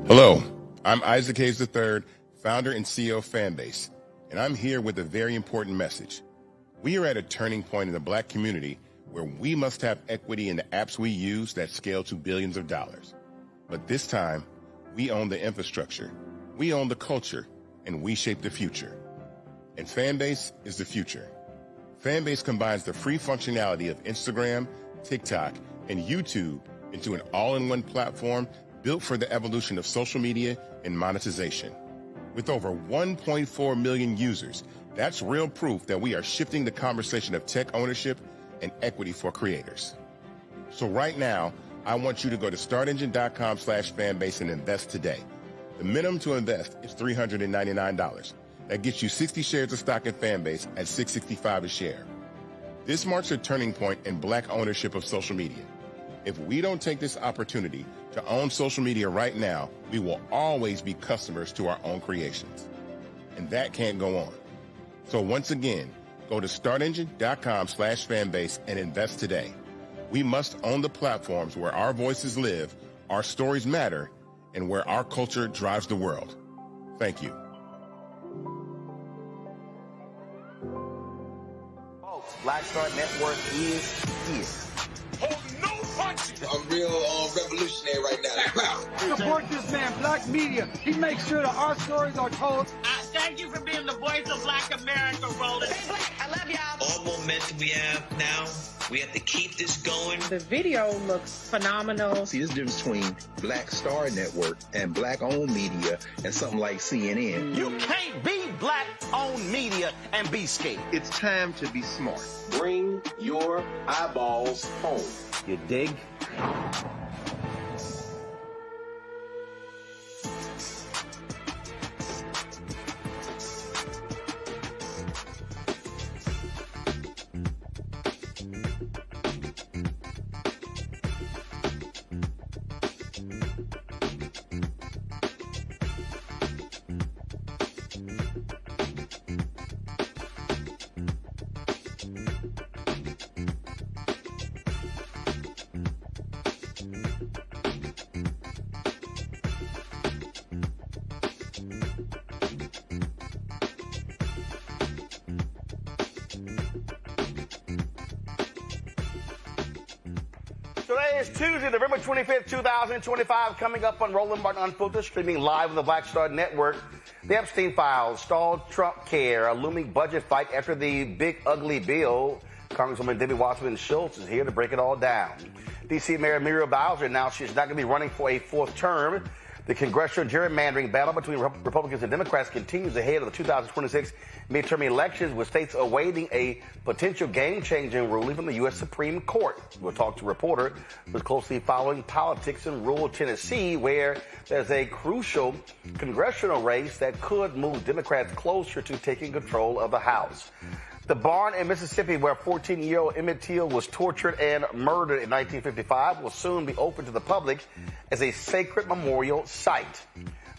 Hello, I'm Isaac Hayes III, founder and CEO of Fanbase, and I'm here with a very important message. We are at a turning point in the Black community where we must have equity in the apps we use that scale to billions of dollars. But this time, we own the infrastructure, we own the culture, and we shape the future. And Fanbase is the future. Fanbase combines the free functionality of Instagram, TikTok, and YouTube into an all-in-one platform built for the evolution of social media and monetization. With over 1.4 million users, that's real proof that we are shifting the conversation of tech ownership and equity for creators. So right now, I want you to go to startengine.com/fanbase and invest today. The minimum to invest is $399. That gets you 60 shares of stock in Fanbase at $665 a share. This marks a turning point in Black ownership of social media. If we don't take this opportunity to own social media right now, we will always be customers to our own creations. And that can't go on. So once again, go to startengine.com/fanbase and invest today. We must own the platforms where our voices live, our stories matter, and where our culture drives the world. Thank you. Folks, Black Star Network is here. I'm real revolutionary right now. Support this man, Black Media. He makes sure that our stories are told. Thank you for being the voice of Black America, Roland. Hey, Black, I love y'all. All momentum we have now, we have to keep this going. The video looks phenomenal. See, there's a difference between Black Star Network and Black-owned media and something like CNN. You can't be Black-owned media and be scared. It's time to be smart. Bring your eyeballs home. You dig? Today is Tuesday, November 25th, 2025, coming up on Roland Martin Unfiltered, streaming live on the Black Star Network. The Epstein Files, stalled Trumpcare, a looming budget fight after the big ugly bill. Congresswoman Debbie Wasserman Schultz is here to break it all down. D.C. Mayor Muriel Bowser announced she's not going to be running for a fourth term. The congressional gerrymandering battle between Republicans and Democrats continues ahead of the 2026 midterm elections, with states awaiting a potential game-changing ruling from the U.S. Supreme Court. We'll talk to a reporter who's closely following politics in rural Tennessee, where there's a crucial congressional race that could move Democrats closer to taking control of the House. The barn in Mississippi where 14-year-old Emmett Till was tortured and murdered in 1955 will soon be open to the public as a sacred memorial site.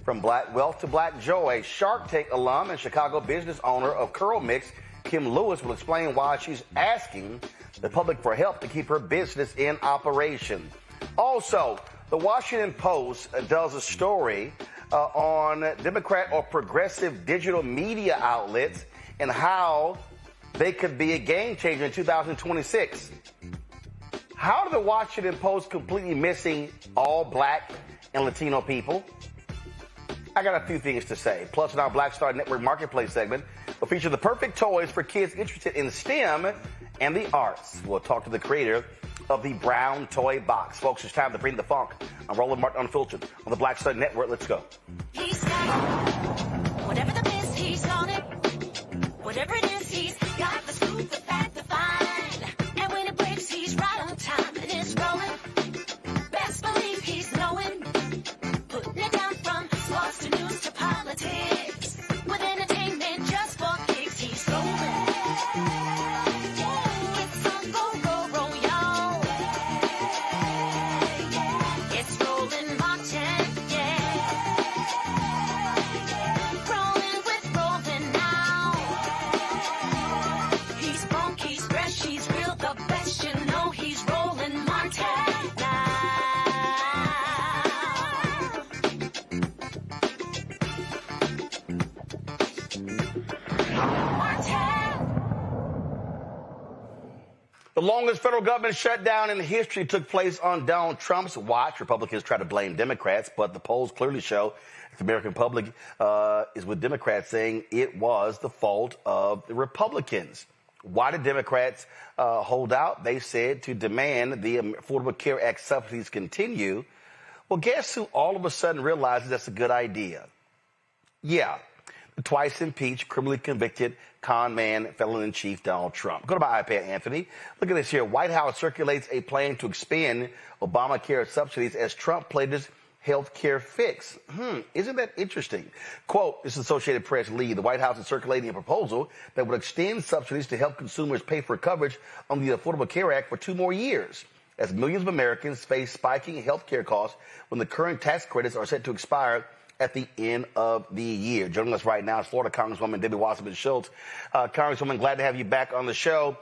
From Black wealth to Black joy, Shark Tank alum and Chicago business owner of Curl Mix, Kim Lewis, will explain why she's asking the public for help to keep her business in operation. Also, the Washington Post does a story on Democrat or progressive digital media outlets and how they could be a game changer in 2026. How did the Washington Post completely missing all Black and Latino people? I got a few things to say. Plus, in our Black Star Network Marketplace segment, we'll feature the perfect toys for kids interested in STEM and the arts. We'll talk to the creator of the Brown Toy Box. Folks, it's time to bring the funk. I'm Roland Martin Unfiltered on the Black Star Network. Let's go. He's got it. Whatever the biz, he's on it. Whatever it is, he's got the scoop, the fact, the find. And when it breaks, he's right on time and it's rolling. Best believe he's knowing. Putting it down from sports to news to politics. With entertainment just for kicks, he's rolling. It's on go, y'all. It's Roland Martin, Rolling with Roland now. He's funky. longest federal government shutdown in history took place on Donald Trump's watch. Republicans try to blame Democrats, but the polls clearly show the American public is with Democrats, saying it was the fault of the Republicans. Why did Democrats hold out? They said to demand the Affordable Care Act subsidies continue. Well, guess who all of a sudden realizes that's a good idea? Yeah, the twice impeached, criminally convicted con man, felon-in-chief Donald Trump. Go to my iPad, Anthony. Look at this here. White House circulates a plan to expand Obamacare subsidies as Trump played his health care fix. Isn't that interesting? Quote, this is Associated Press lead. The White House is circulating a proposal that would extend subsidies to help consumers pay for coverage on the Affordable Care Act for 2 more years, as millions of Americans face spiking health care costs when the current tax credits are set to expire at the end of the year. Joining us right now is Florida Congresswoman Debbie Wasserman Schultz. Congresswoman, glad to have you back on the show.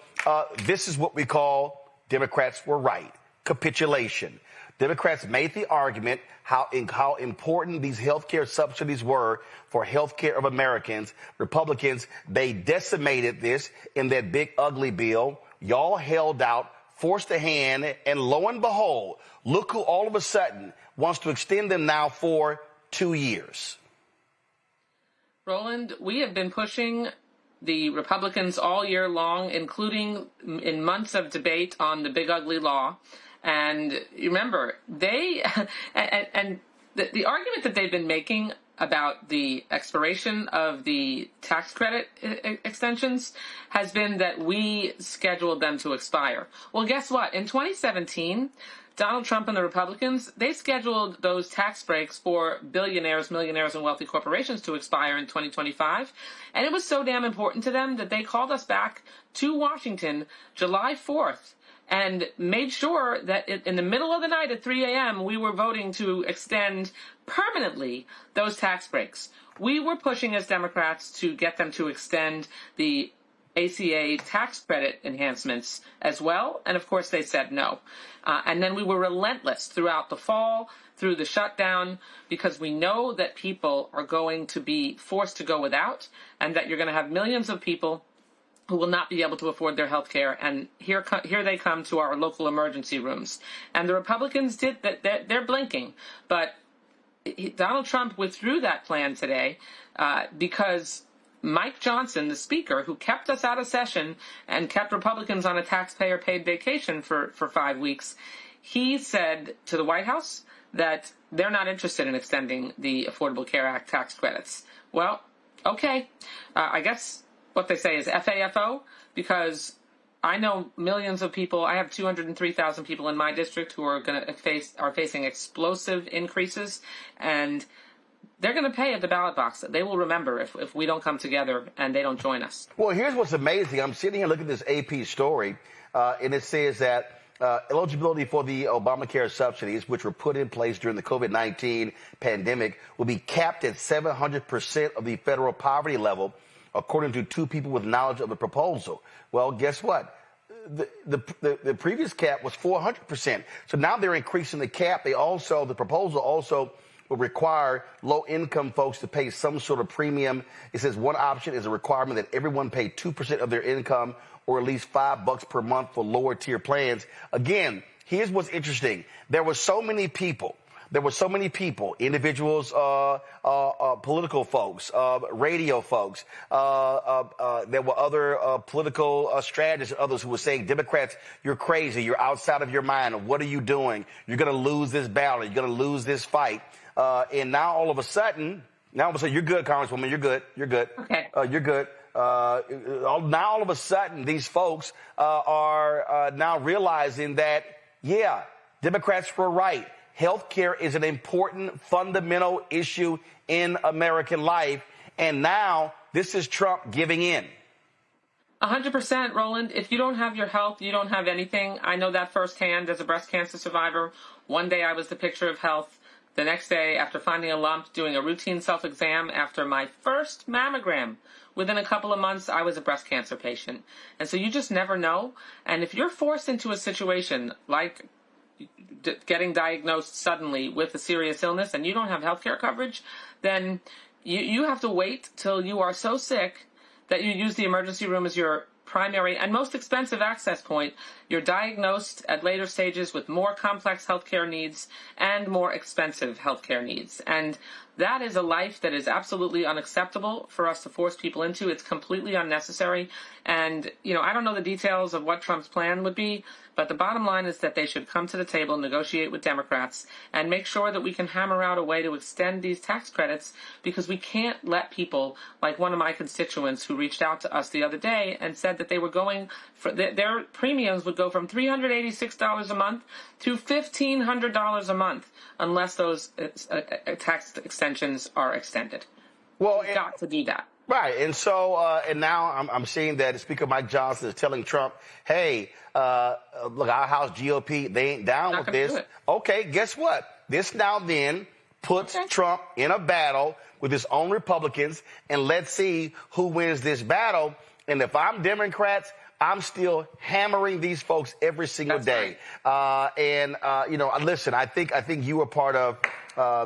This is what we call Democrats were right. Capitulation. Democrats made the argument how important these health care subsidies were for health care of Americans. Republicans, they decimated this in that big ugly bill. Y'all held out, forced a hand, and lo and behold, look who all of a sudden wants to extend them now for 2 years. Roland, we have been pushing the Republicans all year long, including in months of debate on the big ugly law. And remember, the argument that they've been making about the expiration of the tax credit extensions has been that we scheduled them to expire. Well, guess what? In 2017, Donald Trump and the Republicans, they scheduled those tax breaks for billionaires, millionaires, and wealthy corporations to expire in 2025. And it was so damn important to them that they called us back to Washington July 4th and made sure that in the middle of the night at 3 a.m., we were voting to extend permanently those tax breaks. We were pushing as Democrats to get them to extend the ACA tax credit enhancements as well, and of course they said no. And then we were relentless throughout the fall, through the shutdown, because we know that people are going to be forced to go without, and that you're going to have millions of people who will not be able to afford their health care, and here they come to our local emergency rooms. And the Republicans did that. They're blinking, but Donald Trump withdrew that plan today because Mike Johnson, the speaker, who kept us out of session and kept Republicans on a taxpayer-paid vacation for 5 weeks, he said to the White House that they're not interested in extending the Affordable Care Act tax credits. Well, okay. I guess what they say is FAFO, because I know millions of people. I have 203,000 people in my district who are facing explosive increases, and they're going to pay at the ballot box. They will remember if we don't come together and they don't join us. Well, here's what's amazing. I'm sitting here looking at this AP story, and it says that eligibility for the Obamacare subsidies, which were put in place during the COVID-19 pandemic, will be capped at 700% of the federal poverty level, according to 2 people with knowledge of the proposal. Well, guess what? The previous cap was 400%. So now they're increasing the cap. The proposal also will require low-income folks to pay some sort of premium. It says one option is a requirement that everyone pay 2% of their income, or at least $5 per month for lower-tier plans. Again, here's what's interesting. There were so many people, individuals, political folks, radio folks. There were other political strategists and others who were saying, Democrats, you're crazy. You're outside of your mind. What are you doing? You're going to lose this battle. You're going to lose this fight. And now all of a sudden, you're good, Congresswoman. You're good. Okay. You're good. Now all of a sudden, these folks are now realizing that, yeah, Democrats were right. Health care is an important fundamental issue in American life. And now this is Trump giving in. 100%, Roland. If you don't have your health, you don't have anything. I know that firsthand as a breast cancer survivor. One day I was the picture of health. The next day, after finding a lump, doing a routine self-exam after my first mammogram, within a couple of months, I was a breast cancer patient. And so you just never know. And if you're forced into a situation like getting diagnosed suddenly with a serious illness and you don't have health care coverage, then you have to wait till you are so sick that you use the emergency room as your primary and most expensive access point, you're diagnosed at later stages with more complex healthcare needs and more expensive healthcare needs. And that is a life that is absolutely unacceptable for us to force people into. It's completely unnecessary. And, I don't know the details of what Trump's plan would be, but the bottom line is that they should come to the table, negotiate with Democrats, and make sure that we can hammer out a way to extend these tax credits, because we can't let people, like one of my constituents who reached out to us the other day and said that they were going for their premiums would go from $386 a month to $1,500 a month unless those tax extensions are extended. Well, we've got to do that. Right. And so, and now I'm seeing that Speaker Mike Johnson is telling Trump, hey, look, our House GOP, they ain't down with this. Okay, guess what? This now then puts Trump in a battle with his own Republicans, and let's see who wins this battle. And if I'm Democrats, I'm still hammering these folks every single day. Right. Listen, I think you were part of,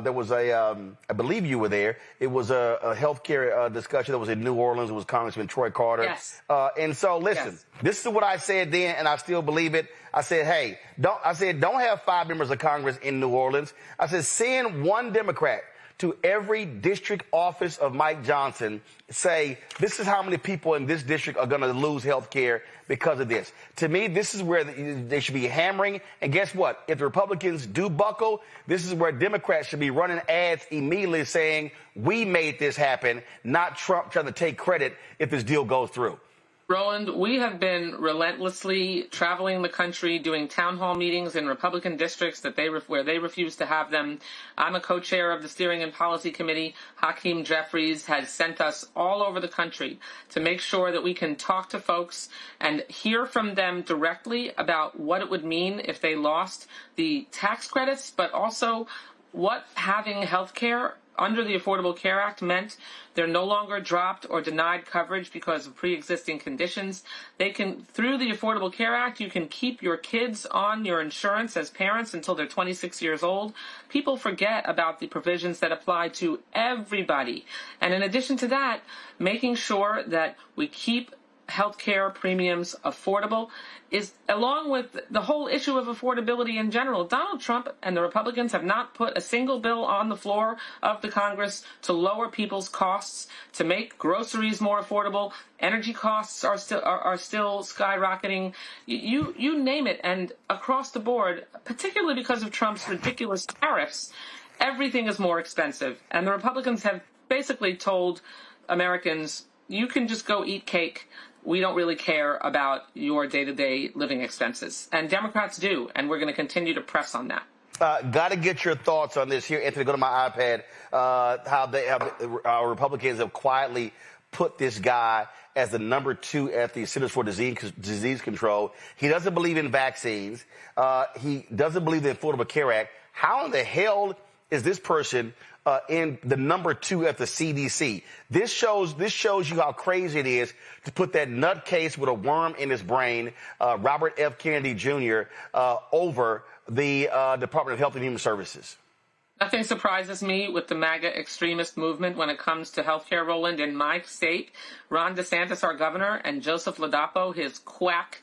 there was I believe you were there. It was a healthcare discussion that was in New Orleans. It was Congressman Troy Carter. Yes. And so, listen, This is what I said then, and I still believe it. I said, hey, don't have 5 members of Congress in New Orleans. I said, send one Democrat to every district office of Mike Johnson, say, this is how many people in this district are going to lose health care because of this. To me, this is where they should be hammering. And guess what? If the Republicans do buckle, this is where Democrats should be running ads immediately saying, we made this happen, not Trump trying to take credit if this deal goes through. Roland, we have been relentlessly traveling the country, doing town hall meetings in Republican districts where they refuse to have them. I'm a co-chair of the Steering and Policy Committee. Hakeem Jeffries has sent us all over the country to make sure that we can talk to folks and hear from them directly about what it would mean if they lost the tax credits, but also what having health care under the Affordable Care Act meant. They're no longer dropped or denied coverage because of pre-existing conditions. They can, through the Affordable Care Act, you can keep your kids on your insurance as parents until they're 26 years old. People forget about the provisions that apply to everybody. And in addition to that, making sure that we keep healthcare premiums affordable is, along with the whole issue of affordability in general. Donald Trump and the Republicans have not put a single bill on the floor of the Congress to lower people's costs, to make groceries more affordable. Energy costs are still skyrocketing. You name it, and across the board, particularly because of Trump's ridiculous tariffs, everything is more expensive. And the Republicans have basically told Americans, you can just go eat cake. We don't really care about your day-to-day living expenses. And Democrats do, and we're going to continue to press on that. Got to get your thoughts on this here. Anthony, go to my iPad. How our Republicans have quietly put this guy as the number 2 at the Centers for Disease Control. He doesn't believe in vaccines. He doesn't believe in the Affordable Care Act. How in the hell is this person in the number 2 at the CDC? This shows you how crazy it is to put that nutcase with a worm in his brain, Robert F. Kennedy Jr., over the Department of Health and Human Services. Nothing surprises me with the MAGA extremist movement when it comes to healthcare, Roland. In my state, Ron DeSantis, our governor, and Joseph Ladapo, his quack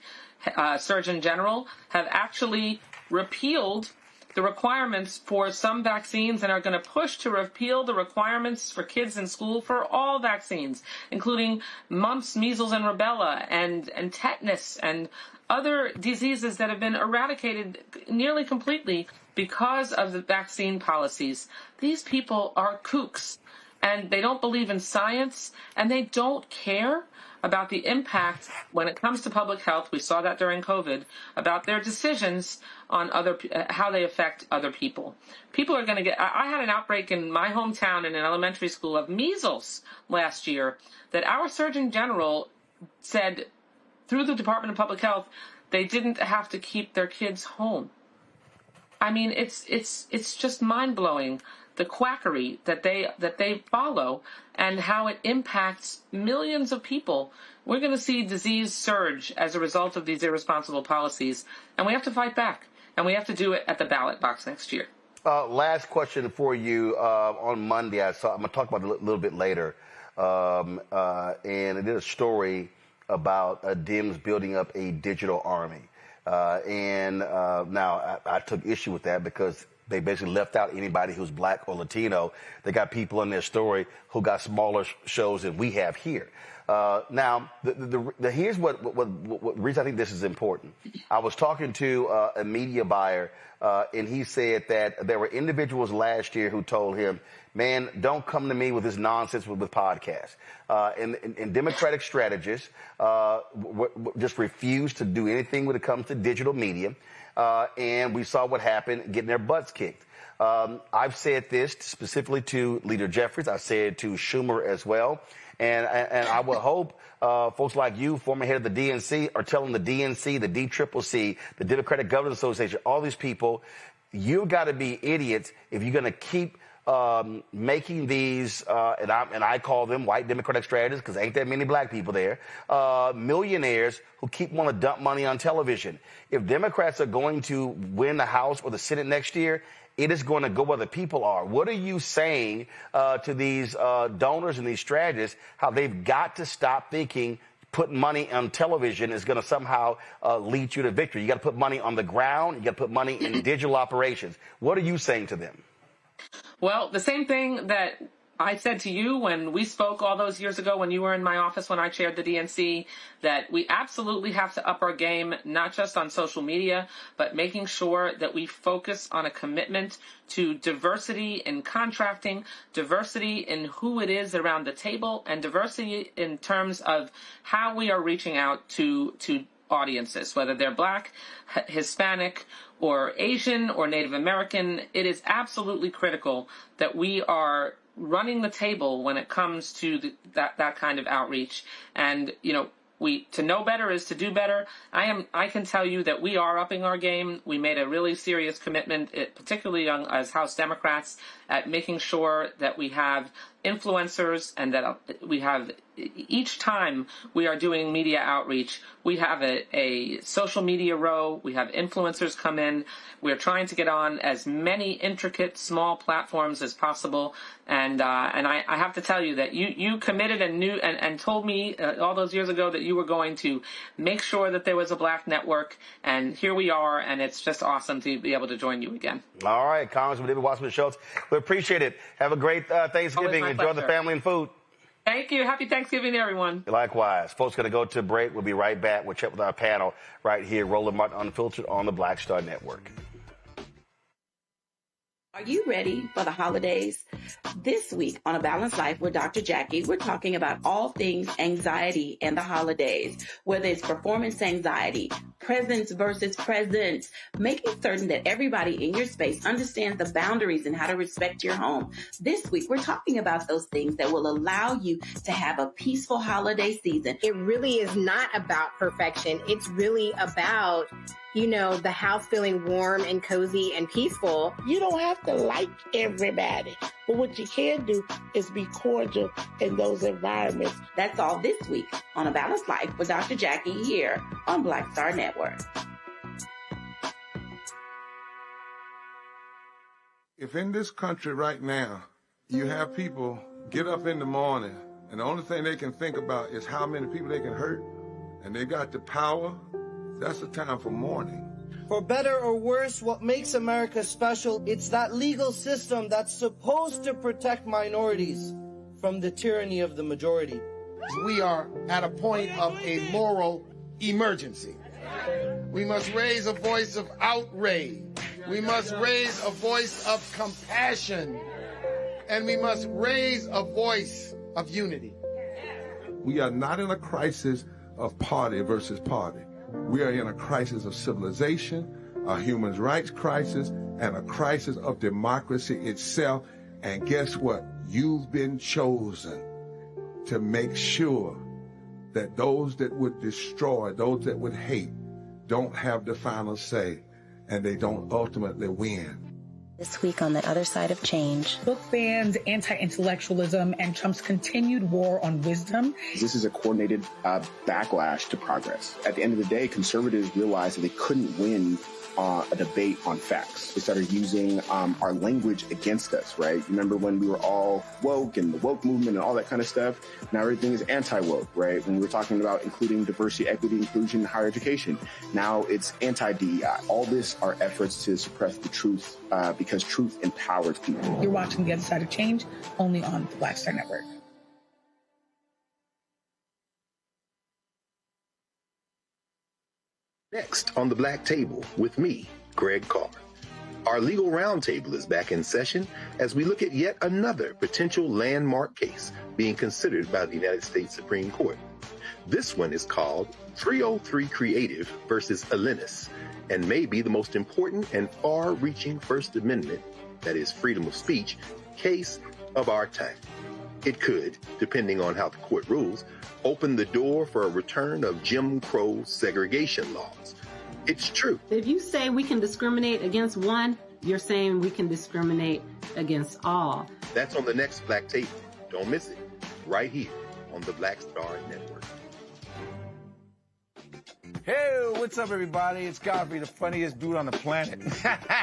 Surgeon General, have actually repealed the requirements for some vaccines and are going to push to repeal the requirements for kids in school for all vaccines, including mumps, measles, and rubella, and tetanus, and other diseases that have been eradicated nearly completely because of the vaccine policies. These people are kooks, and they don't believe in science, and they don't care about the impact when it comes to public health. We saw that during COVID, about their decisions on how they affect other people. People are going to get, I had an outbreak in my hometown in an elementary school of measles last year that our Surgeon General said through the Department of Public Health, they didn't have to keep their kids home. I mean, it's just mind-blowing, the quackery that they follow and how it impacts millions of people. We're going to see disease surge as a result of these irresponsible policies, and we have to fight back, and we have to do it at the ballot box next year. Last question for you. On Monday, I'm going to talk about it a little bit later, and it is a story about Dems building up a digital army. Now I took issue with that because they basically left out anybody who's black or Latino. They got people in their story who got smaller shows than we have here. Now, here's what reason I think this is important. I was talking to a media buyer, and he said that there were individuals last year who told him, man, don't come to me with this nonsense with podcasts. And Democratic strategists just refuse to do anything when it comes to digital media. And we saw what happened, getting their butts kicked. I've said this specifically to Leader Jeffries. I said it to Schumer as well. And I would hope folks like you, former head of the DNC, are telling the DNC, the DCCC, the Democratic Governors Association, all these people, you've got to be idiots if you're going to keep making these, and I call them white Democratic strategists because ain't that many black people there, millionaires who keep wanting to dump money on television. If Democrats are going to win the House or the Senate next year, it is going to go where the people are. What are you saying to these donors and these strategists, how they've got to stop thinking putting money on television is going to somehow lead you to victory? You got to put money on the ground. You got to put money in digital operations. What are you saying to them? Well, the same thing that I said to you when we spoke all those years ago when you were in my office when I chaired the DNC, that we absolutely have to up our game, not just on social media, but making sure that we focus on a commitment to diversity in contracting, diversity in who it is around the table, and diversity in terms of how we are reaching out to audiences, whether they're black, Hispanic, or Asian, or Native American. It is absolutely critical that we are running the table when it comes to that kind of outreach. And, you know, to know better is to do better. I can tell you that we are upping our game. We made a really serious commitment, particularly as House Democrats, at making sure that we have influencers and that we have, each time we are doing media outreach, we have a social media row. We have influencers come in. We're trying to get on as many intricate, small platforms as possible. And I have to tell you that you committed and knew and told me all those years ago that you were going to make sure that there was a black network. And here we are. And it's just awesome to be able to join you again. All right, Congresswoman Debbie Wasserman Schultz. We appreciate it. Have a great Thanksgiving. Enjoy the family and food. Thank you. Happy Thanksgiving to everyone. Likewise. Folks, going to go to a break. We'll be right back. We'll check with our panel right here. Roland Martin Unfiltered on the Black Star Network. Are you ready for the holidays? This week on A Balanced Life with Dr. Jackie, we're talking about all things anxiety and the holidays, whether it's performance anxiety, presence versus presence, making certain that everybody in your space understands the boundaries and how to respect your home. This week, we're talking about those things that will allow you to have a peaceful holiday season. It really is not about perfection. It's really about, you know, the house feeling warm and cozy and peaceful. You don't have to like everybody, but what you can do is be cordial in those environments. That's all this week on A Balanced Life with Dr. Jackie here on Black Star Network. If in this country right now, you have people get up in the morning and the only thing they can think about is how many people they can hurt, and they got the power, that's the time for mourning. For better or worse, what makes America special, it's that legal system that's supposed to protect minorities from the tyranny of the majority. We are at a point of a moral emergency. We must raise a voice of outrage. We must raise a voice of compassion. And we must raise a voice of unity. We are not in a crisis of party versus party. We are in a crisis of civilization, a human rights crisis, and a crisis of democracy itself. And guess what? You've been chosen to make sure that those that would destroy, those that would hate, don't have the final say, and they don't ultimately win. This week on The Other Side of Change. Book bans, anti-intellectualism, and Trump's continued war on wisdom. This is a coordinated backlash to progress. At the end of the day, conservatives realized that they couldn't win a debate on facts. They started using our language against us, right? Remember when we were all woke and the woke movement and all that kind of stuff? Now everything is anti-woke, right? When we were talking about including diversity, equity, inclusion in higher education, now it's anti-DEI. All this are efforts to suppress the truth because truth empowers people. You're watching The Other Side of Change only on the Black Star Network. Next on the Black Table with me, Greg Carr. Our legal roundtable is back in session as we look at yet another potential landmark case being considered by the United States Supreme Court. This one is called 303 Creative versus Alennis and may be the most important and far-reaching First Amendment, that is freedom of speech, case of our time. It could, depending on how the court rules, open the door for a return of Jim Crow segregation laws. It's true. If you say we can discriminate against one, you're saying we can discriminate against all. That's on the next Black Table. Don't miss it. Right here on the Black Star Network. Hey, what's up, everybody? It's Godfrey, the funniest dude on the planet.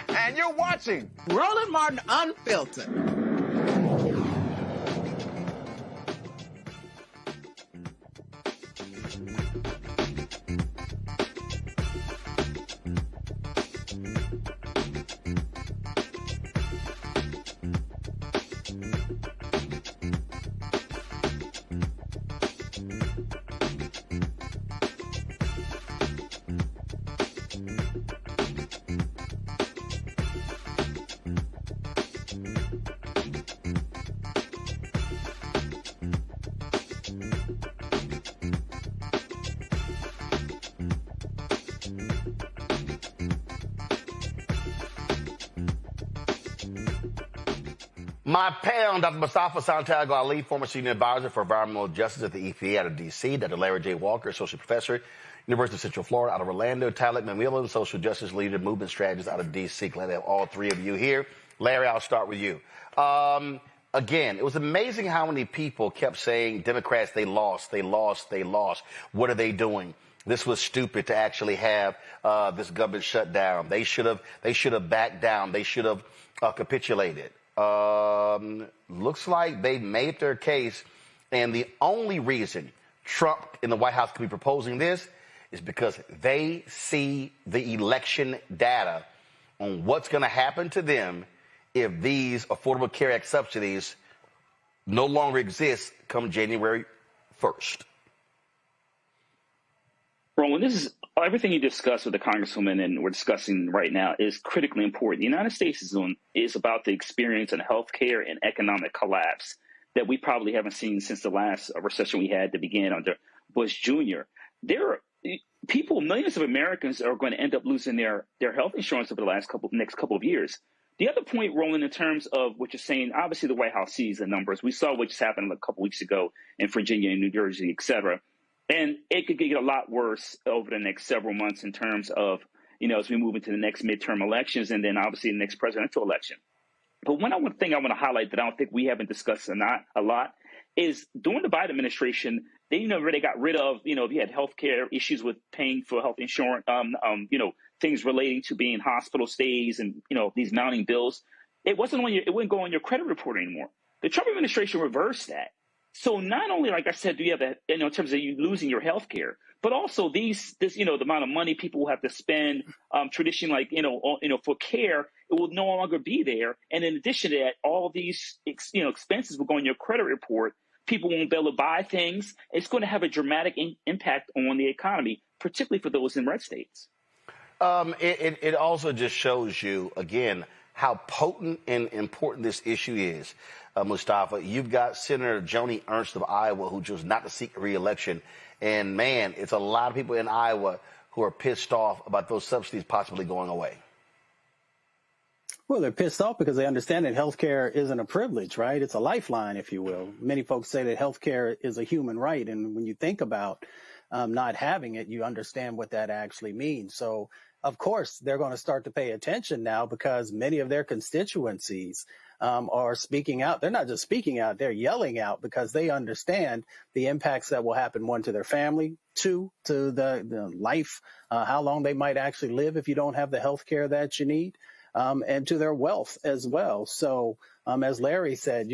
And you're watching Roland Martin Unfiltered. My panel, Dr. Mustafa Santiago Ali, former senior advisor for environmental justice at the EPA out of D.C., Dr. Larry J. Walker, associate professor, University of Central Florida out of Orlando, Talek Mamila, social justice leader, movement strategist out of D.C. Glad to have all three of you here. Larry, I'll start with you. Again, it was amazing how many people kept saying, Democrats, they lost. What are they doing? This was stupid to actually have this government shut down. They should have backed down. They should have capitulated. Looks like they made their case, and the only reason Trump in the White House could be proposing this is because they see the election data on what's going to happen to them if these Affordable Care Act subsidies no longer exist come January 1st. Roland, this is everything you discussed with the Congresswoman and we're discussing right now is critically important. The United States is about to experience a healthcare and economic collapse that we probably haven't seen since the last recession we had that began under Bush Jr. There are people, millions of Americans are going to end up losing their health insurance over the next couple of years. The other point, Roland, in terms of what you're saying, obviously the White House sees the numbers. We saw what just happened a couple weeks ago in Virginia and New Jersey, et cetera. And it could get a lot worse over the next several months in terms of, as we move into the next midterm elections and then obviously the next presidential election. But one thing I want to highlight that I don't think we haven't discussed a lot is during the Biden administration, they got rid of, if you had healthcare issues with paying for health insurance, things relating to being hospital stays and, these mounting bills. It wouldn't go on your credit report anymore. The Trump administration reversed that. So not only, like I said, do you have that, in terms of you losing your health care, but also the amount of money people will have to spend traditionally, for care, it will no longer be there. And in addition to that, all these, expenses will go on your credit report. People won't be able to buy things. It's going to have a dramatic impact on the economy, particularly for those in red states. It also just shows you, again, how potent and important this issue is. Mustafa, you've got Senator Joni Ernst of Iowa who chose not to seek re-election. And, man, it's a lot of people in Iowa who are pissed off about those subsidies possibly going away. Well, they're pissed off because they understand that health care isn't a privilege, right? It's a lifeline, if you will. Many folks say that health care is a human right. And when you think about not having it, you understand what that actually means. So of course, they're going to start to pay attention now because many of their constituencies are speaking out. They're not just speaking out, they're yelling out because they understand the impacts that will happen, one, to their family, two, to the life, how long they might actually live if you don't have the health care that you need, and to their wealth as well. So as Larry said,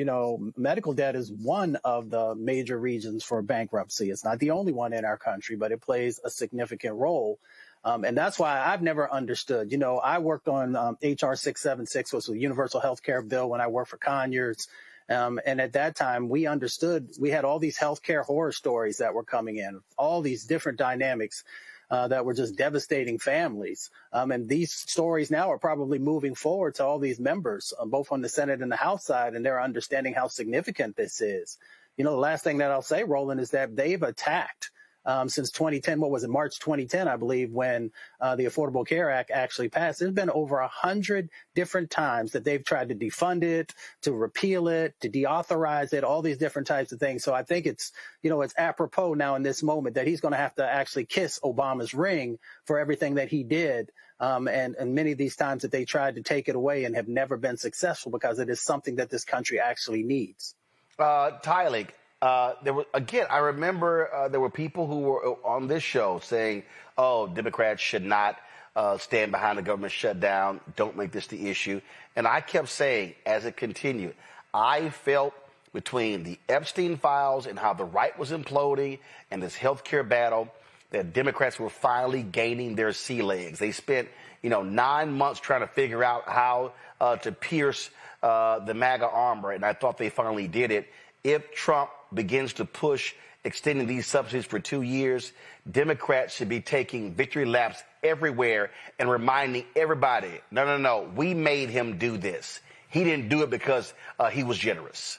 medical debt is one of the major reasons for bankruptcy. It's not the only one in our country, but it plays a significant role. And that's why I've never understood. I worked on HR 676, which was a universal health care bill when I worked for Conyers. And at that time, we understood we had all these healthcare horror stories that were coming in, all these different dynamics that were just devastating families. And these stories now are probably moving forward to all these members, both on the Senate and the House side, and they're understanding how significant this is. The last thing that I'll say, Roland, is that they've attacked since 2010, what was it, March 2010, I believe, when the Affordable Care Act actually passed. There's been over 100 different times that they've tried to defund it, to repeal it, to deauthorize it, all these different types of things. So I think it's apropos now in this moment that he's going to have to actually kiss Obama's ring for everything that he did. And many of these times that they tried to take it away and have never been successful because it is something that this country actually needs. Tyler, I remember there were people who were on this show saying, oh, Democrats should not stand behind the government shutdown. Don't make this the issue. And I kept saying, as it continued, I felt between the Epstein Files and how the right was imploding and this healthcare battle that Democrats were finally gaining their sea legs. They spent, 9 months trying to figure out how to pierce the MAGA armor, and I thought they finally did it. If Trump begins to push extending these subsidies for 2 years, Democrats should be taking victory laps everywhere and reminding everybody, no, we made him do this. He didn't do it because he was generous.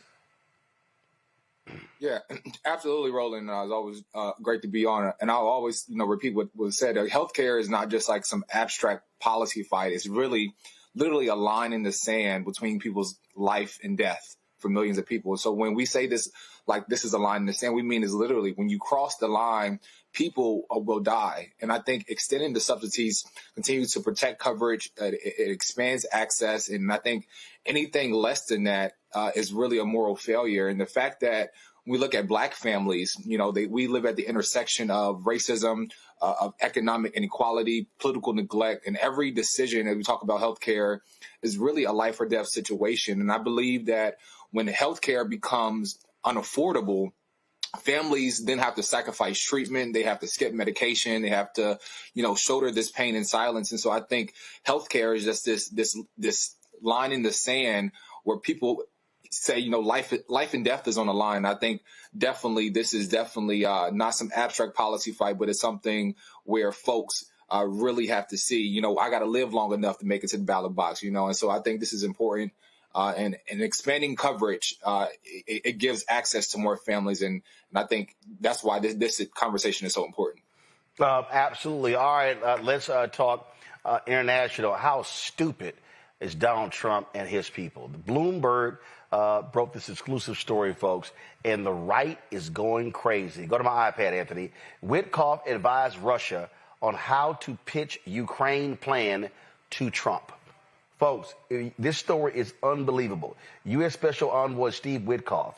Yeah, absolutely, Roland. It's always great to be on it. And I'll always, repeat what was said. Healthcare is not just like some abstract policy fight. It's really literally a line in the sand between people's life and death for millions of people. So when we say this, like this is a line in the sand, we mean is literally when you cross the line, people will die. And I think extending the subsidies continues to protect coverage. It expands access. And I think anything less than that is really a moral failure. And the fact that we look at Black families, we live at the intersection of racism, of economic inequality, political neglect, and every decision as we talk about healthcare is really a life or death situation. And I believe that when healthcare becomes unaffordable, families then have to sacrifice treatment. They have to skip medication. They have to, shoulder this pain in silence. And so I think healthcare is just this line in the sand where people say, life and death is on the line. I think this is definitely not some abstract policy fight, but it's something where folks really have to see, I got to live long enough to make it to the ballot box, and so I think this is important. And expanding coverage, it gives access to more families. And I think that's why this conversation is so important. Absolutely. All right, let's talk international. How stupid is Donald Trump and his people? Bloomberg broke this exclusive story, folks, and the right is going crazy. Go to my iPad, Anthony. Witkoff advised Russia on how to pitch Ukraine plan to Trump. Folks, this story is unbelievable. U.S. Special Envoy Steve Witkoff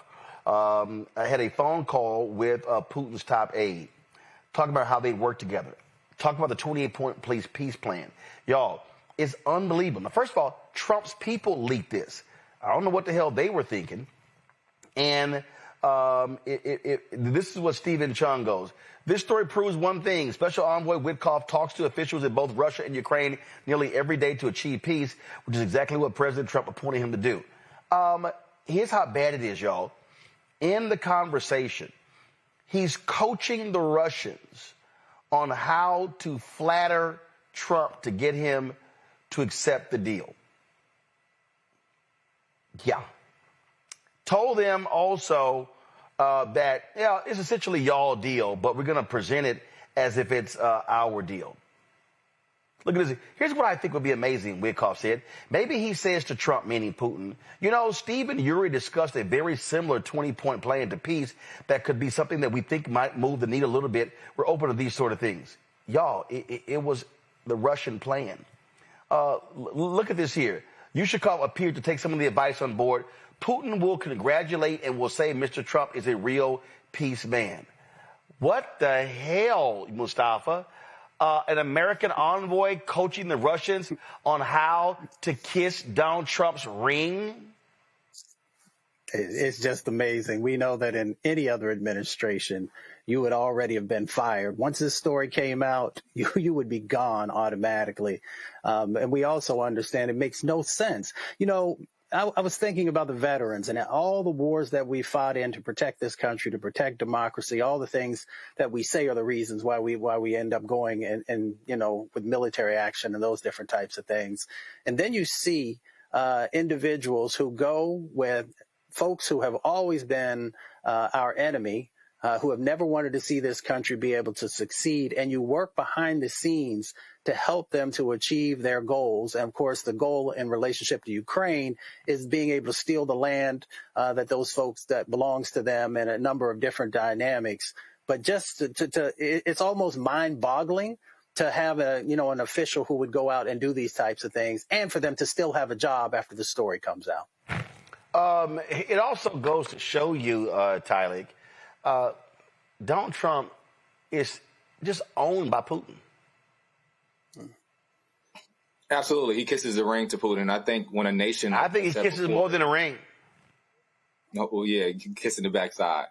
had a phone call with Putin's top aide, talking about how they work together, talking about the 28-point peace plan. Y'all, it's unbelievable. Now, first of all, Trump's people leaked this. I don't know what the hell they were thinking. And this is what Stephen Chung goes. This story proves one thing. Special Envoy Witkoff talks to officials in both Russia and Ukraine nearly every day to achieve peace, which is exactly what President Trump appointed him to do. Here's how bad it is, y'all. In the conversation, he's coaching the Russians on how to flatter Trump to get him to accept the deal. Yeah. Told them also that, it's essentially y'all deal, but we're going to present it as if it's our deal. Look at this. Here's what I think would be amazing, Witkoff said. Maybe he says to Trump, meaning Putin, Steve and Yuri discussed a very similar 20-point plan to peace that could be something that we think might move the needle a little bit. We're open to these sort of things. Y'all, it was the Russian plan. Look at this here. Yushakov appeared to take some of the advice on board. Putin will congratulate and will say Mr. Trump is a real peace man. What the hell, Mustafa? An American envoy coaching the Russians on how to kiss Donald Trump's ring? It's just amazing. We know that in any other administration, you would already have been fired. Once this story came out, you would be gone automatically. And we also understand it makes no sense. You know, I was thinking about the veterans and all the wars that we fought in to protect this country, to protect democracy, all the things that we say are the reasons why we end up going and you know, with military action and those different types of things. And then you see individuals who go with folks who have always been our enemy, who have never wanted to see this country be able to succeed, and you work behind the scenes to help them to achieve their goals. And of course, the goal in relationship to Ukraine is being able to steal the land that those folks that belongs to them, and a number of different dynamics. But just it's almost mind-boggling to have an official who would go out and do these types of things, and for them to still have a job after the story comes out. It also goes to show you, Tylik, Donald Trump is just owned by Putin. Absolutely. He kisses the ring to Putin. I think when a nation... I think he kisses more than a ring. No, well, yeah, kissing the backside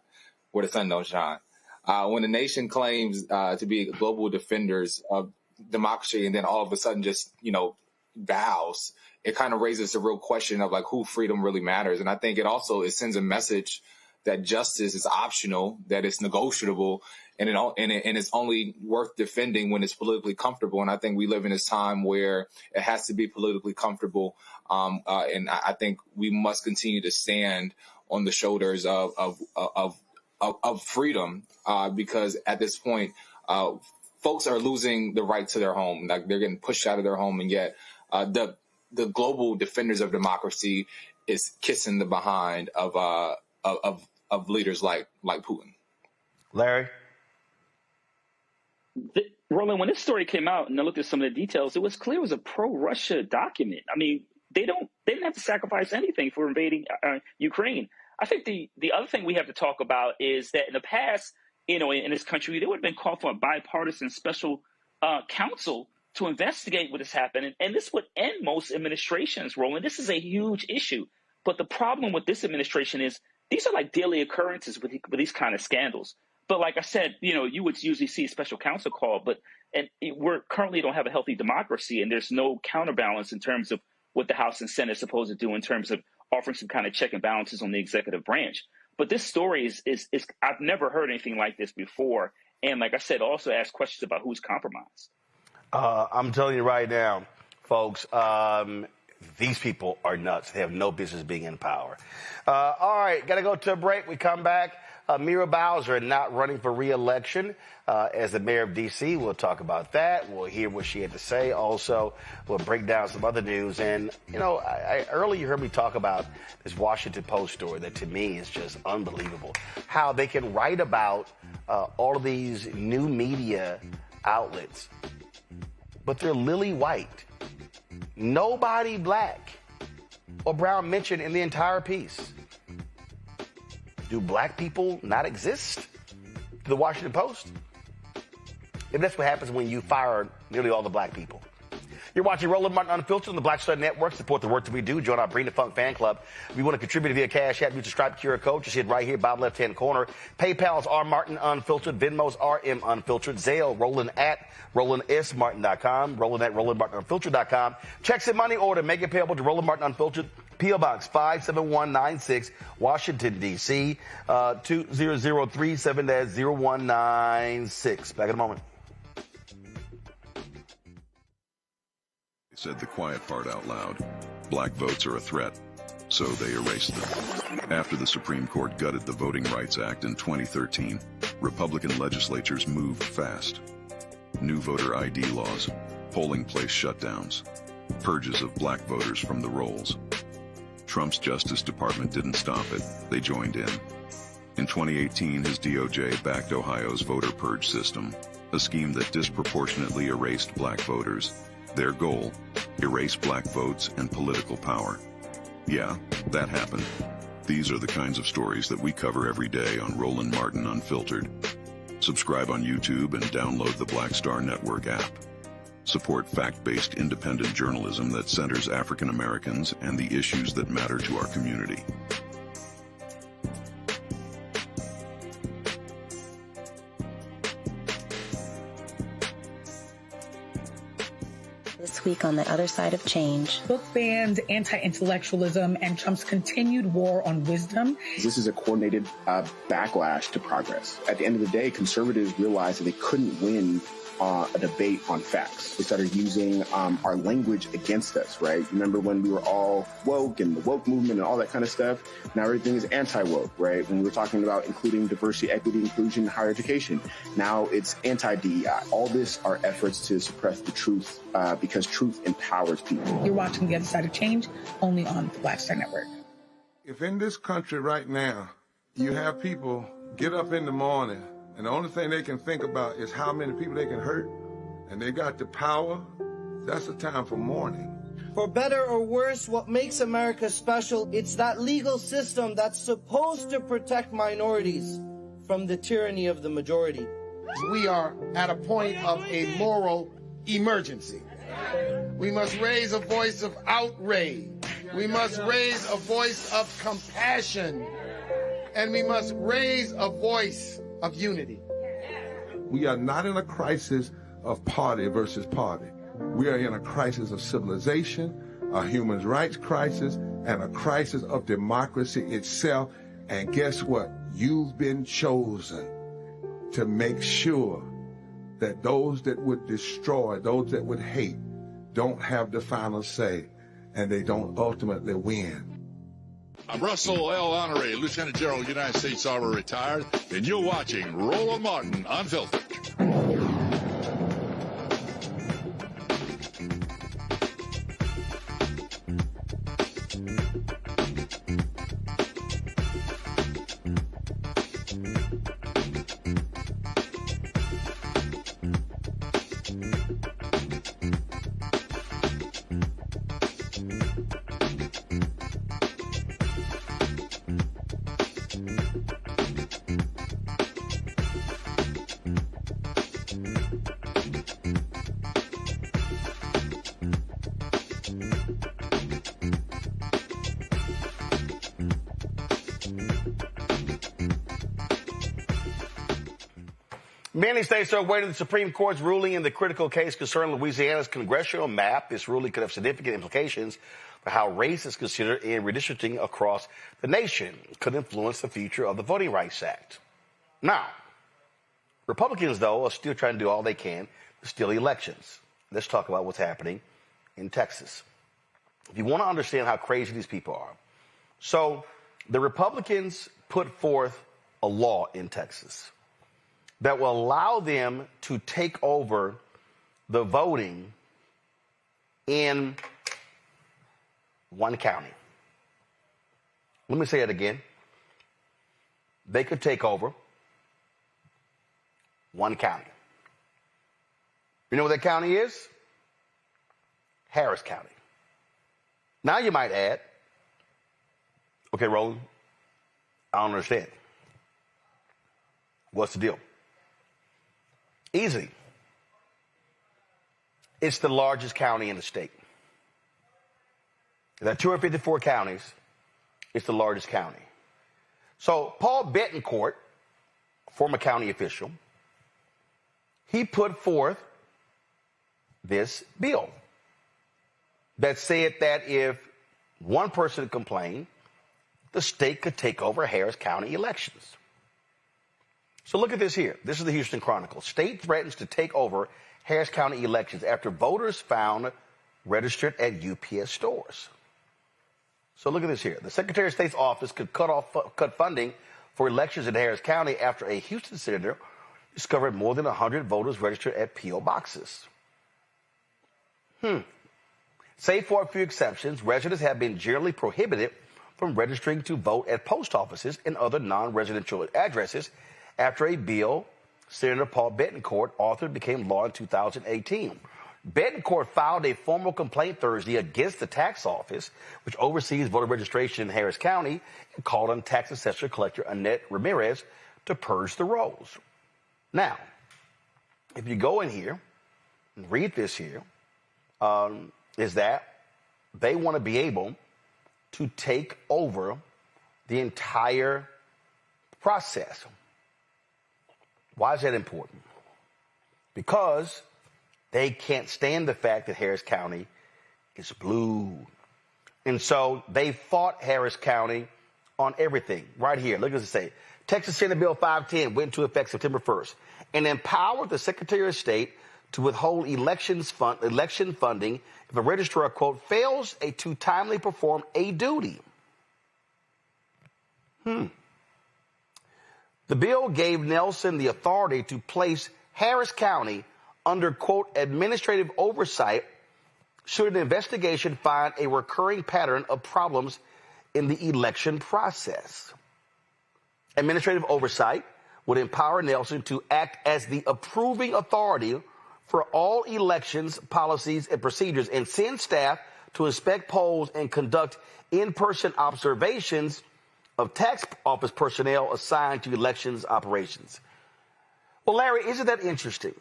where the sun don't shine. When a nation claims to be global defenders of democracy and then all of a sudden just, bows, it kind of raises the real question of like who freedom really matters. And I think it sends a message that justice is optional, that it's negotiable, and it's only worth defending when it's politically comfortable. And I think we live in this time where it has to be politically comfortable. And I think we must continue to stand on the shoulders of freedom, because at this point, folks are losing the right to their home. Like they're getting pushed out of their home, and yet the global defenders of democracy is kissing the behind of leaders like Putin. Larry? Roland, when this story came out and I looked at some of the details, it was clear it was a pro-Russia document. I mean, they didn't have to sacrifice anything for invading Ukraine. I think the other thing we have to talk about is that in the past, in this country, there would have been called for a bipartisan special counsel to investigate what has happened. And this would end most administrations, Roland. This is a huge issue. But the problem with this administration is these are like daily occurrences with these kind of scandals. But like I said, you would usually see a special counsel call, we're currently don't have a healthy democracy, and there's no counterbalance in terms of what the House and Senate is supposed to do in terms of offering some kind of check and balances on the executive branch. But this story is I've never heard anything like this before. And like I said, also ask questions about who's compromised. I'm telling you right now, folks, these people are nuts. They have no business being in power. All right, got to go to a break. We come back. Muriel Bowser not running for re-election as the mayor of D.C. We'll talk about that. We'll hear what she had to say. Also, we'll break down some other news. And, earlier you heard me talk about this Washington Post story that to me is just unbelievable. How they can write about all of these new media outlets, but they're lily white. Nobody black or brown mentioned in the entire piece. Do black people not exist to the Washington Post? If that's what happens when you fire nearly all the black people. You're watching Roland Martin Unfiltered on the Black Star Network. Support the work that we do. Join our Bring the Funk fan club. If you want to contribute via Cash App, use the Stripe QR code. Just hit right here, bottom left-hand corner. PayPal's R Martin Unfiltered. Venmo's RM Unfiltered. Zelle, Roland at RolandSMartin.com. Roland at RolandMartinUnfiltered.com. Checks and money order. Make it payable to Roland Martin Unfiltered. P.O. Box 57196, Washington, D.C., 20037-0196. Back in a moment. Said the quiet part out loud. Black votes are a threat, so they erased them. After the Supreme Court gutted the Voting Rights Act in 2013, Republican legislatures moved fast. New voter ID laws, polling place shutdowns, purges of black voters from the rolls. Trump's Justice Department didn't stop it. They joined in. In 2018, his DOJ backed Ohio's voter purge system. a scheme that disproportionately erased black voters. Their goal, erase black votes and political power. Yeah, that happened. These are the kinds of stories that we cover every day on Roland Martin Unfiltered. Subscribe on YouTube and download the Black Star Network app. Support fact-based independent journalism that centers African Americans and the issues that matter to our community. This week on the other side of change. Book bans, anti-intellectualism, and Trump's continued war on wisdom. This is a coordinated backlash to progress. At the end of the day, conservatives realized that they couldn't win a debate on facts. They started using our language against us, right? Remember when we were all woke and the woke movement and all that kind of stuff? Now everything is anti-woke, right? When we were talking about including diversity, equity, inclusion, higher education, now it's anti-DEI. All this are efforts to suppress the truth because truth empowers people. You're watching The Other Side of Change only on the Black Star Network. If in this country right now, you have people get up in the morning and the only thing they can think about is how many people they can hurt, and they got the power, that's a time for mourning. For better or worse, what makes America special, it's that legal system that's supposed to protect minorities from the tyranny of the majority. We are at a point of a moral emergency. We must raise a voice of outrage. We must raise a voice of compassion. And we must raise a voice of unity. We are not in a crisis of party versus party. We are in a crisis of civilization, a human rights crisis, and a crisis of democracy itself. And guess what? You've been chosen to make sure that those that would destroy, those that would hate, don't have the final say, and they don't ultimately win. I'm Russell L. Honoré, Lieutenant General, United States Army, retired, and you're watching Roland Martin Unfiltered. Many states are awaiting the Supreme Court's ruling in the critical case concerning Louisiana's congressional map. This ruling could have significant implications for how race is considered in redistricting across the nation. It could influence the future of the Voting Rights Act. Now, Republicans, though, are still trying to do all they can to steal elections. Let's talk about what's happening in Texas. If you want to understand how crazy these people are. So, the Republicans put forth a law in Texas that will allow them to take over the voting in one county. Let me say it again. They could take over one county. You know what that county is? Harris County. Now you might add, okay, Roland, I don't understand. What's the deal? Easy. It's the largest county in the state. There are 254 counties. It's the largest county. So Paul Bettencourt, former county official, he put forth this bill that said that if one person complained, the state could take over Harris County elections. So look at this here. This is the Houston Chronicle. State threatens to take over Harris County elections after voters found registered at UPS stores. So look at this here. The Secretary of State's office could cut funding for elections in Harris County after a Houston senator discovered more than 100 voters registered at P.O. boxes. Save for a few exceptions, residents have been generally prohibited from registering to vote at post offices and other non-residential addresses after a bill Senator Paul Betancourt authored and became law in 2018. Betancourt filed a formal complaint Thursday against the tax office, which oversees voter registration in Harris County, and called on tax assessor collector Annette Ramirez to purge the rolls. Now, if you go in here and read this here, is that they want to be able to take over the entire process. Why is that important? Because they can't stand the fact that Harris County is blue. And so they fought Harris County on everything. Right here, look at this say. Texas Senate Bill 510 went into effect September 1st and empowered the Secretary of State to withhold election funding if a registrar, quote, fails to timely perform a duty. The bill gave Nelson the authority to place Harris County under, quote, administrative oversight should an investigation find a recurring pattern of problems in the election process. Administrative oversight would empower Nelson to act as the approving authority for all elections, policies, and procedures, and send staff to inspect polls and conduct in-person observations of tax office personnel assigned to elections operations. Well, Larry, isn't that interesting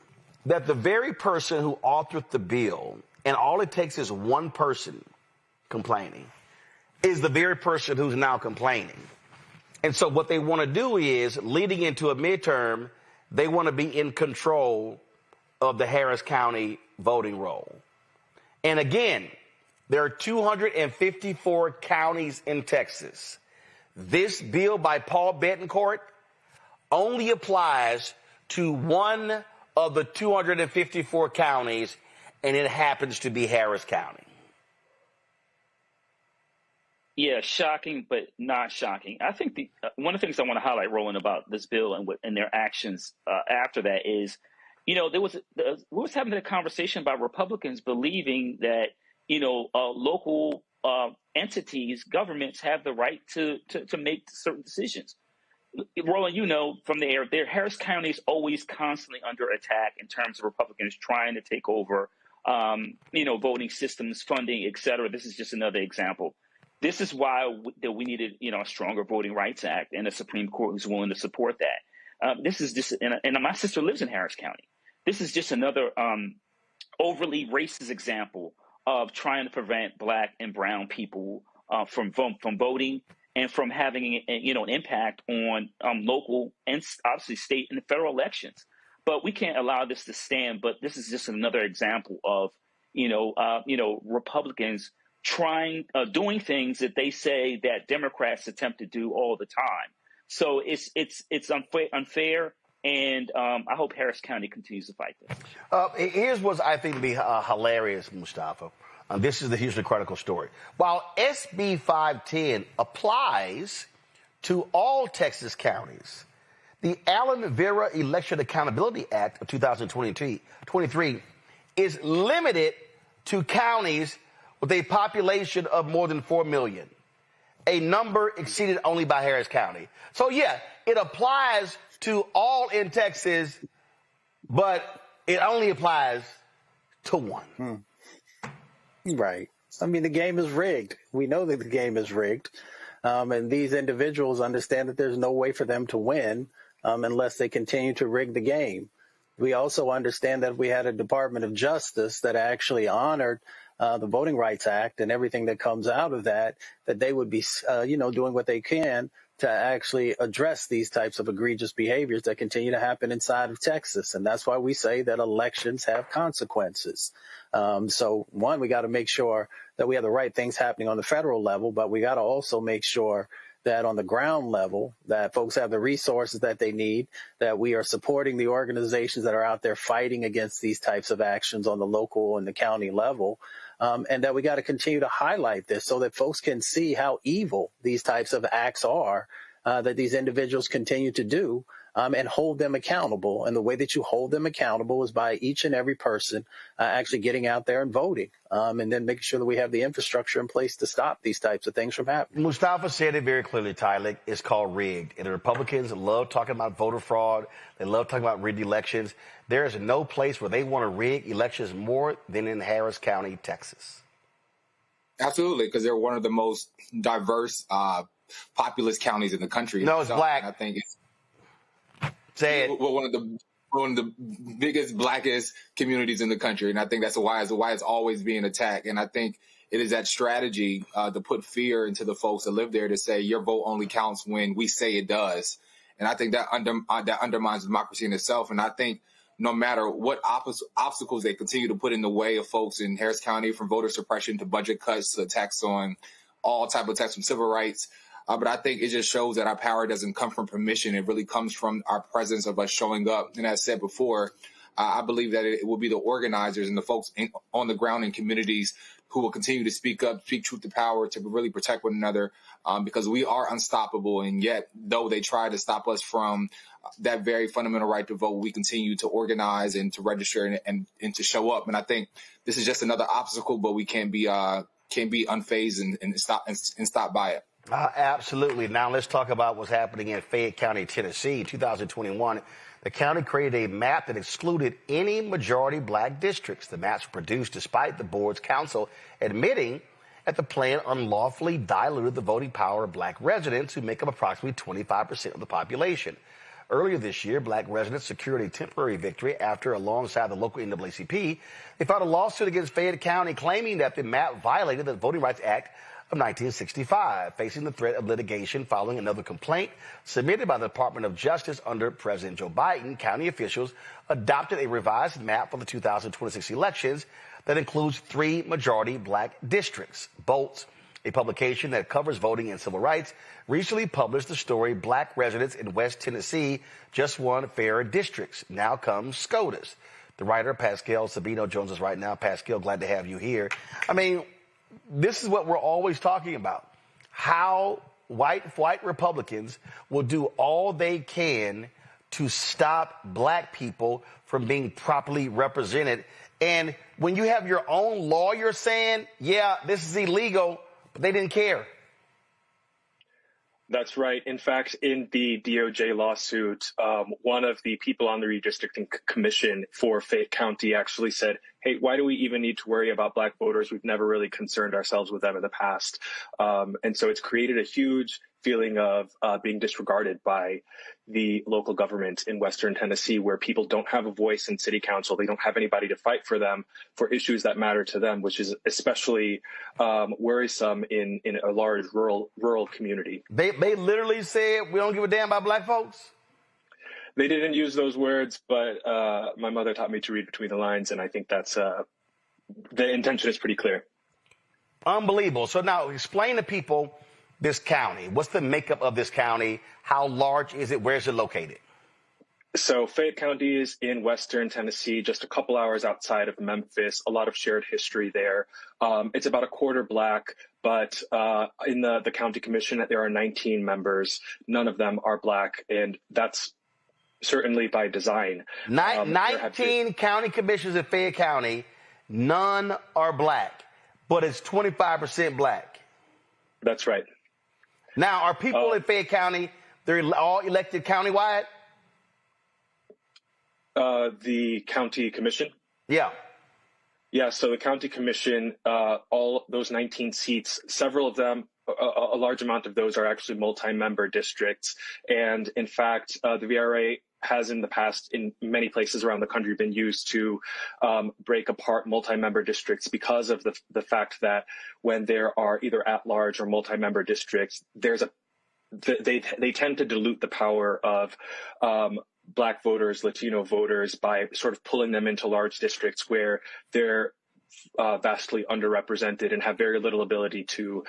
that the very person who authored the bill, and all it takes is one person complaining, is the very person who's now complaining? And so what they want to do is, leading into a midterm, they want to be in control of the Harris County voting roll. And again, there are 254 counties in Texas. This bill by Paul Betancourt only applies to one of the 254 counties, and it happens to be Harris County. Yeah, shocking, but not shocking. I think one of the things I want to highlight, Roland, about this bill and their actions after that is, we was having a conversation about Republicans believing that, local entities, governments have the right to make certain decisions. Roland, from the air, Harris County is always constantly under attack in terms of Republicans trying to take over, voting systems, funding, et cetera. This is just another example. This is why we needed, a stronger Voting Rights Act and a Supreme Court who's willing to support that. This is just, and my sister lives in Harris County. This is just another overly racist example of trying to prevent Black and brown people from voting and from having an impact on local and obviously state and federal elections. But we can't allow this to stand. But this is just another example of Republicans doing things that they say that Democrats attempt to do all the time. So it's unfair. And I hope Harris County continues to fight this. Here's what I think to be hilarious, Mustafa. This is the Houston Chronicle story. While SB 510 applies to all Texas counties, the Alan Vera Election Accountability Act of 2023 is limited to counties with a population of more than 4 million, a number exceeded only by Harris County. So, yeah, it applies to all in Texas, but it only applies to one. Right. I mean, the game is rigged. We know that the game is rigged. And these individuals understand that there's no way for them to win unless they continue to rig the game. We also understand that we had a Department of Justice that actually honored the Voting Rights Act and everything that comes out of that they would be, doing what they can to actually address these types of egregious behaviors that continue to happen inside of Texas. And that's why we say that elections have consequences. So, one, we got to make sure that we have the right things happening on the federal level, but we got to also make sure that on the ground level, that folks have the resources that they need, that we are supporting the organizations that are out there fighting against these types of actions on the local and the county level. And that we got to continue to highlight this so that folks can see how evil these types of acts are that these individuals continue to do, and hold them accountable. And the way that you hold them accountable is by each and every person actually getting out there and voting, and then making sure that we have the infrastructure in place to stop these types of things from happening. Mustafa said it very clearly, Tyler. It's called rigged. And the Republicans love talking about voter fraud. They love talking about rigged elections. There is no place where they want to rig elections more than in Harris County, Texas. Absolutely, because they're one of the most diverse, populous counties in the country. No, it's black. I think it's one of the biggest, blackest communities in the country, and I think that's why it's always being attacked. And I think it is that strategy to put fear into the folks that live there to say your vote only counts when we say it does. And I think that undermines democracy in itself. And I think no matter what obstacles they continue to put in the way of folks in Harris County, from voter suppression to budget cuts to attacks on all type of attacks from civil rights. But I think it just shows that our power doesn't come from permission. It really comes from our presence of us showing up. And as I said before, I believe that it will be the organizers and the folks on the ground in communities who will continue to speak up, speak truth to power, to really protect one another, because we are unstoppable. And yet, though they try to stop us from that very fundamental right to vote, we continue to organize and to register and to show up. And I think this is just another obstacle, but we can't be unfazed and stop by it. Absolutely. Now let's talk about what's happening in Fayette County, Tennessee. In 2021, the county created a map that excluded any majority black districts. The maps were produced despite the board's counsel admitting that the plan unlawfully diluted the voting power of black residents, who make up approximately 25% of the population. Earlier this year, black residents secured a temporary victory after, alongside the local NAACP, they filed a lawsuit against Fayette County claiming that the map violated the Voting Rights Act of 1965, facing the threat of litigation following another complaint submitted by the Department of Justice under President Joe Biden. County officials adopted a revised map for the 2026 elections that includes 3 majority black districts. Bolts, a publication that covers voting and civil rights, recently published the story "Black Residents in West Tennessee Just Won Fairer Districts. Now Comes SCOTUS." The writer, Pascal Sabino, joins us right now. Pascal, glad to have you here. I mean, this is what we're always talking about, how white Republicans will do all they can to stop black people from being properly represented. And when you have your own lawyer saying, yeah, this is illegal, but they didn't care. That's right. In fact, in the DOJ lawsuit, one of the people on the redistricting commission for Fayette County actually said, hey, why do we even need to worry about black voters? We've never really concerned ourselves with them in the past. And so it's created a huge feeling of being disregarded by the local government in Western Tennessee, where people don't have a voice in city council. They don't have anybody to fight for them for issues that matter to them, which is especially worrisome in a large rural community. They literally said, we don't give a damn about black folks. They didn't use those words, but my mother taught me to read between the lines, and I think that's the intention is pretty clear. Unbelievable. So now explain to people this county. What's the makeup of this county? How large is it? Where is it located? So Fayette County is in Western Tennessee, just a couple hours outside of Memphis. A lot of shared history there. It's about a quarter black, but in the county commission, there are 19 members. None of them are black, and that's certainly by design. 19 county commissioners in Fayette County, none are black, but it's 25% black. That's right. Now, are people in Fayette County, they're all elected countywide? The county commission? Yeah. Yeah, so the county commission, all those 19 seats, several of them, a large amount of those are actually multi-member districts. And in fact, the VRA has in the past, in many places around the country, been used to break apart multi-member districts because of the fact that when there are either at-large or multi-member districts, they tend to dilute the power of Black voters, Latino voters, by sort of pulling them into large districts where they're vastly underrepresented and have very little ability to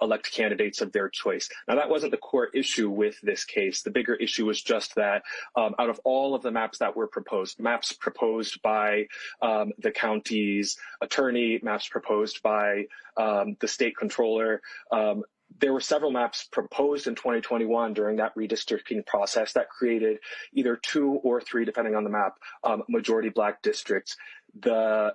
elect candidates of their choice. Now, that wasn't the core issue with this case. The bigger issue was just that out of all of the maps that were proposed, maps proposed by the county's attorney, maps proposed by the state controller, there were several maps proposed in 2021 during that redistricting process that created either 2 or 3, depending on the map, majority Black districts. The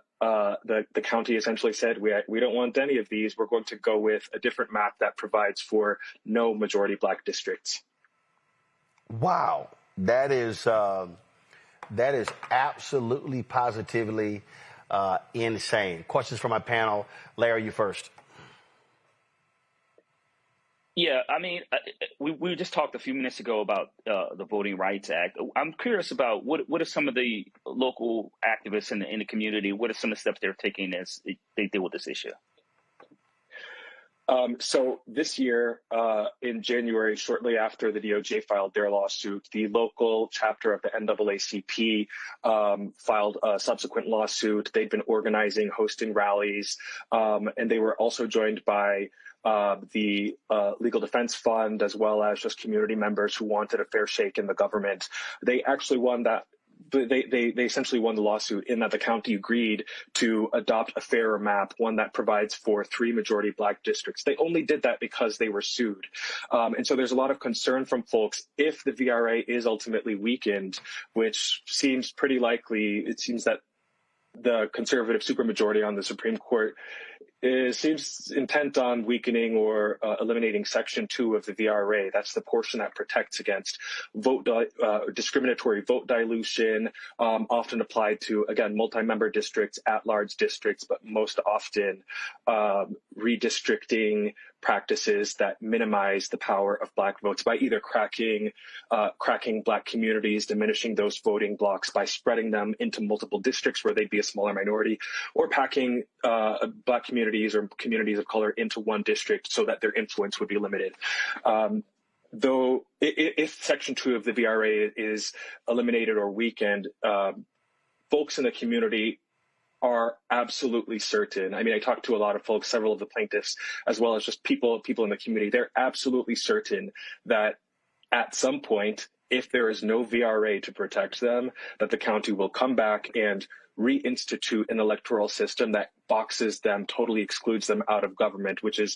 county essentially said, we don't want any of these. We're going to go with a different map that provides for no majority Black districts. Wow, that is absolutely, positively insane. Questions from my panel. Larry, you first. Yeah, I mean, we just talked a few minutes ago about the Voting Rights Act. I'm curious about what are some of the local activists in the community, what are some of the steps they're taking as they deal with this issue? So this year, in January, shortly after the DOJ filed their lawsuit, the local chapter of the NAACP filed a subsequent lawsuit. They'd been organizing, hosting rallies, and they were also joined by the Legal Defense Fund, as well as just community members who wanted a fair shake in the government. They actually won that. They essentially won the lawsuit in that the county agreed to adopt a fairer map, one that provides for 3 majority Black districts. They only did that because they were sued. And so there's a lot of concern from folks if the VRA is ultimately weakened, which seems pretty likely. It seems that the conservative supermajority on the Supreme Court seems intent on weakening or eliminating Section 2 of the VRA. That's the portion that protects against discriminatory vote dilution, often applied to, again, multi-member districts, at-large districts, but most often redistricting practices that minimize the power of Black votes by either cracking Black communities, diminishing those voting blocks by spreading them into multiple districts where they'd be a smaller minority, or packing Black communities or communities of color into one district so that their influence would be limited. Though if Section 2 of the VRA is eliminated or weakened, folks in the community are absolutely certain. I mean, I talked to a lot of folks, several of the plaintiffs, as well as just people in the community. They're absolutely certain that at some point, if there is no VRA to protect them, that the county will come back and reinstitute an electoral system that boxes them, totally excludes them out of government, which is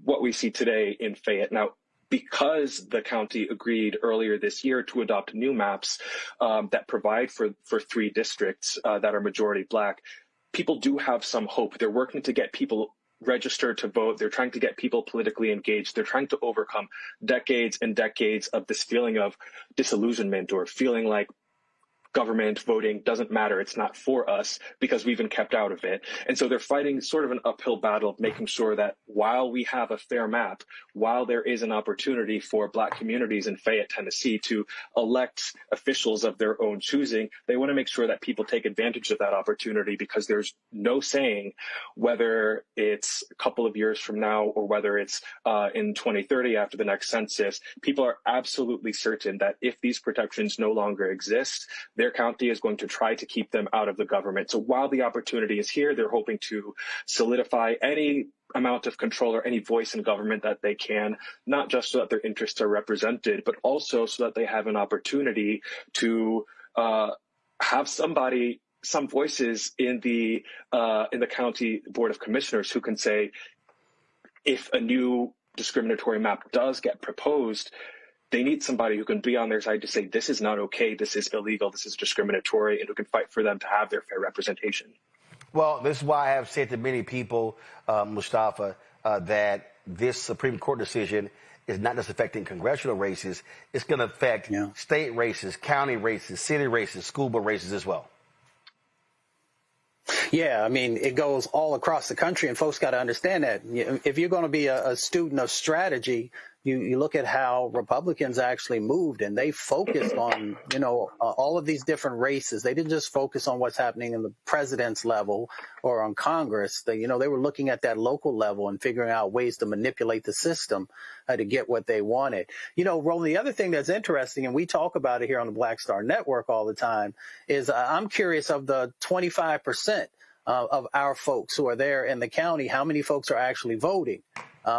what we see today in Fayette. Now, because the county agreed earlier this year to adopt new maps that provide for 3 districts that are majority Black, people do have some hope. They're working to get people registered to vote. They're trying to get people politically engaged. They're trying to overcome decades and decades of this feeling of disillusionment or feeling like government voting doesn't matter. It's not for us because we've been kept out of it. And so they're fighting sort of an uphill battle of making sure that while we have a fair map, while there is an opportunity for Black communities in Fayette, Tennessee to elect officials of their own choosing, they want to make sure that people take advantage of that opportunity because there's no saying whether it's a couple of years from now or whether it's in 2030 after the next census. People are absolutely certain that if these protections no longer exist, their county is going to try to keep them out of the government. So while the opportunity is here, they're hoping to solidify any amount of control or any voice in government that they can, not just so that their interests are represented, but also so that they have an opportunity to have some voices in the county board of commissioners who can say, if a new discriminatory map does get proposed, they need somebody who can be on their side to say, this is not okay, this is illegal, this is discriminatory, and who can fight for them to have their fair representation. Well, this is why I have said to many people, Mustafa, that this Supreme Court decision is not just affecting congressional races, it's going to affect state races, county races, city races, school board races as well. Yeah, I mean, it goes all across the country, and folks got to understand that. If you're going to be a student of strategy, you look at how Republicans actually moved, and they focused on, all of these different races. They didn't just focus on what's happening in the president's level or on Congress. They were looking at that local level and figuring out ways to manipulate the system to get what they wanted. Roland, the other thing that's interesting, and we talk about it here on the Black Star Network all the time, is I'm curious of the 25% of our folks who are there in the county, how many folks are actually voting?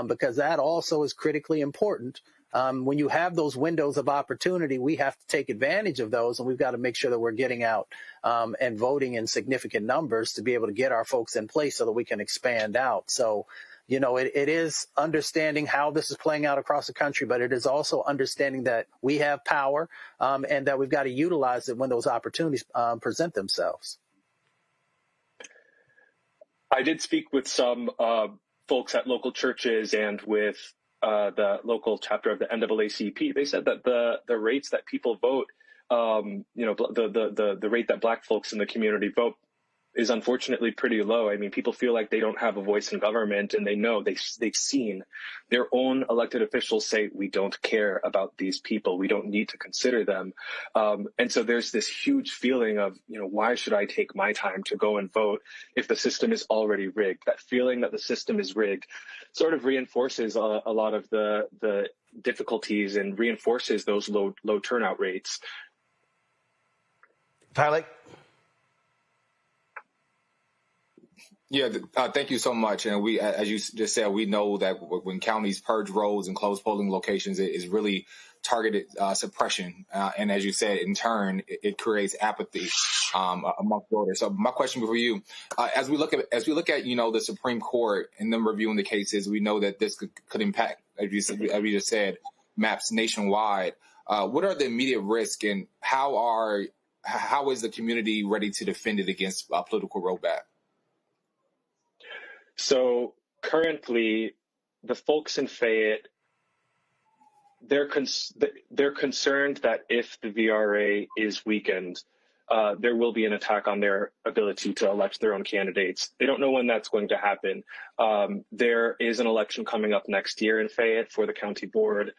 Because that also is critically important. When you have those windows of opportunity, we have to take advantage of those, and we've got to make sure that we're getting out and voting in significant numbers to be able to get our folks in place so that we can expand out. So, it is understanding how this is playing out across the country, but it is also understanding that we have power and that we've got to utilize it when those opportunities present themselves. I did speak with some folks at local churches and with the local chapter of the NAACP. They said that the rates that people vote, the rate that Black folks in the community vote is unfortunately pretty low. I mean, people feel like they don't have a voice in government, and they know they've seen their own elected officials say, we don't care about these people. We don't need to consider them. And so there's this huge feeling of, why should I take my time to go and vote if the system is already rigged? That feeling that the system is rigged sort of reinforces a lot of the difficulties and reinforces those low turnout rates. Tyler? Yeah, thank you so much. And we, as you just said, we know that when counties purge roads and close polling locations, it is really targeted suppression. And as you said, in turn, it creates apathy among voters. So my question for you, as we look at the Supreme Court and them reviewing the cases, we know that this could impact, as you just said, maps nationwide. What are the immediate risks, and how is the community ready to defend it against a political rollback? So currently, the folks in Fayette, they're concerned that if the VRA is weakened, there will be an attack on their ability to elect their own candidates. They don't know when that's going to happen. There is an election coming up next year in Fayette for the county board.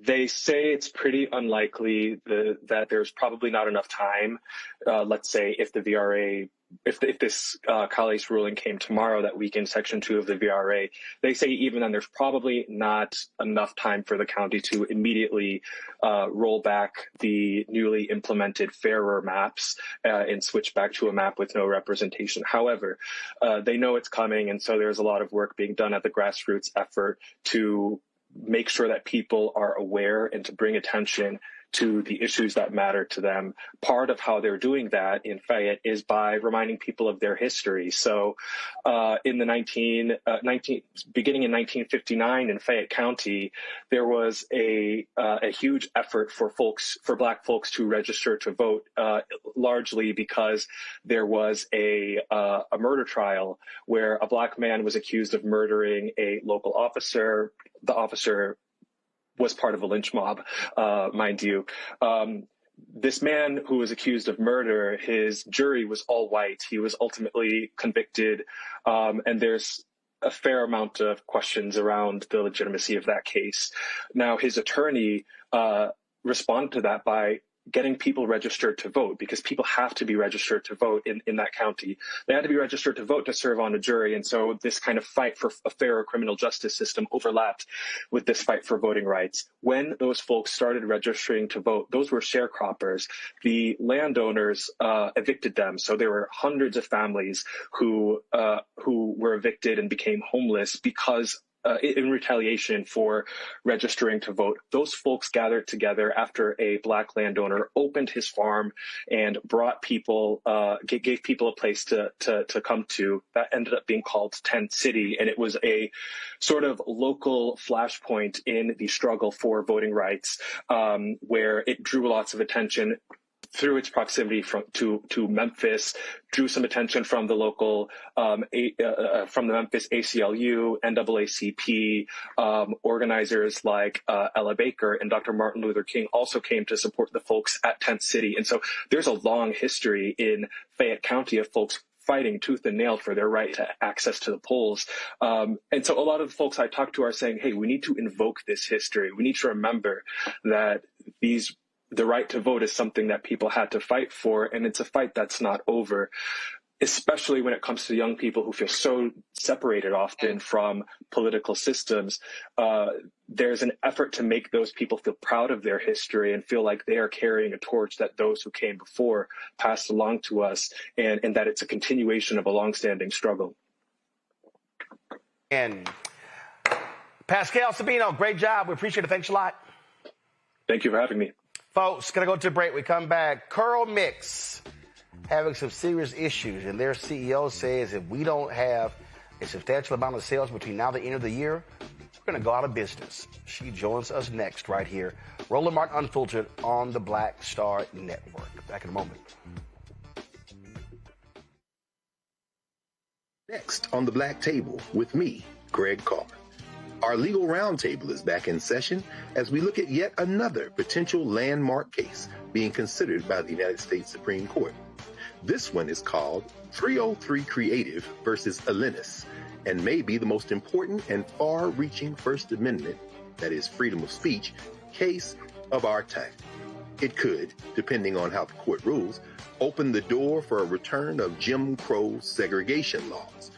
They say it's pretty unlikely that there's probably not enough time. Let's say if the VRA, if this Calais ruling came tomorrow that weakened Section 2 of the VRA, they say even then there's probably not enough time for the county to immediately roll back the newly implemented fairer maps and switch back to a map with no representation. However, they know it's coming, and so there's a lot of work being done at the grassroots effort to make sure that people are aware and to bring attention to the issues that matter to them. Part of how they're doing that in Fayette is by reminding people of their history. So in the beginning in 1959 in Fayette County, there was a huge effort for Black folks to register to vote, largely because there was a murder trial where a Black man was accused of murdering a local officer. The officer was part of a lynch mob, mind you. This man who was accused of murder, his jury was all white. He was ultimately convicted, and there's a fair amount of questions around the legitimacy of that case. Now, his attorney responded to that by getting people registered to vote, because people have to be registered to vote in that county. They had to be registered to vote to serve on a jury. And so this kind of fight for a fairer criminal justice system overlapped with this fight for voting rights. When those folks started registering to vote, those were sharecroppers. The landowners evicted them. So there were hundreds of families who were evicted and became homeless because in retaliation for registering to vote. Those folks gathered together after a Black landowner opened his farm and brought people, gave people a place to come to. That ended up being called Tent City, and it was a sort of local flashpoint in the struggle for voting rights, where it drew lots of attention through its proximity to Memphis, drew some attention from the local, from the Memphis ACLU, NAACP, organizers like Ella Baker and Dr. Martin Luther King also came to support the folks at Tent City. And so there's a long history in Fayette County of folks fighting tooth and nail for their right to access to the polls. And so a lot of the folks I talk to are saying, hey, we need to invoke this history. We need to remember that the right to vote is something that people had to fight for, and it's a fight that's not over, especially when it comes to young people who feel so separated often from political systems. There's an effort to make those people feel proud of their history and feel like they are carrying a torch that those who came before passed along to us, and that it's a continuation of a longstanding struggle. And Pascal Sabino, great job. We appreciate it. Thanks a lot. Thank you for having me. Folks, going to go to a break. We come back. Curl Mix having some serious issues, and their CEO says if we don't have a substantial amount of sales between now and the end of the year, we're going to go out of business. She joins us next right here. Roland Martin Unfiltered on the Black Star Network. Back in a moment. Next on the Black Table with me, Greg Carr. Our legal roundtable is back in session as we look at yet another potential landmark case being considered by the United States Supreme Court. This one is called 303 Creative versus Alennis, and may be the most important and far-reaching First Amendment, that is freedom of speech, case of our time. It could, depending on how the court rules, open the door for a return of Jim Crow segregation laws.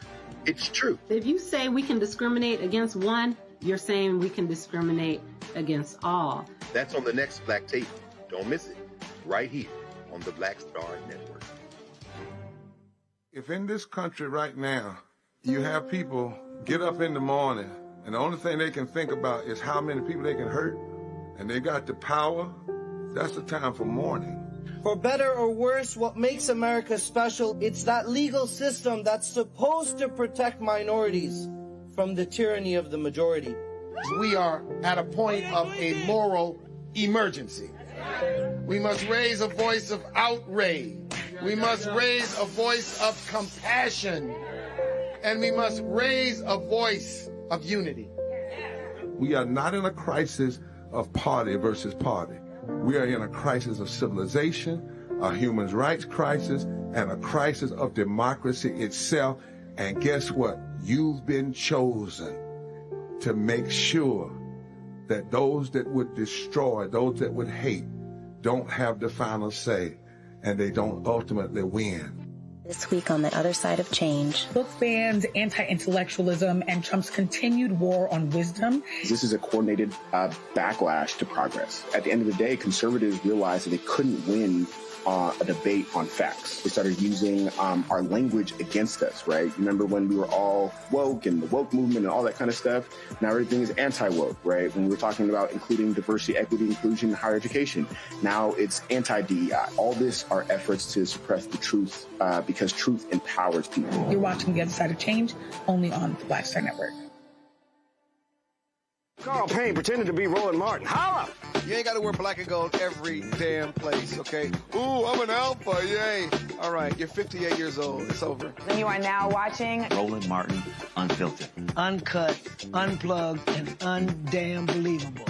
It's true. If you say we can discriminate against one, you're saying we can discriminate against all. That's on the next Black Table. Don't miss it. Right here on the Black Star Network. If in this country right now, you have people get up in the morning and the only thing they can think about is how many people they can hurt, and they got the power, that's the time for mourning. For better or worse, what makes America special, it's that legal system that's supposed to protect minorities from the tyranny of the majority. We are at a point of a moral emergency. We must raise a voice of outrage. We must raise a voice of compassion. And we must raise a voice of unity. We are not in a crisis of party versus party. We are in a crisis of civilization, a human rights crisis, and a crisis of democracy itself. And guess what? You've been chosen to make sure that those that would destroy, those that would hate, don't have the final say, and they don't ultimately win. This week on the other side of change. Book bans, anti-intellectualism, and Trump's continued war on wisdom. This is a coordinated backlash to progress. At the end of the day, conservatives realized that they couldn't win a debate on facts. They started using our language against us, right? Remember when we were all woke and the woke movement and all that kind of stuff? Now everything is anti-woke, right? When we were talking about including diversity, equity, inclusion, and higher education, now it's anti-DEI. All this are efforts to suppress the truth because truth empowers people. You're watching The Other Side of Change, only on the Black Star Network. Carl Payne pretending to be Roland Martin. Holla! You ain't got to wear black and gold every damn place, okay? Ooh, I'm an alpha, yay. All right, you're 58 years old. It's over. And you are now watching Roland Martin Unfiltered. Uncut, unplugged, and undamn believable.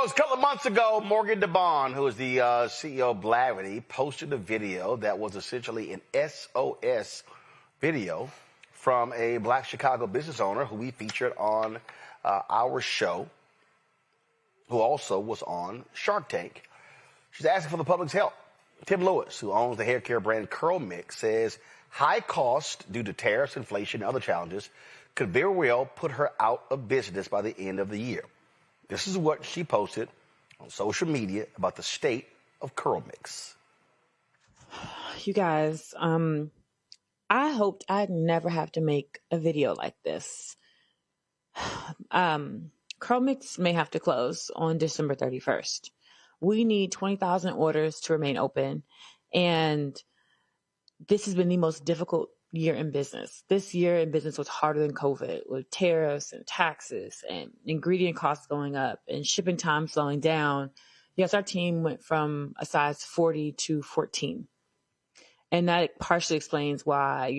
folks, a couple of months ago, Morgan DeBond, who is the CEO of Blavity, posted a video that was essentially an SOS video from a black Chicago business owner who we featured on our show, who also was on Shark Tank. She's asking for the public's help. Tim Lewis, who owns the hair care brand Curl Mix, says high cost due to tariffs, inflation, and other challenges could very well put her out of business by the end of the year. This is what she posted on social media about the state of Curl Mix. You guys, I hoped I'd never have to make a video like this. Curl Mix may have to close on December 31st. We need 20,000 orders to remain open, and this has been the most difficult year in business. This year in business was harder than COVID, with tariffs and taxes and ingredient costs going up and shipping time slowing down. Yes, our team went from a size 40 to 14. And that partially explains why,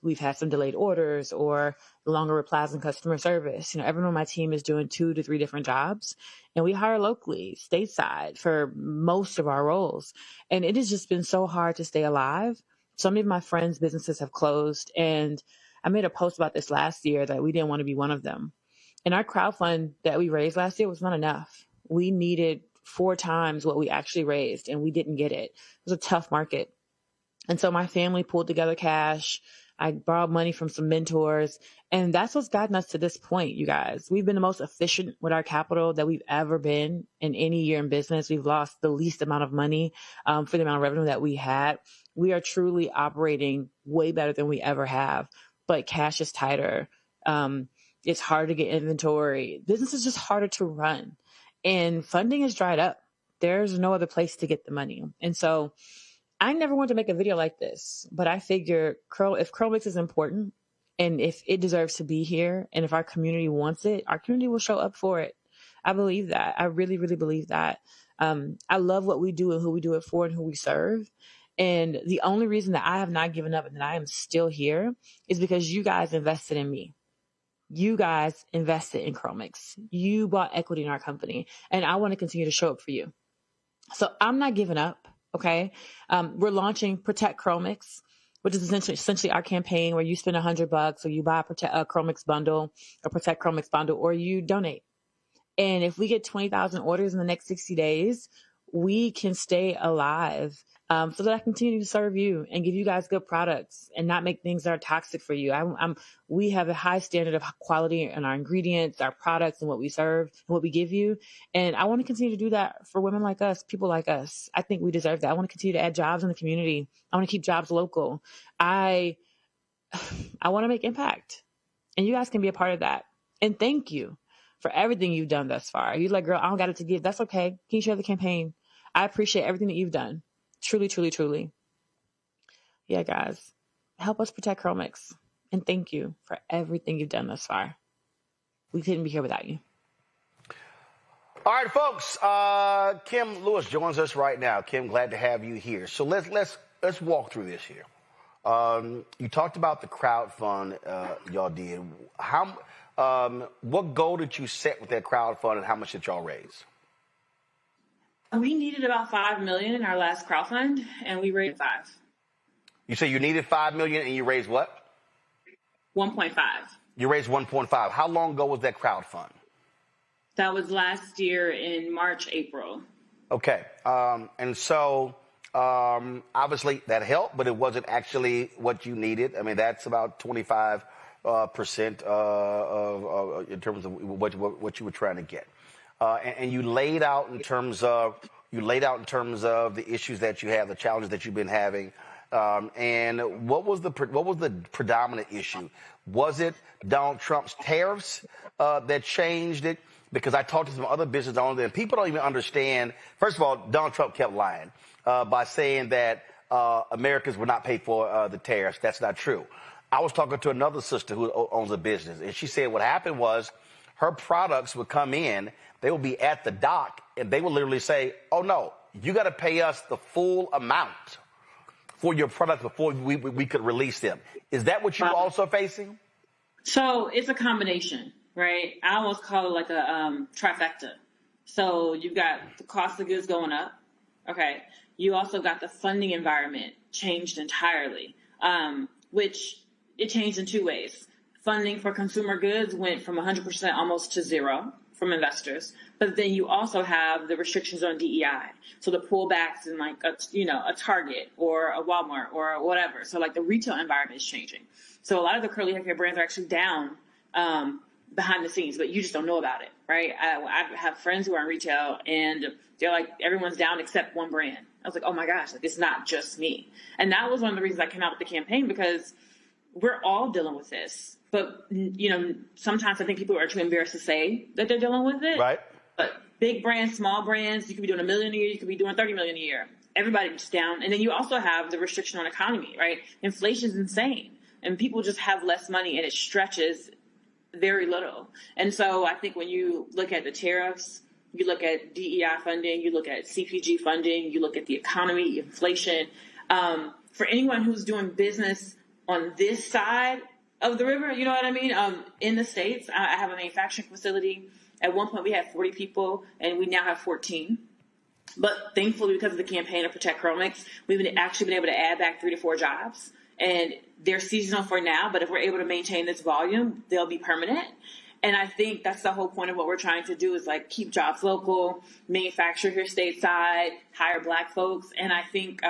we've had some delayed orders or longer replies in customer service. Everyone on my team is doing 2 to 3 different jobs, and we hire locally, stateside, for most of our roles. And it has just been so hard to stay alive. So many of my friends' businesses have closed, and I made a post about this last year that we didn't want to be one of them. And our crowdfund that we raised last year was not enough. We needed 4 times what we actually raised, and we didn't get it. It was a tough market. And so my family pulled together cash. I borrowed money from some mentors, and that's what's gotten us to this point, you guys. We've been the most efficient with our capital that we've ever been in any year in business. We've lost the least amount of money for the amount of revenue that we had. We are truly operating way better than we ever have, but cash is tighter. It's hard to get inventory. Business is just harder to run, and funding is dried up. There's no other place to get the money. And so I never wanted to make a video like this, but I figure if Curl Mix is important and if it deserves to be here and if our community wants it, our community will show up for it. I believe that. I really, really believe that. I love what we do and who we do it for and who we serve. And the only reason that I have not given up and that I am still here is because you guys invested in me. You guys invested in Curl Mix. You bought equity in our company, and I want to continue to show up for you. So I'm not giving up. Okay. We're launching Protect Curl Mix, which is essentially our campaign where you spend $100 or you buy a Curl Mix bundle or Protect Curl Mix bundle, or you donate. And if we get 20,000 orders in the next 60 days, we can stay alive so that I continue to serve you and give you guys good products and not make things that are toxic for you. We have a high standard of quality in our ingredients, our products, and what we serve and what we give you. And I want to continue to do that for women like us, people like us. I think we deserve that. I want to continue to add jobs in the community. I want to keep jobs local. I want to make impact, and you guys can be a part of that. And thank you for everything you've done thus far. You're like, girl, I don't got it to give. That's okay. Can you share the campaign? I appreciate everything that you've done. Truly, truly, truly. Yeah, guys, help us protect Curl Mix. And thank you for everything you've done thus far. We couldn't be here without you. All right, folks. Kim Lewis joins us right now. Kim, glad to have you here. So let's walk through this here. You talked about the crowdfund y'all did. What goal did you set with that crowdfund, and how much did y'all raise? We needed about $5 million in our last crowdfund, and we raised $5 million. You say you needed $5 million, and you raised what? 1.5. You raised 1.5. How long ago was that crowdfund? That was last year in March, April. Okay. And so obviously that helped, but it wasn't actually what you needed. I mean, that's about 25% in terms of what you were trying to get. And you laid out in terms of the issues that you have, the challenges that you've been having. And what was the predominant issue? Was it Donald Trump's tariffs that changed it? Because I talked to some other business owners, and people don't even understand. First of all, Donald Trump kept lying by saying that Americans would not pay for the tariffs. That's not true. I was talking to another sister who owns a business, and she said what happened was her products would come in, they would be at the dock, and they would literally say, oh, no, you got to pay us the full amount for your product before we could release them. Is that what you're also facing? So it's a combination, right? I almost call it like a trifecta. So you've got the cost of goods going up. Okay. You also got the funding environment changed entirely, which it changed in two ways. Funding for consumer goods went from 100% almost to zero from investors. But then you also have the restrictions on DEI. So the pullbacks in like a Target or a Walmart or whatever. So like the retail environment is changing. So a lot of the curly hair brands are actually down behind the scenes, but you just don't know about it, right? I have friends who are in retail and they're like, everyone's down except one brand. I was like, oh my gosh, like it's not just me. And that was one of the reasons I came out with the campaign, because we're all dealing with this. But, sometimes I think people are too embarrassed to say that they're dealing with it. Right. But big brands, small brands, you could be doing $1 million a year, you could be doing $30 million a year. Everybody's down. And then you also have the restriction on economy, right? Inflation's insane. And people just have less money and it stretches very little. And so I think when you look at the tariffs, you look at DEI funding, you look at CPG funding, you look at the economy, inflation. For anyone who's doing business on this side of the river, you know what I mean? In the States, I have a manufacturing facility. At one point we had 40 people and we now have 14. But thankfully, because of the campaign to protect Curl Mix, we've actually been able to add back 3 to 4 jobs. And they're seasonal for now, but if we're able to maintain this volume, they'll be permanent. And I think that's the whole point of what we're trying to do is like keep jobs local, manufacture here stateside, hire Black folks. And I think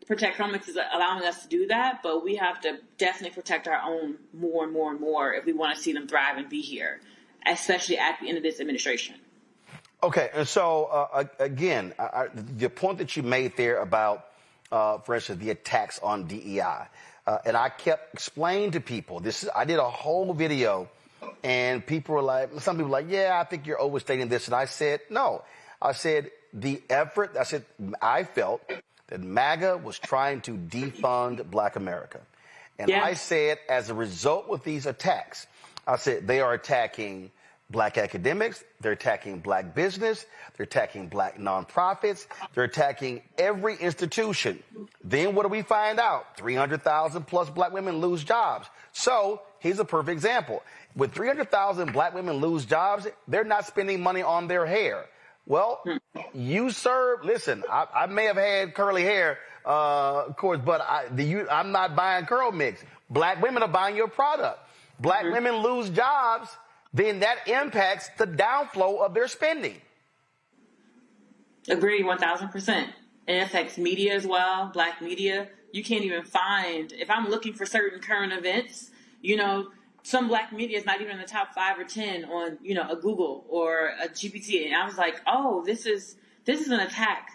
Protect Curl Mix is allowing us to do that, but we have to definitely protect our own more and more and more if we want to see them thrive and be here, especially at the end of this administration. Okay, and so again, the point that you made there about, for instance, the attacks on DEI, and I kept explaining to people, I did a whole video, and people were like, some people were like, yeah, I think you're overstating this, and I said, no. I said, I felt that MAGA was trying to defund Black America. And I said, as a result with these attacks, I said, they are attacking Black academics, they're attacking Black business, they're attacking Black nonprofits, they're attacking every institution. Then what do we find out? 300,000 plus Black women lose jobs. So here's a perfect example. When 300,000 Black women lose jobs, they're not spending money on their hair. Well, listen, I may have had curly hair, of course, but I'm not buying Curl Mix. Black women are buying your product. Black women lose jobs, then that impacts the downflow of their spending. Agree, 1,000%. It affects media as well, Black media. You can't even find, if I'm looking for certain current events, some Black media is not even in the top 5 or 10 on, a Google or a GPT. And I was like, oh, this is an attack.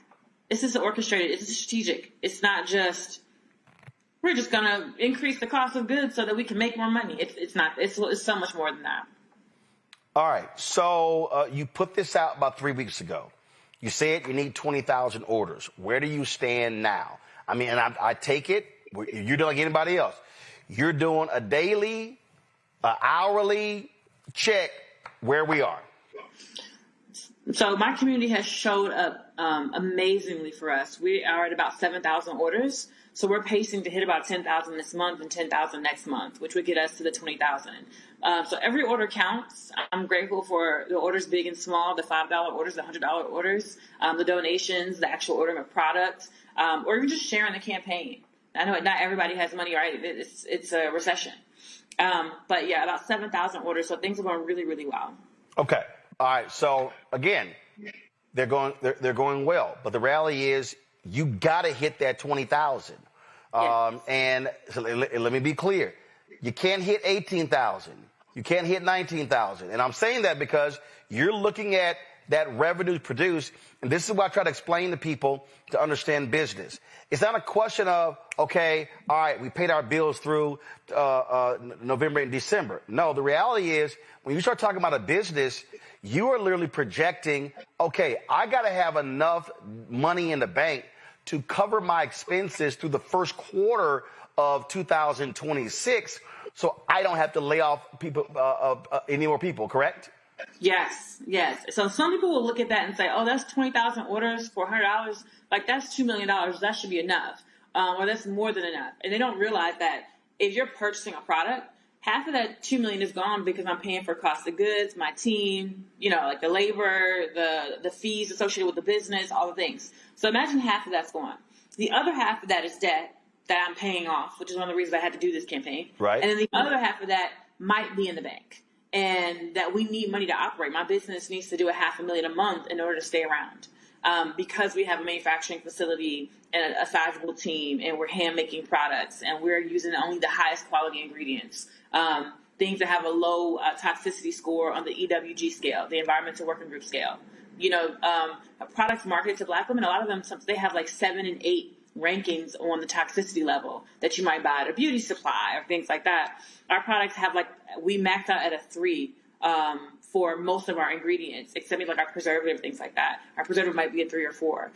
This is orchestrated. It's strategic. It's not just, we're just going to increase the cost of goods so that we can make more money. It's not. It's so much more than that. All right. So you put this out about 3 weeks ago. You said you need 20,000 orders. Where do you stand now? I mean, and I take it, you're doing like anybody else. You're doing a daily, hourly check where we are. So my community has showed up amazingly for us. We are at about 7,000 orders. So we're pacing to hit about 10,000 this month and 10,000 next month, which would get us to the 20,000. So every order counts. I'm grateful for the orders big and small, the $5 orders, the $100 orders, the donations, the actual ordering of products, or even just sharing the campaign. I know not everybody has money, right? It's a recession. But yeah, about 7,000 orders. So things are going really, really well. Okay. All right. So again, they're going well, but the reality is you got to hit that 20,000. Yes. And so let me be clear. You can't hit 18,000. You can't hit 19,000. And I'm saying that because you're looking at that revenue produced. And this is what I try to explain to people to understand business. It's not a question of, okay, all right, we paid our bills through November and December. No, the reality is when you start talking about a business, you are literally projecting, okay, I got to have enough money in the bank to cover my expenses through the first quarter of 2026 so I don't have to lay off people, any more people, correct? Yes. So some people will look at that and say, oh, that's 20,000 orders for $100. Like, that's $2 million. That should be enough. Or that's more than enough. And they don't realize that if you're purchasing a product, half of that $2 million is gone because I'm paying for cost of goods, my team, like the labor, the fees associated with the business, all the things. So imagine half of that's gone. The other half of that is debt that I'm paying off, which is one of the reasons I had to do this campaign. Right. And then the other half of that might be in the bank, and that we need money to operate. My business needs to do $500,000 a month in order to stay around, because we have a manufacturing facility and a sizable team, and we're hand making products, and we're using only the highest quality ingredients. Things that have a low toxicity score on the EWG scale, the Environmental Working Group scale. Products marketed to Black women, a lot of them, they have like 7 and 8 rankings on the toxicity level that you might buy at a beauty supply or things like that. Our products have we max out at a 3 for most of our ingredients, except like our preservative, things like that. Our preservative might be a 3 or 4.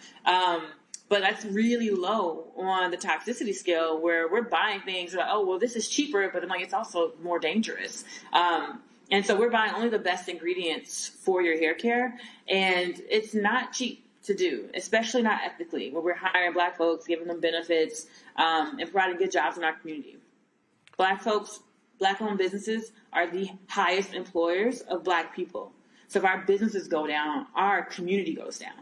But that's really low on the toxicity scale, where we're buying things like, oh, well, this is cheaper, but I'm like, it's also more dangerous. And so we're buying only the best ingredients for your hair care, and it's not cheap to do, especially not ethically, where we're hiring Black folks, giving them benefits, and providing good jobs in our community. Black folks, Black-owned businesses are the highest employers of Black people. So if our businesses go down, our community goes down.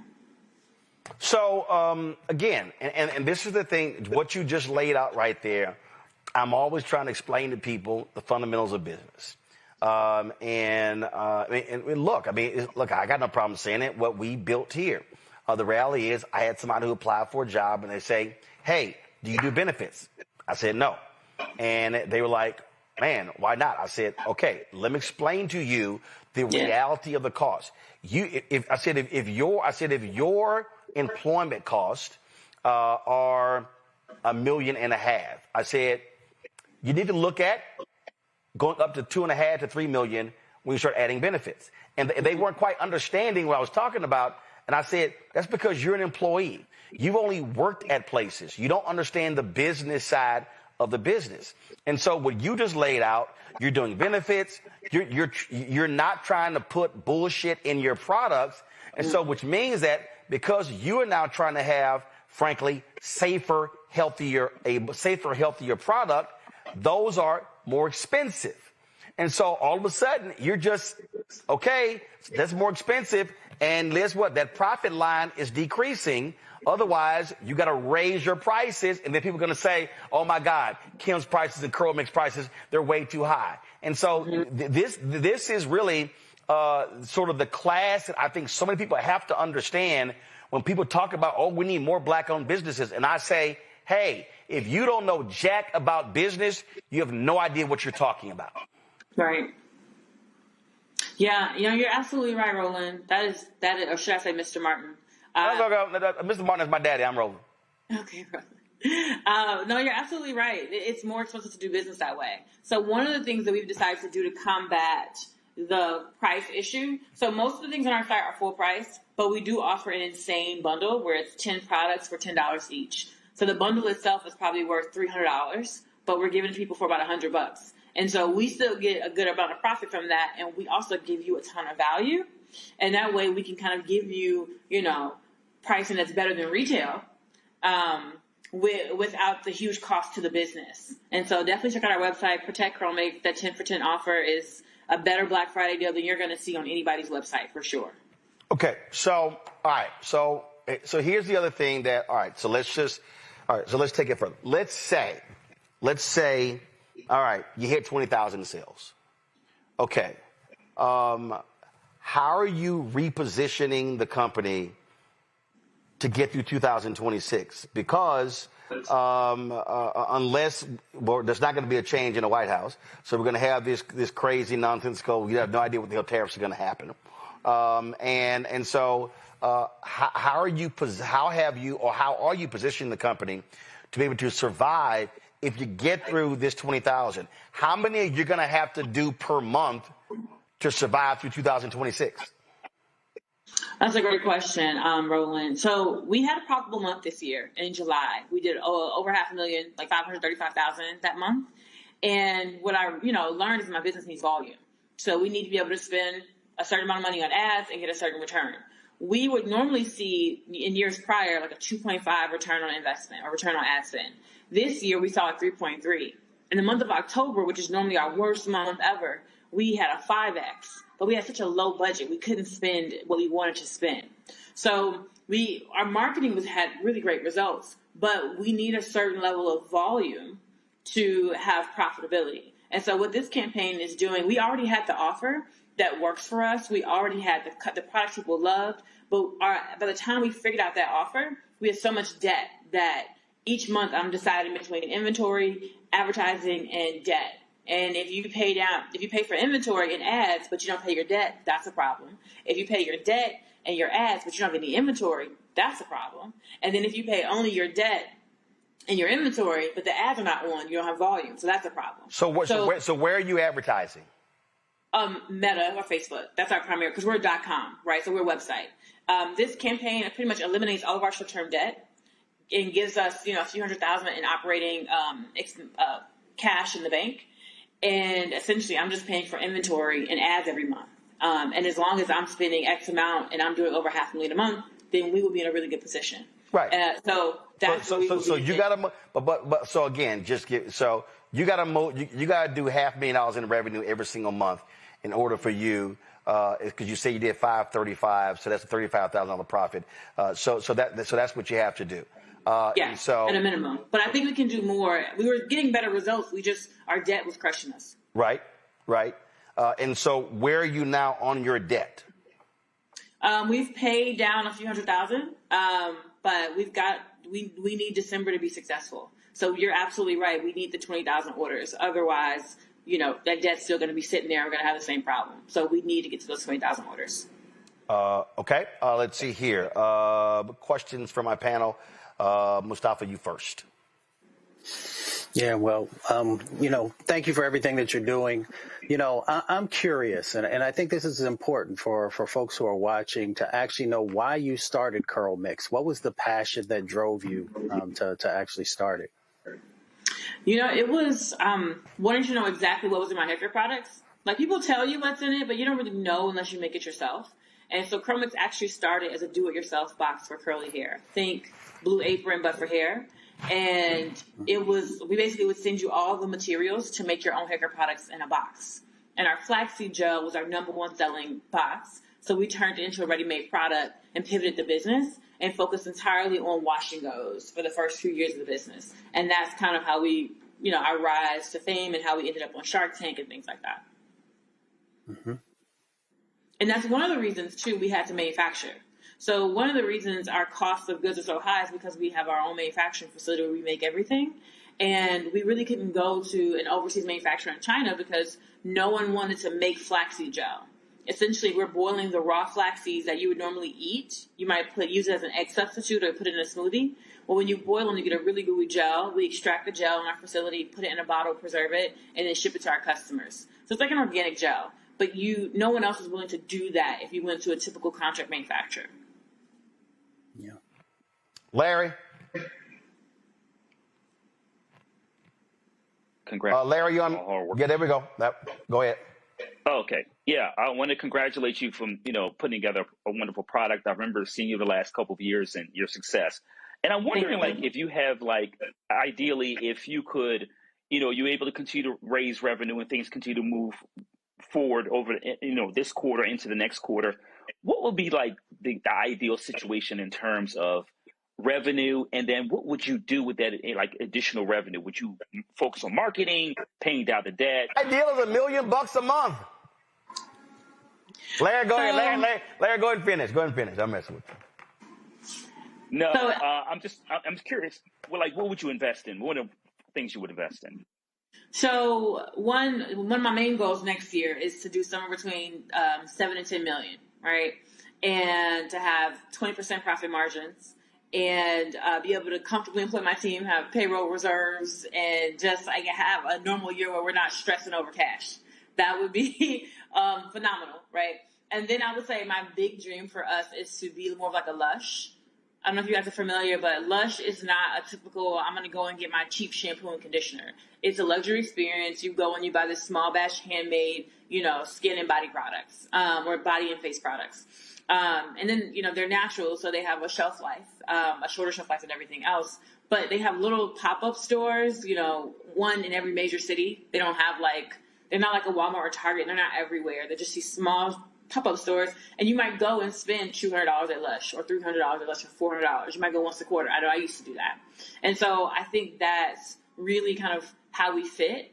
So, again, and this is the thing, what you just laid out right there, I'm always trying to explain to people the fundamentals of business. Look, I got no problem saying it, what we built here. The reality is I had somebody who applied for a job, and they say, hey, do you do benefits? I said, no. And they were like, man, why not? I said, okay, let me explain to you the reality of the cost. If your employment costs are $1.5 million, I said, you need to look at going up to $2.5 to $3 million when you start adding benefits. And they weren't quite understanding what I was talking about. And I said, that's because you're an employee. You've only worked at places. You don't understand the business side of the business. And so what you just laid out, you're doing benefits. You're not trying to put bullshit in your products. And so which means that because you are now trying to have, frankly, a safer, healthier product, those are more expensive. And so all of a sudden you're just, okay, that's more expensive. And guess what? That profit line is decreasing. Otherwise, you got to raise your prices. And then people are going to say, oh, my God, Kim's prices and Curl Mix prices, they're way too high. And so this is really sort of the class that I think so many people have to understand when people talk about, oh, we need more Black-owned businesses. And I say, hey, if you don't know jack about business, you have no idea what you're talking about. Right. Yeah, you're absolutely right, Roland. That is, or should I say Mr. Martin? Mr. Martin is my daddy. I'm Roland. Okay, Roland. No, you're absolutely right. It's more expensive to do business that way. So one of the things that we've decided to do to combat the price issue, so most of the things on our site are full price, but we do offer an insane bundle where it's 10 products for $10 each. So the bundle itself is probably worth $300, but we're giving it to people for about $100. And so we still get a good amount of profit from that, and we also give you a ton of value. And that way we can kind of give you, pricing that's better than retail, without the huge cost to the business. And so definitely check out our website, Protect Curl Mix. That 10 for 10 offer is a better Black Friday deal than you're going to see on anybody's website for sure. Okay. So, all right. So here's the other thing so let's take it further. Let's say, all right, you hit 20,000 in sales. Okay. How are you repositioning the company to get through 2026? Because there's not going to be a change in the White House. So we're going to have this crazy nonsensical, you have no idea what the hell tariffs are going to happen. So how are you positioning the company to be able to survive if you get through this 20,000? How many are you going to have to do per month to survive through 2026? That's a great question, Roland. So we had a profitable month this year in July. We did over $500,000, like $535,000 that month. And what I, learned is my business needs volume. So we need to be able to spend a certain amount of money on ads and get a certain return. We would normally see in years prior, like a 2.5 return on investment or return on ad spend. This year we saw a 3.3. In the month of October, which is normally our worst month ever, we had a 5X, but we had such a low budget, we couldn't spend what we wanted to spend. So our marketing had really great results, but we need a certain level of volume to have profitability. And so what this campaign is doing, we already had the offer that works for us. We already had the products people loved, but by the time we figured out that offer, we had so much debt that each month I'm deciding between inventory, advertising, and debt. And if you pay for inventory and ads, but you don't pay your debt, that's a problem. If you pay your debt and your ads, but you don't have any inventory, that's a problem. And then if you pay only your debt and your inventory, but the ads are not on, you don't have volume, so that's a problem. So where are you advertising? Meta or Facebook. That's our primary, because we're a .com, right? So we're a website. This campaign pretty much eliminates all of our short-term debt and gives us, a few $100,000 in operating cash in the bank. And essentially, I'm just paying for inventory and ads every month. And as long as I'm spending X amount and I'm doing over $500,000 a month, then we will be in a really good position. Right. So that's so you got to, but so again, you got to do $500,000 in revenue every single month in order for you, because you say you did 535, so that's a $35,000 profit. So that's what you have to do. Yeah, at a minimum. But I think we can do more. We were getting better results. Our debt was crushing us. Right. And so where are you now on your debt? We've paid down a few $100,000, but we need December to be successful. So you're absolutely right. We need the 20,000 orders. Otherwise, that debt's still going to be sitting there. We're going to have the same problem. So we need to get to those 20,000 orders. Okay. Let's see here. Questions from my panel. Mustafa, you first. Yeah, well, thank you for everything that you're doing. I'm curious, and I think this is important for folks who are watching to actually know why you started Curl Mix. What was the passion that drove you to actually start it? It was wanting to know exactly what was in my hair care products. Like, people tell you what's in it, but you don't really know unless you make it yourself. And so Curl Mix actually started as a do-it-yourself box for curly hair. Think Blue Apron, but for hair. And we basically would send you all the materials to make your own hair care products in a box. And our flaxseed gel was our #1 selling box. So we turned it into a ready-made product and pivoted the business and focused entirely on wash and goes for the first few years of the business. And that's kind of how we, our rise to fame and how we ended up on Shark Tank and things like that. Mm-hmm. And that's one of the reasons, too, we had to manufacture. So one of the reasons our cost of goods are so high is because we have our own manufacturing facility where we make everything. And we really couldn't go to an overseas manufacturer in China because no one wanted to make flaxseed gel. Essentially, we're boiling the raw flax seeds that you would normally eat. You might use it as an egg substitute or put it in a smoothie. Well, when you boil them, you get a really gooey gel. We extract the gel in our facility, put it in a bottle, preserve it, and then ship it to our customers. So it's like an organic gel. But no one else is willing to do that if you went to a typical contract manufacturer. Yeah. Larry? Congrats. Larry, you on? Yeah, there we go. Go ahead. Okay. Yeah, I want to congratulate you from, putting together a wonderful product. I remember seeing you the last couple of years and your success. And I'm wondering, if you have, ideally, if you could, you're able to continue to raise revenue and things continue to move forward over, this quarter into the next quarter, what would be the ideal situation in terms of revenue? And then what would you do with that, additional revenue? Would you focus on marketing, paying down the debt? Ideal is $1 million a month. Larry, go ahead. Larry, go ahead and finish. I'm messing with you. No, I'm curious. Well, what would you invest in? What are things you would invest in? So one of my main goals next year is to do somewhere between 7 and 10 million, right? And to have 20% profit margins and be able to comfortably employ my team, have payroll reserves, and just have a normal year where we're not stressing over cash. That would be phenomenal, right? And then I would say my big dream for us is to be more of like a Lush. I don't know if you guys are familiar, but Lush is not a typical, I'm going to go and get my cheap shampoo and conditioner. It's a luxury experience. You go and you buy this small batch handmade, skin and body products, or body and face products. And then, they're natural, so they have a shelf life, a shorter shelf life than everything else. But they have little pop-up stores, one in every major city. They don't have they're not like a Walmart or Target. They're not everywhere. They're just these small pop-up stores. And you might go and spend $200 at Lush or $300 at Lush or $400. You might go once a quarter. I know I used to do that. And so I think that's really kind of how we fit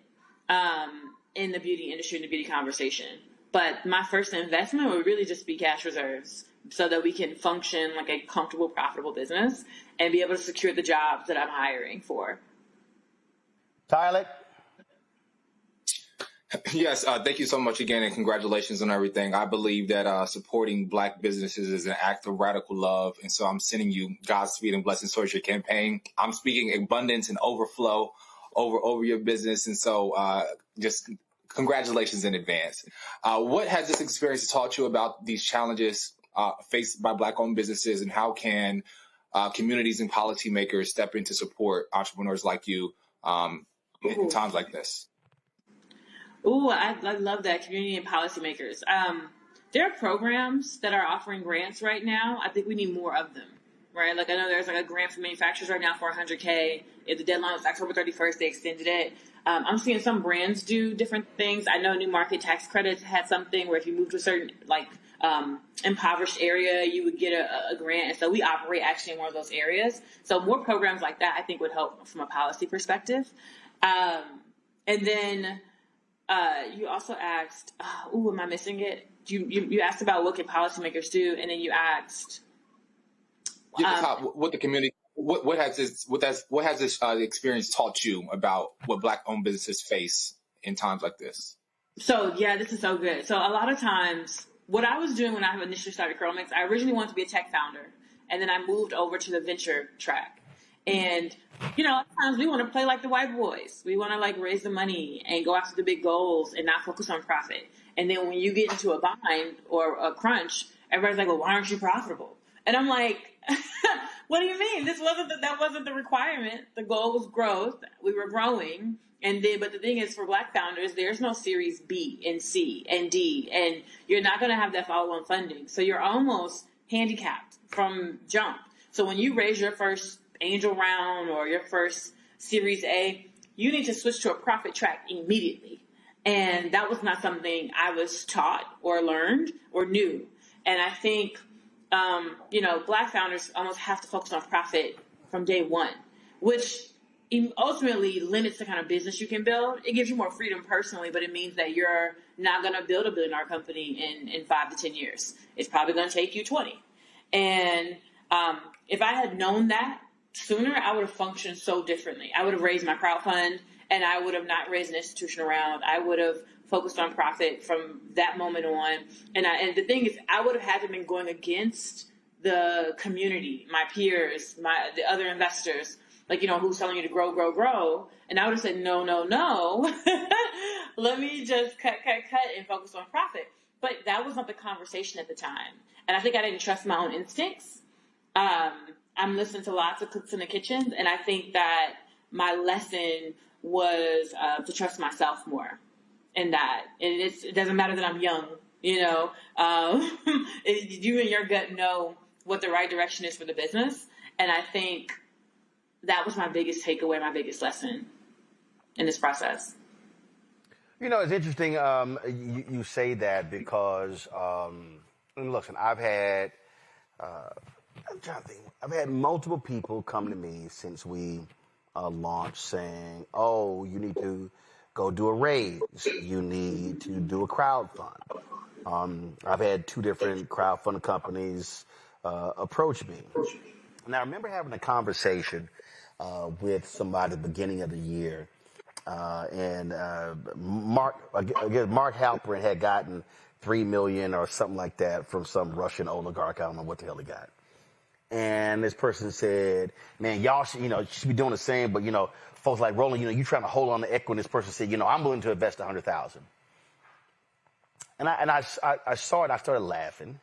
in the beauty industry, in the beauty conversation. But my first investment would really just be cash reserves so that we can function like a comfortable, profitable business and be able to secure the jobs that I'm hiring for. Tyler? Yes, thank you so much again, and congratulations on everything. I believe that supporting Black businesses is an act of radical love, and so I'm sending you Godspeed and blessings towards your campaign. I'm speaking abundance and overflow over your business, and so just congratulations in advance. What has this experience taught you about these challenges faced by Black-owned businesses, and how can communities and policymakers step in to support entrepreneurs like you in times like this? Ooh, I love that, community and policymakers. There are programs that are offering grants right now. I think we need more of them, right? I know there's a grant for manufacturers right now for $100K. If the deadline was October 31st, they extended it. I'm seeing some brands do different things. I know New Market Tax Credits had something where if you move to a certain impoverished area, you would get a grant. And so we operate actually in one of those areas. So more programs like that, I think, would help from a policy perspective. And then you also asked, am I missing it? You asked about what can policymakers do, and then you asked what the community, what has this experience taught you about what Black-owned businesses face in times like this? So yeah, this is so good. So a lot of times, what I was doing when I initially started Curlmix, I originally wanted to be a tech founder, and then I moved over to the venture track. And, a lot of times we want to play like the white boys. We want to raise the money and go after the big goals and not focus on profit. And then when you get into a bind or a crunch, everybody's like, well, why aren't you profitable? And I'm like, what do you mean? That wasn't the requirement. The goal was growth. We were growing. But the thing is, for Black founders, there's no Series B and C and D, and you're not going to have that follow-on funding. So you're almost handicapped from jump. So when you raise your first angel round or your first Series A, you need to switch to a profit track immediately. And that was not something I was taught or learned or knew. And I think, Black founders almost have to focus on profit from day one, which ultimately limits the kind of business you can build. It gives you more freedom personally, but it means that you're not going to build a billion-dollar company in 5 to 10 years. It's probably going to take you 20. And if I had known that sooner, I would have functioned so differently. I would have raised my crowd fund, and I would have not raised an institutional round. I would have focused on profit from that moment on. And the thing is, I would have had to been going against the community, my peers, the other investors, who's telling you to grow. And I would have said, no. Let me just cut and focus on profit. But that was not the conversation at the time. And I think I didn't trust my own instincts. I'm listening to lots of cooks in the kitchen, and I think that my lesson was to trust myself more in that. And it doesn't matter that I'm young, you and your gut know what the right direction is for the business. And I think that was my biggest takeaway, my biggest lesson in this process. It's interesting you say that because, listen, I've had multiple people come to me since we launched saying, oh, you need to go do a raise. You need to do a crowd fund. I've had 2 different crowdfunding companies approach me. And I remember having a conversation with somebody at the beginning of the year. And Mark Halperin had gotten $3 million or something like that from some Russian oligarch. I don't know what the hell he got. And this person said, man, y'all should, should be doing the same. But, folks like Roland, you trying to hold on to equity. And this person said, I'm willing to invest $100,000. And I saw it and I started laughing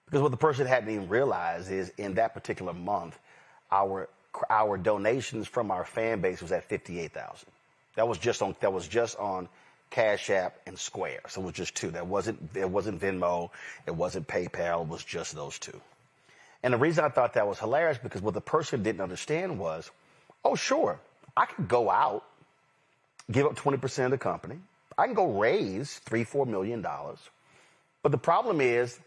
because what the person hadn't even realized is in that particular month, our donations from our fan base was at $58,000. That was just on Cash App, and Square. So it was just two. It wasn't Venmo, it wasn't PayPal, it was just those two. And the reason I thought that was hilarious because what the person didn't understand was, oh, sure, I could go out, give up 20% of the company. I can go raise $3-4 million. But the problem is,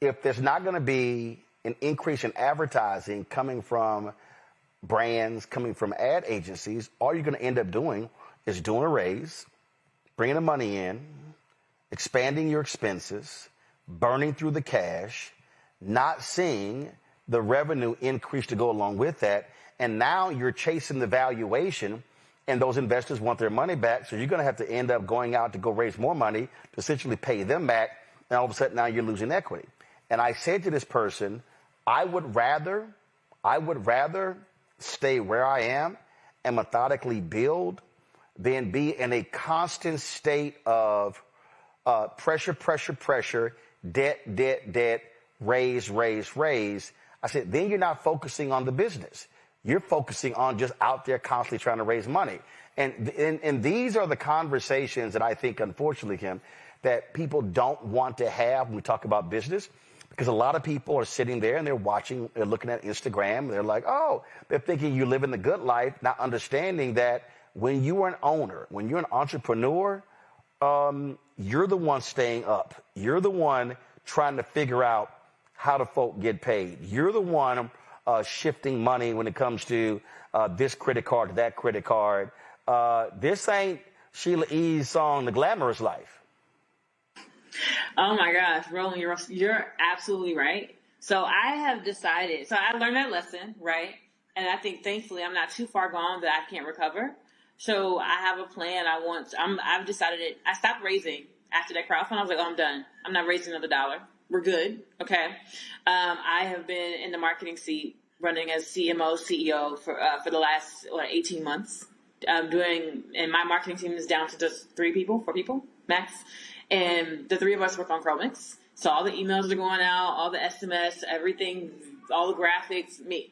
if there's not going to be an increase in advertising coming from brands, coming from ad agencies, all you're going to end up doing is doing a raise, bringing the money in, expanding your expenses, burning through the cash, not seeing the revenue increase to go along with that. And now you're chasing the valuation, and those investors want their money back. So you're going to have to end up going out to go raise more money to essentially pay them back. And all of a sudden now you're losing equity. And I said to this person, I would rather stay where I am and methodically build than be in a constant state of pressure, debt, raise. I said, then you're not focusing on the business. You're focusing on just out there constantly trying to raise money. And these are the conversations that I think, unfortunately, Kim, that people don't want to have when we talk about business. Because a lot of people are sitting there and they're watching, they're looking at Instagram, and they're like, oh, they're thinking you're living the good life, not understanding that when you are an owner, when you're an entrepreneur, you're the one staying up. You're the one trying to figure out how do folk get paid. You're the one shifting money when it comes to this credit card to that credit card. This ain't Sheila E.'s song, The Glamorous Life. Oh my gosh, Roland, you're absolutely right. So I have decided, so I learned that lesson, right? And I think thankfully I'm not too far gone that I can't recover. So I have a plan. I've decided it. I stopped raising after that crowdfund. I was like, oh, I'm done. I'm not raising another dollar. We're good. Okay. I have been in the marketing seat running as CMO, CEO for the last 18 months. And my marketing team is down to just 4 people max. And the 3 of us work on Chromix. So all the emails are going out, all the SMS, everything, all the graphics, me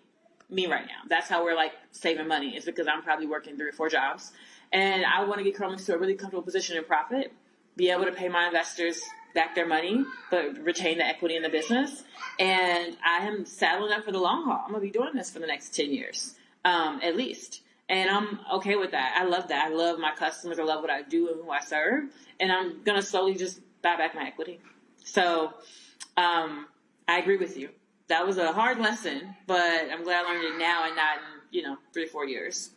right now. That's how we're like saving money. It's because I'm probably working 3 or 4 jobs. And I want to get Chromix to a really comfortable position in profit, be able to pay my investors back their money, but retain the equity in the business. And I am saddling up for the long haul. I'm going to be doing this for the next 10 years, at least. And I'm okay with that. I love that. I love my customers. I love what I do and who I serve. And I'm going to slowly just buy back my equity. So I agree with you. That was a hard lesson, but I'm glad I learned it now and not in, 3 or 4 years.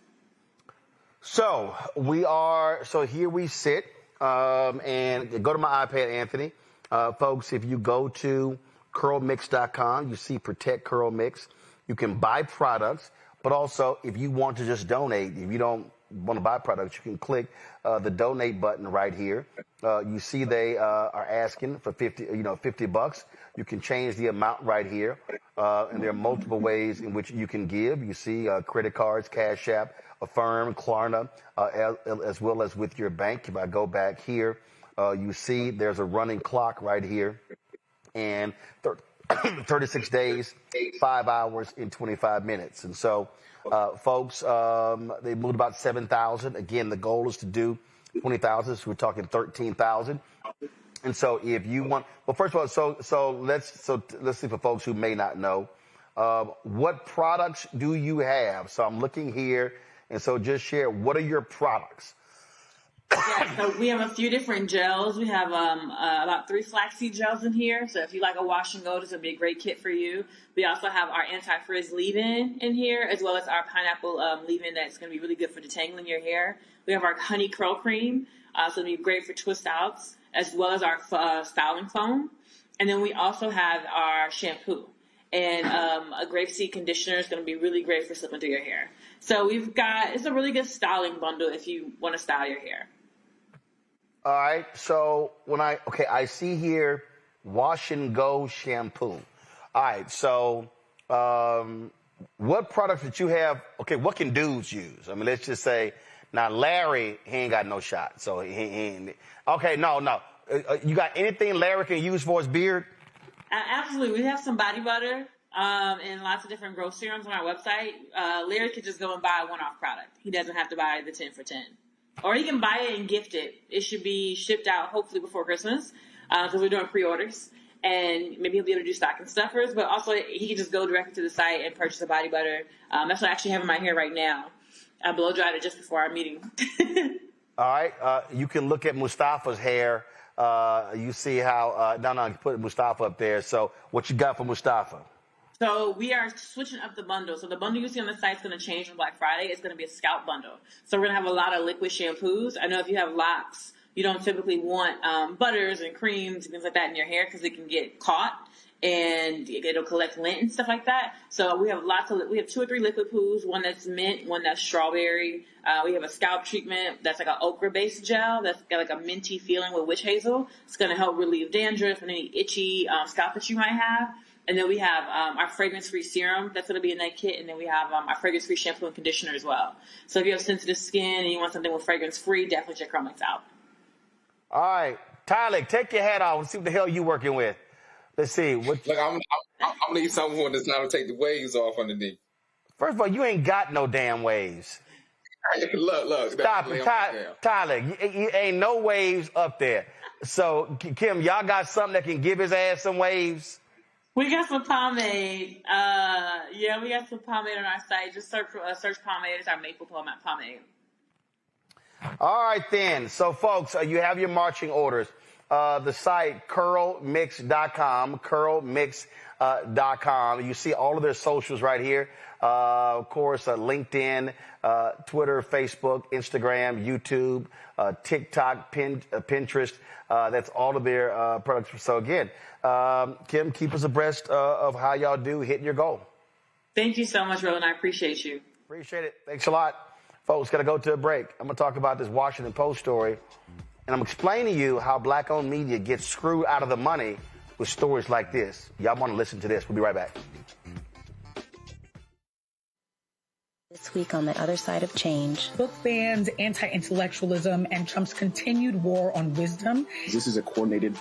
So here we sit, and go to my iPad, Anthony. Folks, if you go to curlmix.com, you see Protect Curl Mix. You can buy products. But also, if you want to just donate, if you don't want to buy products, you can click the donate button right here. You see they are asking for $50. You can change the amount right here. And there are multiple ways in which you can give. You see credit cards, Cash App, Affirm, Klarna, as well as with your bank. If I go back here, you see there's a running clock right here. And 36 days, 5 hours, and 25 minutes. And so, folks, they moved about 7,000. Again, the goal is to do 20,000. So we're talking 13,000. And so if you want, well, first of all, so let's see for folks who may not know, what products do you have? So I'm looking here. And so just share, what are your products? Yeah, so we have a few different gels. We have about 3 flaxseed gels in here. So if you like a wash and go, this would be a great kit for you. We also have our anti-frizz leave-in in here, as well as our pineapple leave-in that's going to be really good for detangling your hair. We have our honey curl cream, so it'll be great for twist outs, as well as our styling foam. And then we also have our shampoo. And a grapeseed conditioner is going to be really great for slipping through your hair. So it's a really good styling bundle if you want to style your hair. All right. So I see here wash and go shampoo. All right. So what products that you have? Okay. What can dudes use? I mean, let's just say now Larry, he ain't got no shot. So he ain't. Okay. No. You got anything Larry can use for his beard? Absolutely. We have some body butter and lots of different growth serums on our website. Larry could just go and buy a one-off product. He doesn't have to buy the 10 for 10. Or he can buy it and gift it. It should be shipped out hopefully before Christmas because we're doing pre-orders. And maybe he'll be able to do stocking stuffers, but also he can just go directly to the site and purchase a body butter. That's what I actually have in my hair right now. I blow dried it just before our meeting. All right. You can look at Mustafa's hair. You see how, you put Mustafa up there. So what you got for Mustafa? So we are switching up the bundle. So the bundle you see on the site is going to change on Black Friday. It's going to be a scalp bundle. So we're going to have a lot of liquid shampoos. I know if you have locks, you don't typically want butters and creams and things like that in your hair because it can get caught and it'll collect lint and stuff like that. So we have we have 2 or 3 liquid poos, one that's mint, one that's strawberry. We have a scalp treatment that's like an okra-based gel that's got like a minty feeling with witch hazel. It's going to help relieve dandruff and any itchy scalp that you might have. And then we have our fragrance-free serum that's going to be in that kit. And then we have our fragrance-free shampoo and conditioner as well. So if you have sensitive skin and you want something with fragrance-free, definitely check Chromex out. All right. Tyler, take your hat off and see what the hell you working with. Let's see. Look, I'm need someone that's not to take the waves off underneath. First of all, you ain't got no damn waves. Look. Stop it. Tyler, you ain't no waves up there. So, Kim, y'all got something that can give his ass some waves? We got some pomade. We got some pomade on our site. Just search pomade. It's our maple pomade. All right, then. So, folks, you have your marching orders. The site, curlmix.com, curlmix.com. You see all of their socials right here. Of course, LinkedIn, Twitter, Facebook, Instagram, YouTube, TikTok, Pinterest. That's all of their products. So, again, Kim, keep us abreast of how y'all do hitting your goal. Thank you so much, Roland. I appreciate you. Appreciate it. Thanks a lot. Folks, got to go to a break. I'm going to talk about this Washington Post story, and I'm explaining to you how black-owned media gets screwed out of the money with stories like this. Y'all want to listen to this. We'll be right back. This week on the other side of change. Book bans, anti-intellectualism, and Trump's continued war on wisdom. This is a coordinated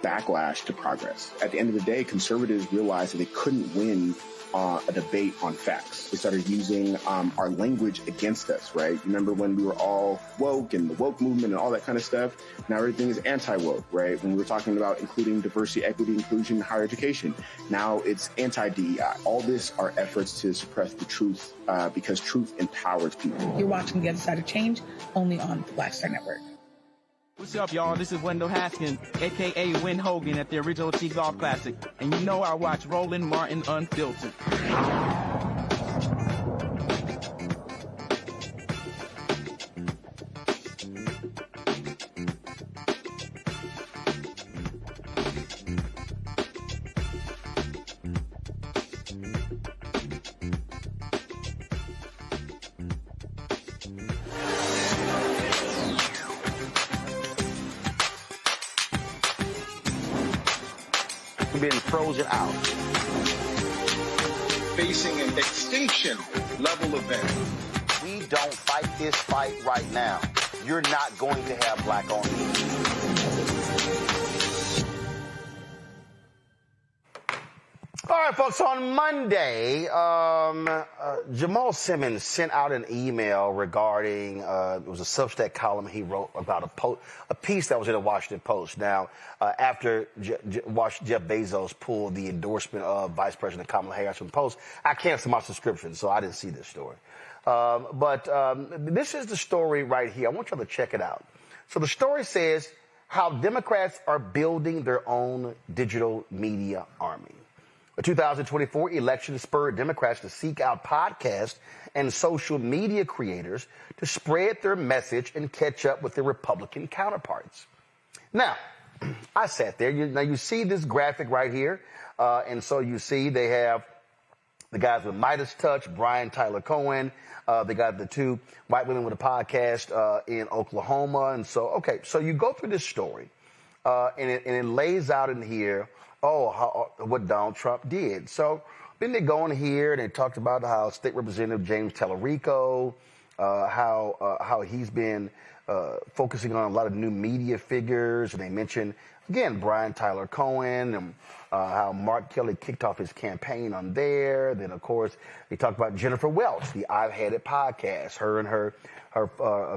backlash to progress. At the end of the day, conservatives realized that they couldn't win a debate on facts. They started using our language against us, right? Remember when we were all woke and the woke movement and all that kind of stuff? Now everything is anti-woke, right? When we were talking about including diversity, equity, inclusion, higher education, now it's anti-DEI. All this are efforts to suppress the truth because truth empowers people. You're watching The Other Side of Change, only on the Black Star Network. What's up, y'all? This is Wendell Haskins, a.k.a. Win Hogan at the original T-Golf Classic. And you know I watch Roland Martin Unfiltered. Being frozen out. Facing an extinction level event. We don't fight this fight right now. You're not going to have black-owned media. All right, folks, on Monday, Jamal Simmons sent out an email regarding, it was a Substack column he wrote about a piece that was in the Washington Post. Now, after Jeff Bezos pulled the endorsement of Vice President Kamala Harris from the Post, I canceled my subscription, so I didn't see this story. But this is the story right here. I want y'all to check it out. So the story says how Democrats are building their own digital media army. The 2024 election spurred Democrats to seek out podcasts and social media creators to spread their message and catch up with their Republican counterparts. Now, I sat there. Now, you see this graphic right here. And so you see they have the guys with Midas Touch, Brian Tyler Cohen. They got the 2 white women with a podcast in Oklahoma. And so, okay, so you go through this story, and it lays out in here what Donald Trump did. So then they go in here and they talked about how State Representative James Tallarico how he's been focusing on a lot of new media figures. And they mentioned, again, Brian Tyler Cohen and how Mark Kelly kicked off his campaign on there. Then, of course, they talked about Jennifer Welch, the I've Had It podcast, her and her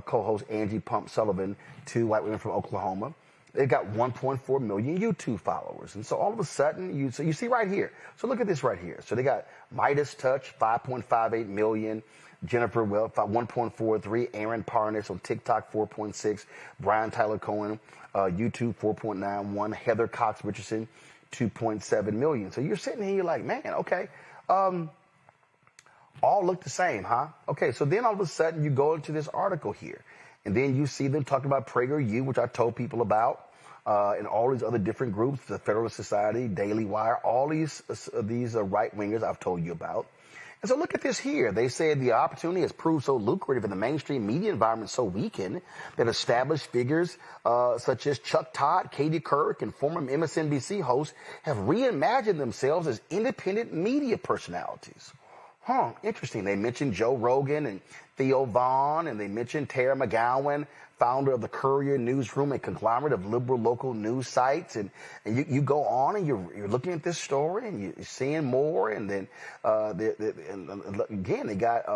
co-host Angie Pump Sullivan, two white women from Oklahoma. They've got 1.4 million YouTube followers. And so all of a sudden, you see right here. So look at this right here. So they got Midas Touch, 5.58 million. Jennifer Welch, 1.43. Aaron Parnas on TikTok, 4.6. Brian Tyler Cohen, YouTube, 4.91. Heather Cox Richardson, 2.7 million. So you're sitting here, you're like, man, okay. All look the same, huh? Okay, so then all of a sudden you go into this article here. And then you see them talking about PragerU, which I told people about, and all these other different groups, the Federalist Society, Daily Wire, all these right-wingers I've told you about. And so look at this here. They said the opportunity has proved so lucrative and the mainstream media environment so weakened that established figures such as Chuck Todd, Katie Couric, and former MSNBC hosts have reimagined themselves as independent media personalities. Huh, interesting. They mentioned Joe Rogan and Theo Vaughn, and they mentioned Tara McGowan, founder of the Courier Newsroom, a conglomerate of liberal local news sites. And you go on and you're looking at this story and you're seeing more. And then, again, they got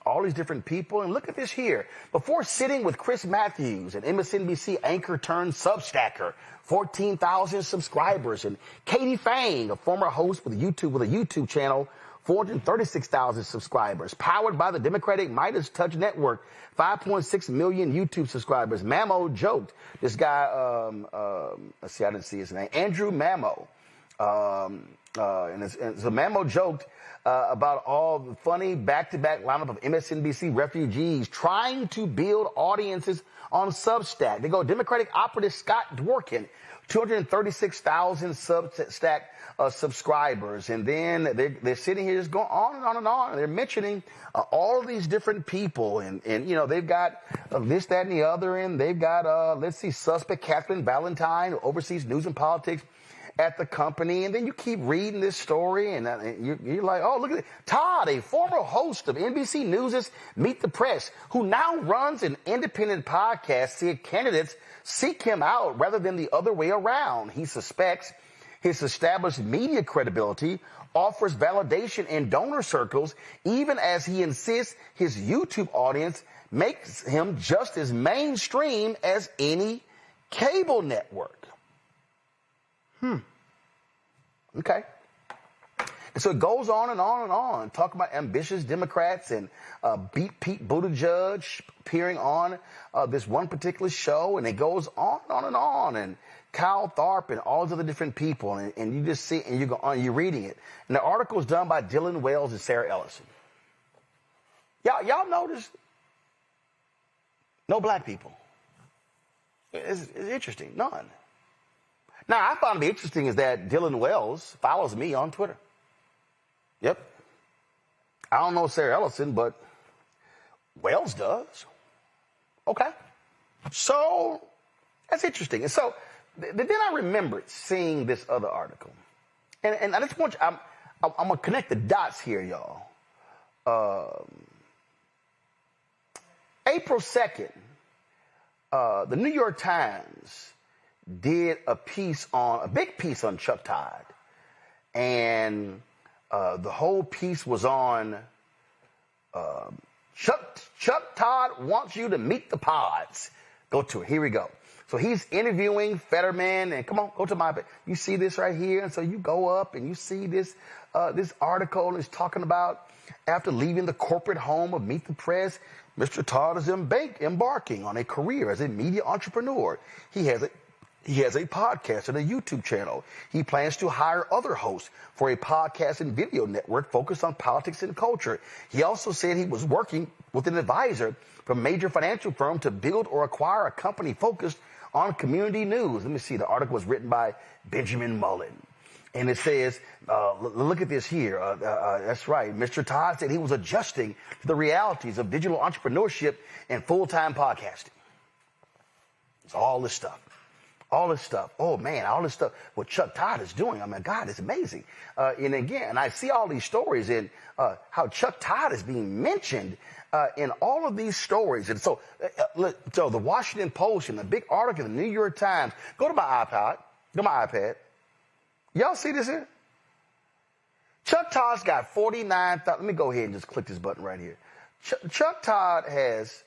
all these different people. And look at this here. Before sitting with Chris Matthews, an MSNBC anchor turned Substacker, 14,000 subscribers, and Katie Fang, a former host with a YouTube channel, 436,000 subscribers, powered by the Democratic Midas Touch Network, 5.6 million YouTube subscribers. Mamo joked, this guy, let's see, I didn't see his name, Andrew Mamo. And so Mamo joked about all the funny back-to-back lineup of MSNBC refugees trying to build audiences on Substack. They go, Democratic operative Scott Dworkin, 236,000 Substack subscribers. And then they're sitting here just going on and on and on. And they're mentioning all of these different people. And you know, they've got this, that, and the other. And they've got, let's see, suspect Catherine Valentine, who oversees news and politics at the company. And then you keep reading this story, and you're like, oh, look at it. Todd, a former host of NBC News' Meet the Press, who now runs an independent podcast, said candidates seek him out rather than the other way around. He suspects his established media credibility offers validation in donor circles, even as he insists his YouTube audience makes him just as mainstream as any cable network. Okay. And so it goes on and on and on. Talk about ambitious Democrats and beat Pete Buttigieg appearing on this one particular show. And it goes on and on and on. And Kyle Tharp and all these other different people. And you just see, and you go on, you're reading it. And the article is done by Dylan Wells and Sarah Ellison. Y'all notice? No black people. It's interesting. None. Now, I found it interesting is that Dylan Wells follows me on Twitter. Yep. I don't know Sarah Ellison, but Wells does. Okay. So, that's interesting. And so, then I remembered seeing this other article. And I just want you, I'm going to connect the dots here, y'all. April 2nd, the New York Times did a big piece on Chuck Todd. And the whole piece was on Chuck Todd wants you to meet the pods. Go to it. Here we go. So he's interviewing Fetterman, and come on, go to you see this right here. And so you go up and you see this article is talking about after leaving the corporate home of Meet the Press, Mr. Todd is embarking on a career as a media entrepreneur. He has a podcast and a YouTube channel. He plans to hire other hosts for a podcast and video network focused on politics and culture. He also said he was working with an advisor from a major financial firm to build or acquire a company focused on community news. Let me see. The article was written by Benjamin Mullen. And it says, look at this here. That's right. Mr. Todd said he was adjusting to the realities of digital entrepreneurship and full-time podcasting. It's all this stuff. All this stuff. Oh, man, all this stuff. What Chuck Todd is doing. I mean, God, it's amazing. And again, I see all these stories in how Chuck Todd is being mentioned in all of these stories. And so, so the Washington Post and the big article in the New York Times. Go to my iPad. Y'all see this here? Chuck Todd's got 49,000. Let me go ahead and just click this button right here. Chuck Todd has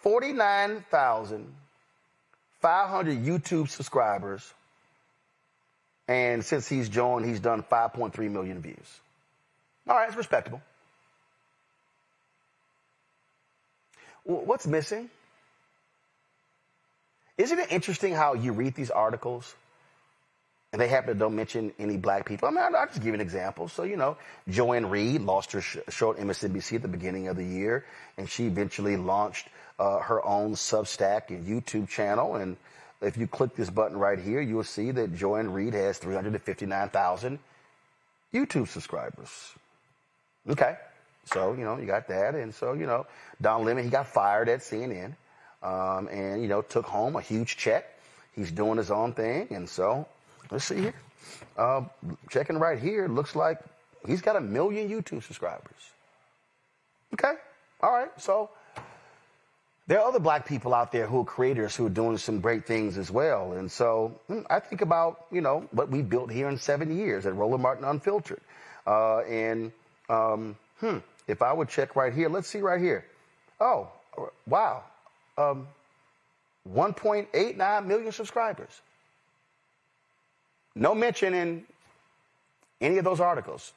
49,500 YouTube subscribers. And since he's joined, he's done 5.3 million views. All right, it's respectable. What's missing? Isn't it interesting how you read these articles and they happen to don't mention any black people? I mean, I'll just give you an example. So, you know, Joanne Reed lost her show at MSNBC at the beginning of the year, and she eventually launched her own Substack and YouTube channel. And if you click this button right here, you'll see that Joanne Reed has 359,000 YouTube subscribers. Okay. So, you know, you got that. And so, you know, Don Lemon, he got fired at CNN and, you know, took home a huge check. He's doing his own thing. And so, let's see here. Checking right here, looks like he's got 1 million YouTube subscribers. Okay. All right. So, there are other black people out there who are creators who are doing some great things as well. And so, I think about, you know, what we built here in 7 years at Roland Martin Unfiltered. If I would check right here, let's see right here. Oh, wow. 1.89 million subscribers. No mention in any of those articles.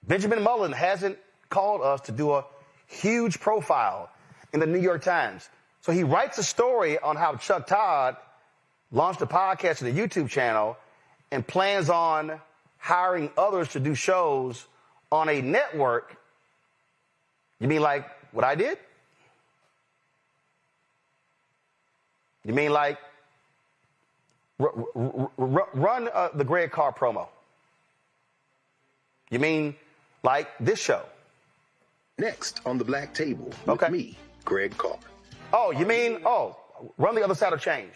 Benjamin Mullen hasn't called us to do a huge profile in the New York Times. So he writes a story on how Chuck Todd launched a podcast and a YouTube channel and plans on hiring others to do shows on a network. You mean like what I did? You mean like run the Greg Carr promo? You mean like this show? Next on the Black Table with me, Greg Carr. Oh, you mean, run the other side of change.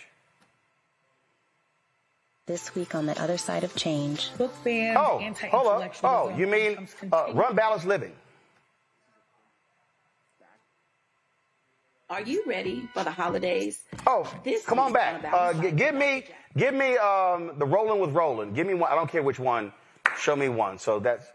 This week on the other side of change. Book bans, anti-intellectualism. Oh, you mean run balanced living. Are you ready for the holidays? Oh, come on back. Give me the Rolling with Roland. Give me one. I don't care which one. Show me one. So that's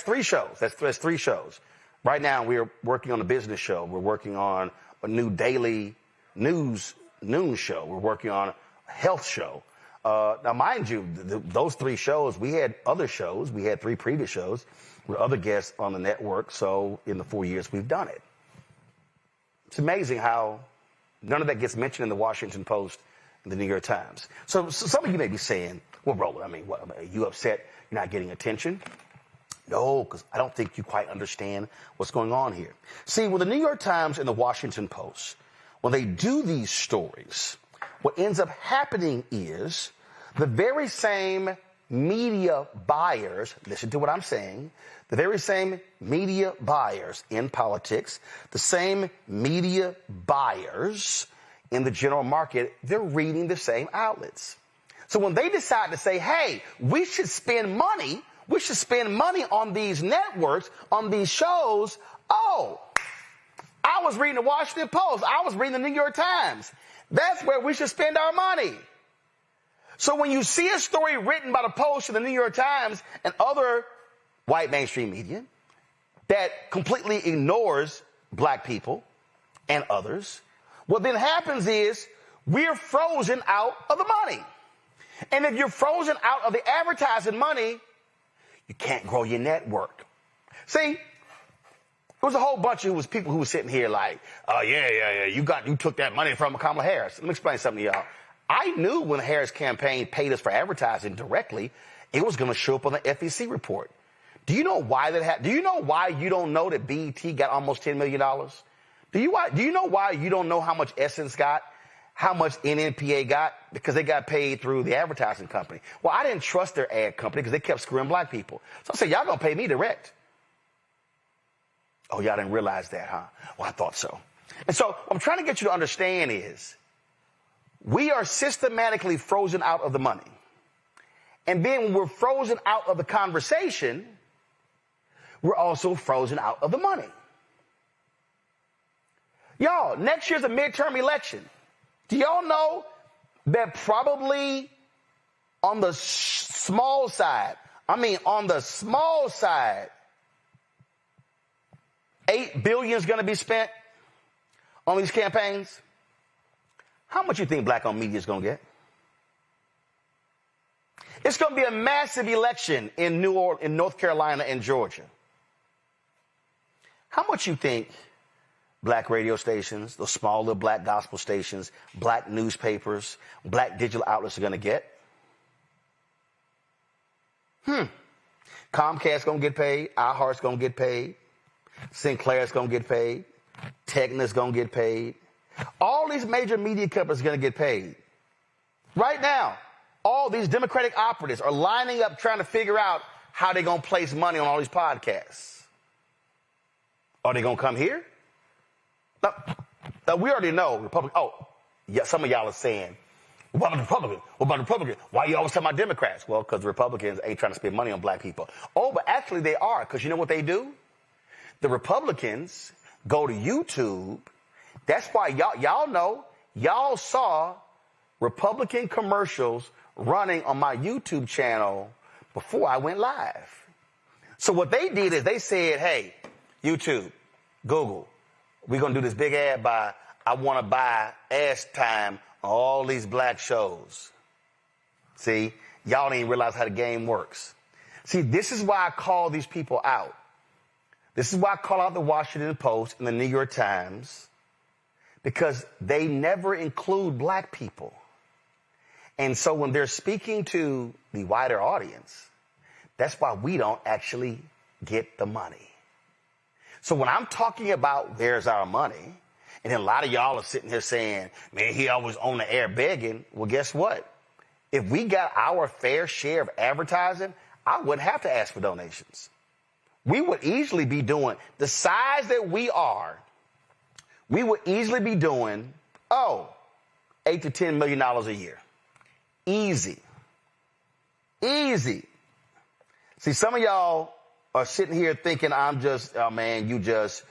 3 shows. That's 3 shows. Right now we're working on a business show. We're working on a new daily news noon show. We're working on a health show. Now, mind you, those 3 shows, we had other shows. We had 3 previous shows with other guests on the network. So in the 4 years we've done it. It's amazing how none of that gets mentioned in the Washington Post and the New York Times. So some of you may be saying, well, Roland, I mean, what, are you upset you're not getting attention? No, because I don't think you quite understand what's going on here. See, with the New York Times and the Washington Post, when they do these stories, what ends up happening is the very same media buyers, listen to what I'm saying, the very same media buyers in politics, the same media buyers in the general market, they're reading the same outlets. So when they decide to say, hey, we should spend money on these networks, on these shows, I was reading the Washington Post, I was reading the New York Times. That's where we should spend our money. So when you see a story written by the Post and the New York Times and other white mainstream media that completely ignores black people and others, what then happens is we're frozen out of the money. And if you're frozen out of the advertising money, you can't grow your network. See, there was a whole bunch of people who were sitting here like, you took that money from Kamala Harris. Let me explain something to y'all. I knew when the Harris campaign paid us for advertising directly, it was going to show up on the FEC report. Do you know why that happened? Do you know why you don't know that BET got almost $10 million? Do you know why you don't know how much Essence got, how much NNPA got? Because they got paid through the advertising company. Well, I didn't trust their ad company because they kept screwing black people. So I said, y'all going to pay me direct. Oh, y'all didn't realize that, huh? Well, I thought so. And so what I'm trying to get you to understand is We are systematically frozen out of the money. And then when we're frozen out of the conversation, we're also frozen out of the money. Y'all, next year's a midterm election. Do y'all know that probably on the small side, on the small side, $8 billion is going to be spent on these campaigns? How much you think black-owned media is going to get? It's going to be a massive election in North Carolina and Georgia. How much you think black radio stations, those small little black gospel stations, black newspapers, black digital outlets are going to get? Comcast's going to get paid. iHeart's going to get paid. Sinclair's going to get paid. Tegna's going to get paid. All these major media companies are going to get paid. Right now, all these Democratic operatives are lining up trying to figure out how they're going to place money on all these podcasts. Are they going to come here? No, we already know Republicans. Oh, yeah, some of y'all are saying, what about the Republicans? What about the Republicans? Why you always talking about Democrats? Well, because the Republicans ain't trying to spend money on black people. Oh, but actually they are, because you know what they do? The Republicans go to YouTube. That's why y'all know, y'all saw Republican commercials running on my YouTube channel before I went live. So what they did is they said, hey, YouTube, Google, we're going to do this big ad by, I want to buy ass time on all these black shows. See, y'all didn't realize how the game works. See, this is why I call these people out. This is why I call out the Washington Post and the New York Times, because they never include black people. And so when they're speaking to the wider audience, that's why we don't actually get the money. So when I'm talking about where's our money, and then a lot of y'all are sitting here saying, man, he always on the air begging. Well, guess what? If we got our fair share of advertising, I wouldn't have to ask for donations. We would easily be doing, the size that we are, we would easily be doing, $8 to $10 million a year. Easy. Easy. See, some of y'all are sitting here thinking I'm just, oh man, you just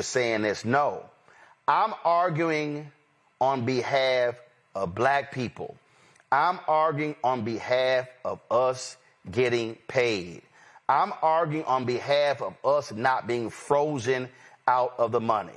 saying this. No, I'm arguing on behalf of black people. I'm arguing on behalf of us getting paid. I'm arguing on behalf of us not being frozen out of the money.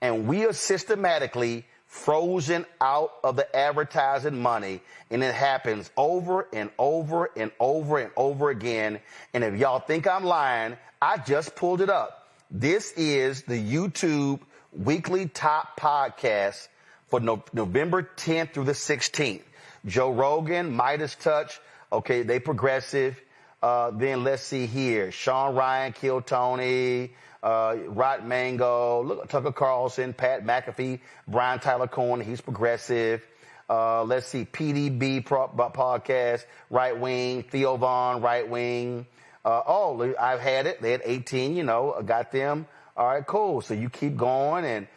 And we are systematically frozen out of the advertising money, and it happens over and over and over and over again. And if y'all think I'm lying, I just pulled it up. This is the YouTube weekly top podcast for November 10th through the 16th. Joe Rogan, Midas Touch, okay, they progressive. Then let's see here. Sean Ryan, Kill Tony, Rot Mango, look, Tucker Carlson, Pat McAfee, Brian Tyler Cohen, he's progressive. Let's see, PDB podcast, right wing, Theo Vaughn, right wing. I've had it. They had 18, I got them. All right, cool. So you keep going. And,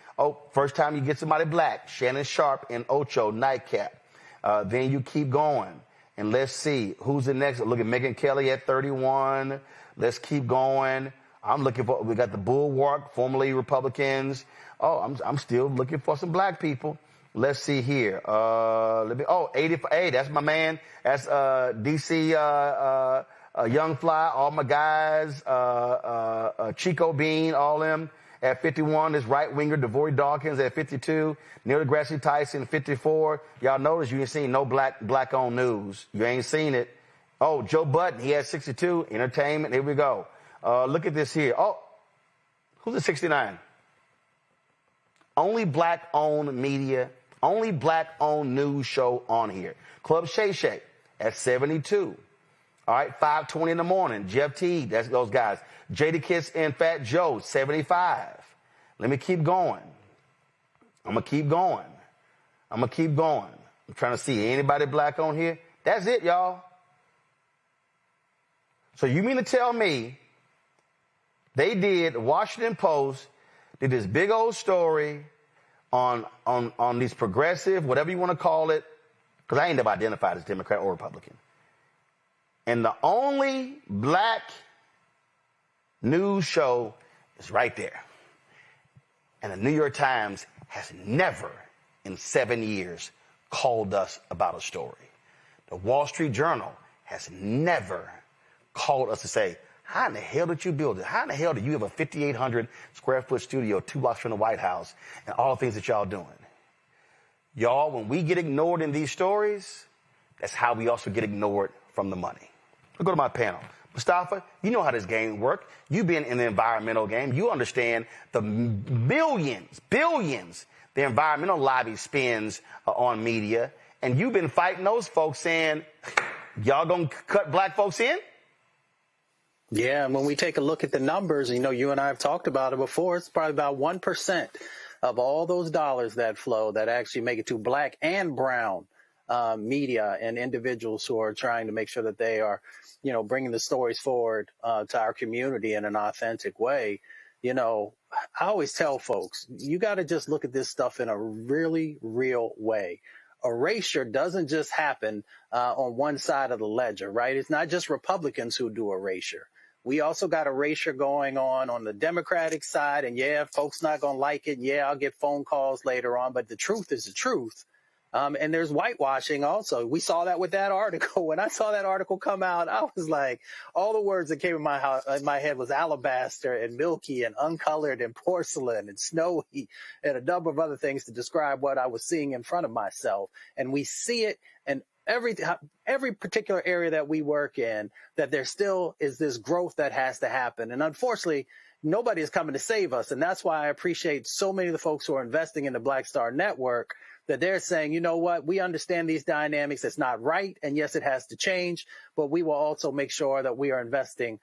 first time you get somebody black, Shannon Sharp and Ocho, Nightcap. Then you keep going. And let's see, who's the next? Look at Megyn Kelly at 31. Let's keep going. I'm looking for, we got the Bulwark, formerly Republicans. I'm still looking for some black people. Let's see here. 85. Hey, that's my man. That's DC Young Fly, all my guys, Chico Bean, all them. At 51, this right-winger, DeVory Dawkins at 52. Neil deGrasse Tyson, 54. Y'all notice you ain't seen no black-owned news. You ain't seen it. Oh, Joe Budden, he had 62. Entertainment, here we go. Look at this here. Who's at 69? Only black-owned media, only black-owned news show on here. Club Shay Shay at 72. All right, 5:20 in the morning. Jeff Teague, that's those guys. Jadakiss and Fat Joe, 75. Let me keep going. I'm going to keep going. I'm trying to see anybody black on here. That's it, y'all. So you mean to tell me they did, Washington Post did this big old story on these progressive, whatever you want to call it, because I ain't never identified as Democrat or Republican. And the only black news show is right there. And the New York Times has never in 7 years called us about a story. The Wall Street Journal has never called us to say, how in the hell did you build it? How in the hell do you have a 5,800 square foot studio 2 blocks from the White House and all the things that y'all doing? Y'all, when we get ignored in these stories, that's how we also get ignored from the money. I'll go to my panel. Mustafa, you know how this game works. You've been in the environmental game. You understand the billions the environmental lobby spends on media. And you've been fighting those folks saying, y'all gonna cut black folks in? Yeah, and when we take a look at the numbers, you know, you and I have talked about it before, it's probably about 1% of all those dollars that flow that actually make it to black and brown media and individuals who are trying to make sure that they are, you know, bringing the stories forward to our community in an authentic way. You know, I always tell folks, you got to just look at this stuff in a really real way. Erasure doesn't just happen on one side of the ledger, right? It's not just Republicans who do erasure. We also got erasure going on the Democratic side. And yeah, folks not going to like it. Yeah, I'll get phone calls later on. But the truth is the truth. And there's whitewashing also. We saw that with that article. When I saw that article come out, I was like, all the words that came in my head was alabaster and milky and uncolored and porcelain and snowy and a number of other things to describe what I was seeing in front of myself. And we see it in every particular area that we work in, that there still is this growth that has to happen. And unfortunately, nobody is coming to save us. And that's why I appreciate so many of the folks who are investing in the Black Star Network, that they're saying, you know what, we understand these dynamics. It's not right. And yes, it has to change, but we will also make sure that we are investing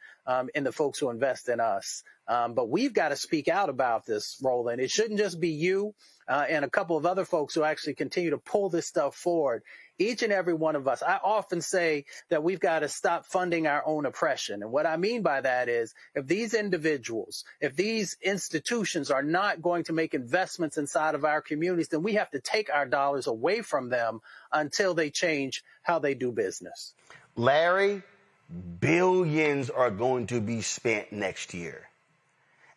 in the folks who invest in us. But we've got to speak out about this, Roland. It shouldn't just be you and a couple of other folks who actually continue to pull this stuff forward. Each and every one of us. I often say that we've got to stop funding our own oppression. And what I mean by that is, if these individuals, if these institutions are not going to make investments inside of our communities, then we have to take our dollars away from them until they change how they do business. Larry, billions are going to be spent next year.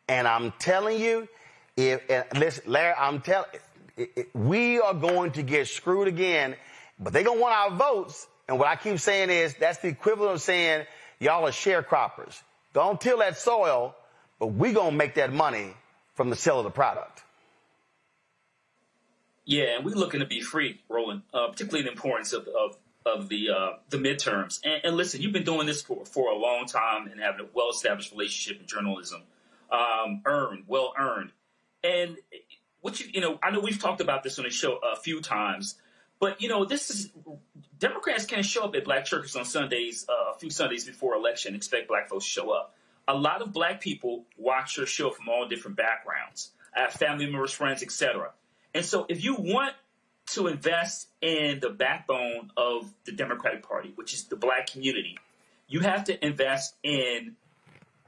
And I'm telling you, listen, Larry, we are going to get screwed again. But they're going to want our votes. And what I keep saying is that's the equivalent of saying y'all are sharecroppers. Don't till that soil, but we're going to make that money from the sale of the product. Yeah, and we're looking to be free, Roland, particularly the importance of the midterms. And listen, you've been doing this for a long time and having a well-established relationship in journalism, well earned. And what I know we've talked about this on the show a few times. But, Democrats can't show up at black churches on Sundays, a few Sundays before election, expect black folks to show up. A lot of black people watch your show from all different backgrounds. I have family members, friends, etc. And so if you want to invest in the backbone of the Democratic Party, which is the black community, you have to invest in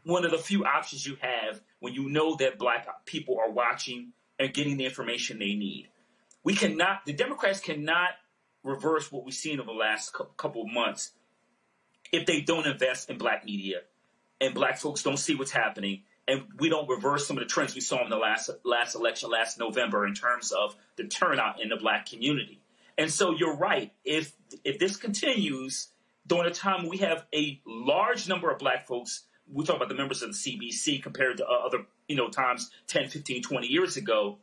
one of the few options you have when you know that black people are watching and getting the information they need. The Democrats cannot reverse what we've seen over the last couple of months if they don't invest in black media and black folks don't see what's happening, and we don't reverse some of the trends we saw in the last election last November in terms of the turnout in the black community. And so you're right. If this continues during a time we have a large number of black folks, we talk about the members of the CBC compared to other times 10, 15, 20 years ago,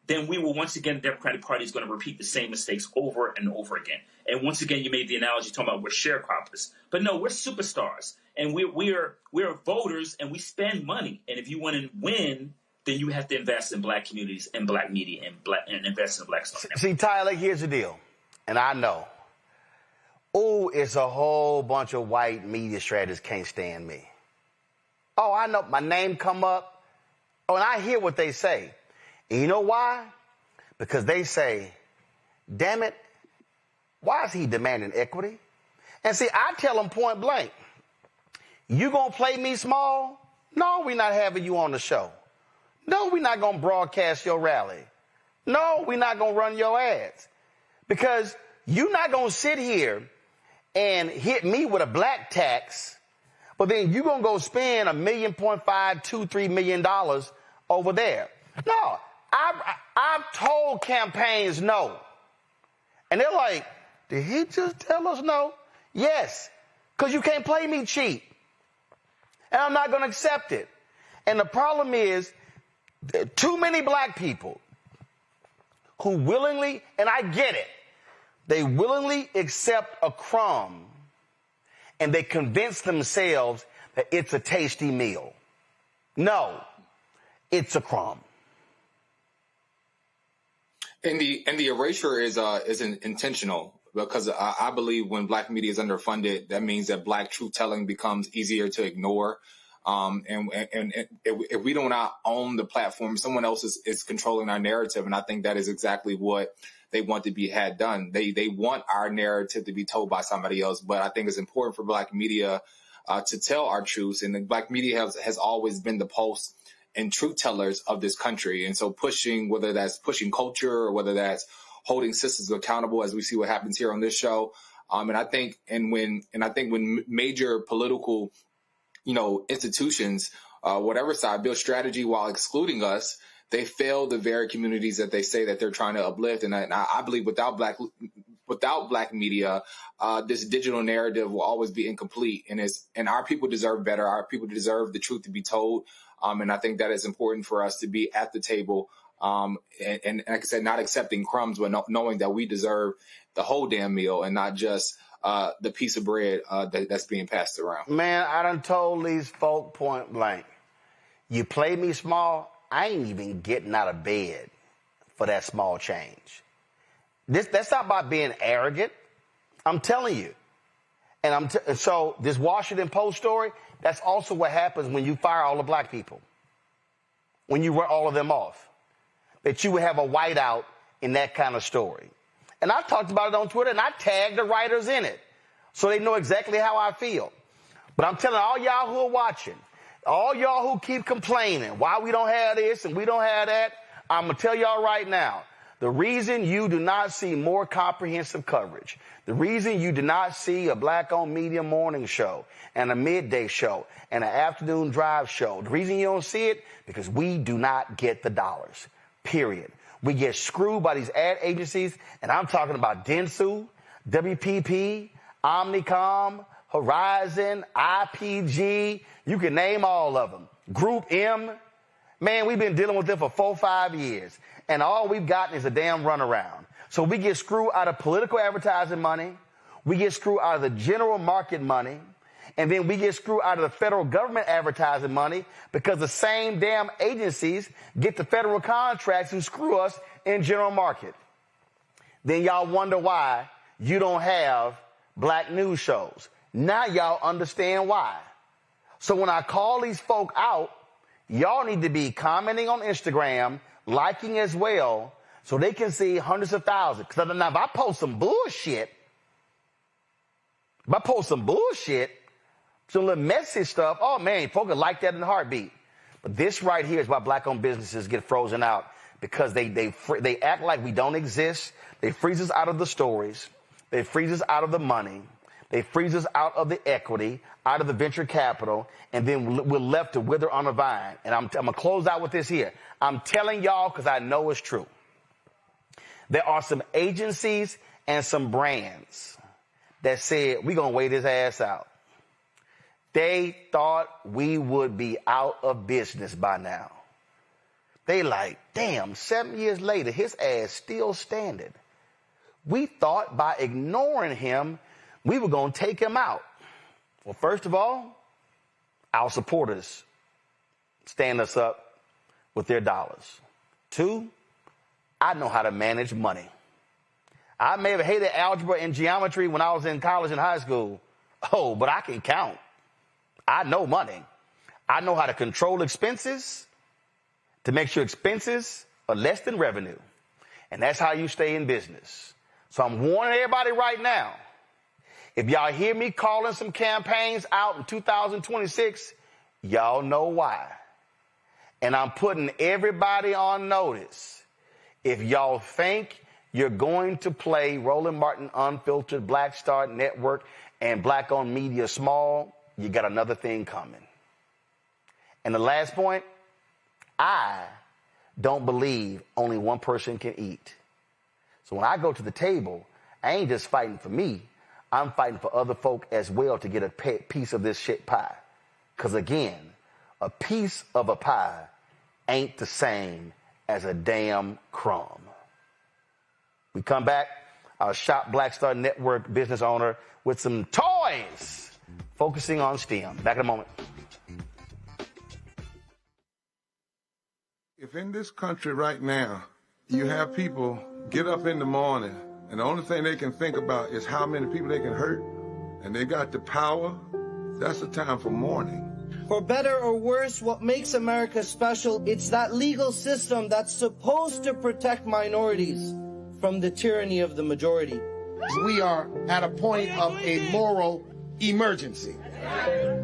then we will once again, the Democratic Party is going to repeat the same mistakes over and over again. And once again, you made the analogy talking about we're sharecroppers. But no, we're superstars. And we're voters, and we spend money. And if you want to win, then you have to invest in black communities and black media and invest in the Black Star. See, Tyler, here's the deal. And I know. It's a whole bunch of white media strategists can't stand me. Oh, I know. My name come up. Oh, and I hear what they say. And you know why? Because they say, damn it, why is he demanding equity? And see, I tell them point blank, you gonna play me small? No, we're not having you on the show. No, we're not gonna broadcast your rally. No, we're not going to run your ads. Because you're not going to sit here and hit me with a black tax, but then you're going to go spend $1.5 million, $2-3 million over there. No, I've told campaigns no. And they're like, did he just tell us no? Yes, because you can't play me cheap. And I'm not going to accept it. And the problem is, too many black people who willingly, and I get it, they willingly accept a crumb and they convince themselves that it's a tasty meal. No, it's a crumb. And the erasure is intentional, because I believe when black media is underfunded, that means that black truth telling becomes easier to ignore. And if we do not own the platform, someone else is controlling our narrative. And I think that is exactly what they want to be had done. They want our narrative to be told by somebody else. But I think it's important for black media to tell our truths. And the black media has always been the pulse and truth tellers of this country. And so whether that's pushing culture or whether that's holding systems accountable, as we see what happens here on this show. And I think when major political institutions, whatever side, build strategy while excluding us, they fail the very communities that they say that they're trying to uplift. And I believe without black media, this digital narrative will always be incomplete. And our people deserve better. Our people deserve the truth to be told. And I think that is important for us to be at the table. And like I said, not accepting crumbs, but knowing that we deserve the whole damn meal and not just the piece of bread that's being passed around. Man, I done told these folk point blank, you play me small, I ain't even getting out of bed for that small change. That's not about being arrogant. I'm telling you. And so this Washington Post story, that's also what happens when you fire all the black people. When you run all of them off. That you would have a whiteout in that kind of story. And I talked about it on Twitter, and I tagged the writers in it so they know exactly how I feel. But I'm telling all y'all who are watching, all y'all who keep complaining why we don't have this and we don't have that, I'm going to tell y'all right now, the reason you do not see more comprehensive coverage, the reason you do not see a black-owned media morning show and a midday show and an afternoon drive show, the reason you don't see it, because we do not get the dollars, period. We get screwed by these ad agencies, and I'm talking about Dentsu, WPP, Omnicom, Horizon, IPG, you can name all of them. Group M. Man, we've been dealing with them for 4 or 5 years, and all we've gotten is a damn runaround. So we get screwed out of political advertising money, we get screwed out of the general market money, and then we get screwed out of the federal government advertising money because the same damn agencies get the federal contracts and screw us in general market. Then y'all wonder why you don't have black news shows. Now y'all understand why. So when I call these folk out, y'all need to be commenting on Instagram, liking as well, so they can see hundreds of thousands. Because if I post some bullshit, some little messy stuff, oh man, folks will like that in a heartbeat. But this right here is why black-owned businesses get frozen out, because they act like we don't exist. They freeze us out of the stories. They freeze us out of the money. They freeze us out of the equity, out of the venture capital, and then we're left to wither on a vine. And I'm going to close out with this here. I'm telling y'all because I know it's true. There are some agencies and some brands that said, we're going to wait his ass out. They thought we would be out of business by now. They like, damn, 7 years later, his ass still standing. We thought by ignoring him, we were going to take him out. Well, first of all, our supporters stand us up with their dollars. 2, I know how to manage money. I may have hated algebra and geometry when I was in college and high school. Oh, but I can count. I know money. I know how to control expenses to make sure expenses are less than revenue. And that's how you stay in business. So I'm warning everybody right now. If y'all hear me calling some campaigns out in 2026, y'all know why. And I'm putting everybody on notice. If y'all think you're going to play Roland Martin Unfiltered, Black Star Network, and Black-owned media small, you got another thing coming. And the last point, I don't believe only one person can eat. So when I go to the table, I ain't just fighting for me. I'm fighting for other folk as well to get a piece of this shit pie. Because again, a piece of a pie ain't the same as a damn crumb. We come back, our Shop Black Star Network business owner with some toys focusing on STEM. Back in a moment. If in this country right now, you have people get up in the morning and the only thing they can think about is how many people they can hurt, and they got the power, that's the time for mourning. For better or worse, what makes America special, it's that legal system that's supposed to protect minorities from the tyranny of the majority. We are at a point of a moral emergency.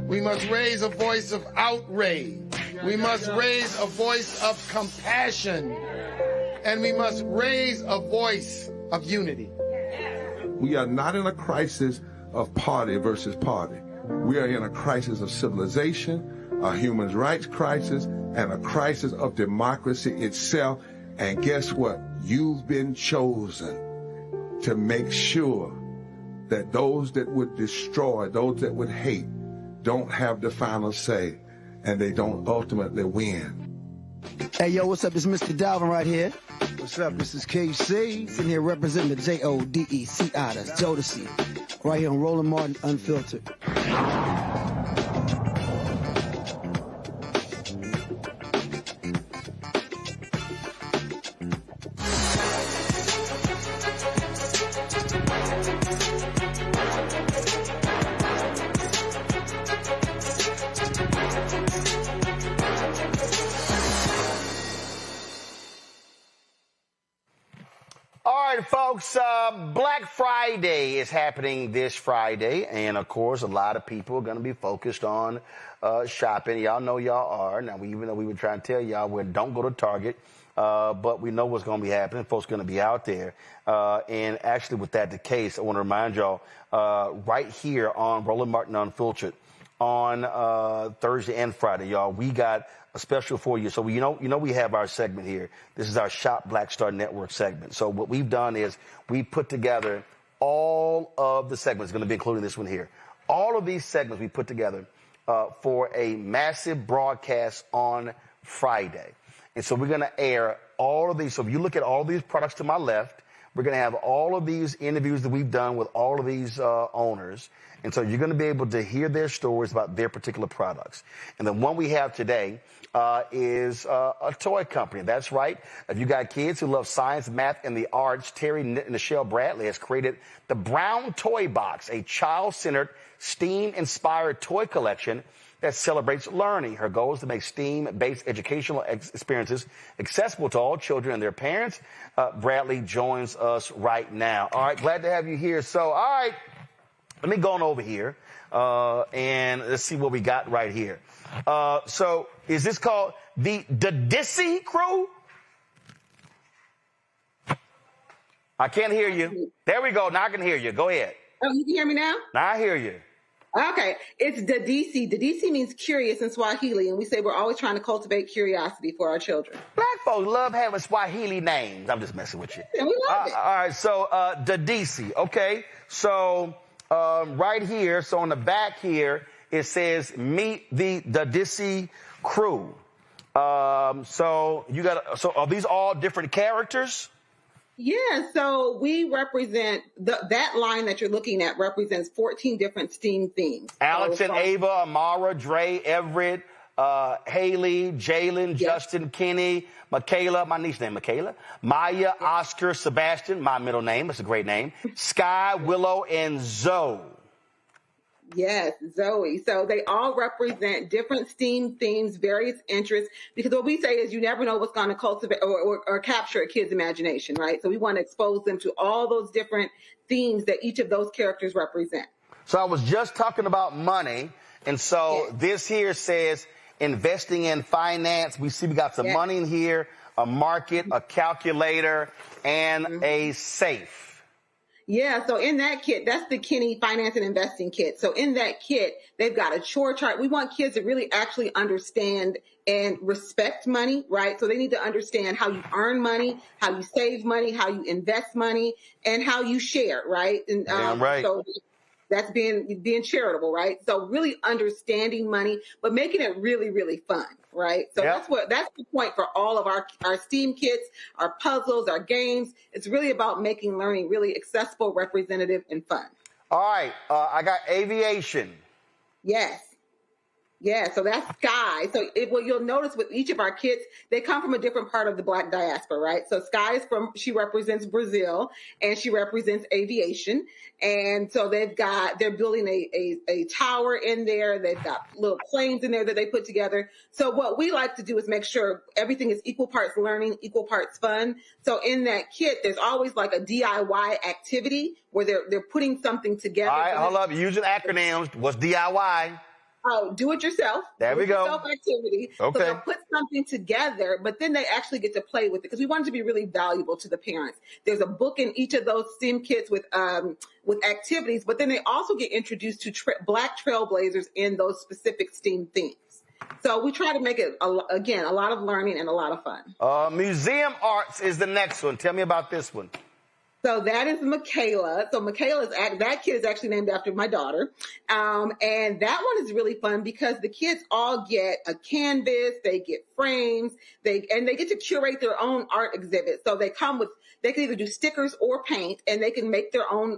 We must raise a voice of outrage. We must raise a voice of compassion. And we must raise a voice of unity. We are not in a crisis of party versus party. We are in a crisis of civilization, a human rights crisis, and a crisis of democracy itself. And guess what? You've been chosen to make sure that those that would destroy, those that would hate, don't have the final say, and they don't ultimately win. Hey, yo, what's up? This is Mr. Dalvin right here. What's up? This is KC, sitting here representing the JODECI, that's Jodeci, right here on Roland Martin Unfiltered. Folks, Black Friday is happening this Friday, and of course, a lot of people are going to be focused on shopping. Y'all know y'all are. Now, even though we were trying to tell y'all, don't go to Target, but we know what's going to be happening. Folks are going to be out there. And actually, with that the case, I want to remind y'all, right here on Roland Martin Unfiltered on Thursday and Friday, y'all, we got a special for you. So we have our segment here. This is our Shop Black Star Network segment. So what we've done is we put together all of the segments, going to be including this one here. All of these segments we put together for a massive broadcast on Friday. And so we're going to air all of these. So if you look at all these products to my left, we're going to have all of these interviews that we've done with all of these owners. And so you're going to be able to hear their stories about their particular products. And the one we have today is a toy company. That's right. If you got kids who love science, math, and the arts, Terry Nichelle Bradley has created the Brown Toy Box, a child-centered, STEAM-inspired toy collection that celebrates learning. Her goal is to make STEAM-based educational experiences accessible to all children and their parents. Bradley joins us right now. All right, glad to have you here. So, all right, let me go on over here, and let's see what we got right here. So, is this called the Didisi Crew? I can't hear you. There we go. Now I can hear you. Go ahead. Oh, you can hear me now? Now I hear you. Okay. It's Didisi. Didisi means curious in Swahili, and we say we're always trying to cultivate curiosity for our children. Black folks love having Swahili names. I'm just messing with you. And we love it. All right. So, Didisi. Okay. So, right here, so on the back here, it says, meet the Didisi crew. So are these all different characters? Yeah, so we represent, that line that you're looking at represents 14 different STEAM themes. Alex and Ava, Amara, Dre, Everett, Haley, Jalen, Justin, Kenny, Michaela, my niece named Michaela, Maya, Oscar, Sebastian, my middle name, that's a great name, Sky, Willow, and Zoe. Yes, Zoe. So they all represent different STEAM themes, various interests, because what we say is you never know what's going to cultivate or capture a kid's imagination, right? So we want to expose them to all those different themes that each of those characters represent. So I was just talking about money, and so this here says investing in finance. We see we got some money in here. a market, a calculator, and a safe. Yeah, so in that kit, that's the Kinney Finance and Investing Kit. So in that kit, they've got a chore chart. We want kids to really actually understand and respect money, right? So they need to understand how you earn money, how you save money, how you invest money, and how you share, right? And right. So that's being charitable, right? So really understanding money, but making it really, really fun, right? So that's the point for all of our STEAM kits, our puzzles, our games. It's really about making learning really accessible, representative, and fun. All right, I got aviation. Yes. Yeah, so that's Sky. So you'll notice with each of our kits, they come from a different part of the Black diaspora, right? So Sky she represents Brazil, and she represents aviation. And so they're building a tower in there. They've got little planes in there that they put together. So what we like to do is make sure everything is equal parts learning, equal parts fun. So in that kit, there's always like a DIY activity where they're putting something together. All right, hold up. Using acronyms. What's DIY? Oh, do it yourself. There we go. Self-activity. Okay. So they'll put something together, but then they actually get to play with it because we want it to be really valuable to the parents. There's a book in each of those STEAM kits with activities, but then they also get introduced to Black trailblazers in those specific STEAM themes. So we try to make it, again, a lot of learning and a lot of fun. Museum arts is the next one. Tell me about this one. So that is Michaela. So that kid is actually named after my daughter. And that one is really fun because the kids all get a canvas, they get frames, they get to curate their own art exhibit. So they can either do stickers or paint, and they can make their own,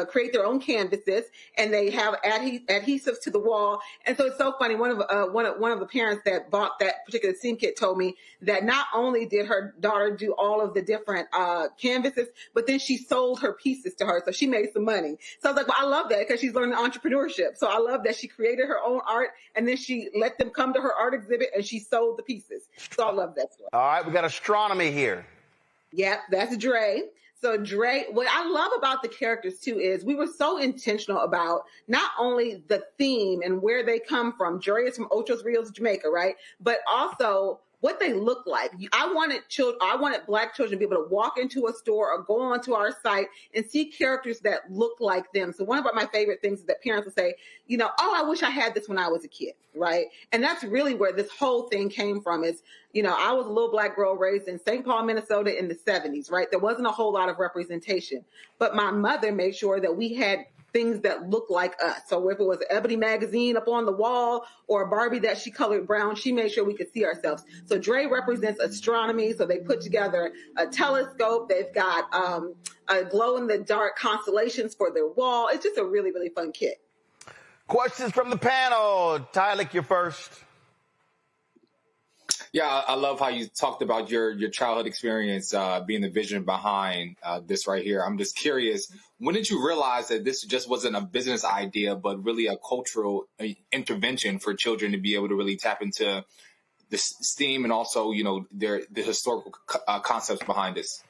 create their own canvases, and they have adhesives to the wall. And so it's so funny. One of the parents that bought that particular STEAM kit told me that not only did her daughter do all of the different canvases, but then she sold her pieces to her, so she made some money. So I was like, well, I love that because she's learning entrepreneurship. So I love that she created her own art, and then she let them come to her art exhibit, and she sold the pieces. So I love that story. All right, we got astronomy here. Yep, that's Dre. So Dre, what I love about the characters too is we were so intentional about not only the theme and where they come from. Dre is from Ocho Rios, Jamaica, right? But also what they look like. I wanted Black children to be able to walk into a store or go onto our site and see characters that look like them. So one of my favorite things is that parents will say, oh, I wish I had this when I was a kid, right? And that's really where this whole thing came from is, I was a little Black girl raised in St. Paul, Minnesota in the 70s, right? There wasn't a whole lot of representation, but my mother made sure that we had things that look like us. So if it was an Ebony magazine up on the wall or a Barbie that she colored brown, she made sure we could see ourselves. So Dre represents astronomy. So they put together a telescope. They've got a glow-in-the-dark constellations for their wall. It's just a really, really fun kit. Questions from the panel. Tyler, you're first. Yeah, I love how you talked about your childhood experience being the vision behind this right here. I'm just curious, when did you realize that this just wasn't a business idea, but really a cultural intervention for children to be able to really tap into the STEAM and also, the historical concepts behind this?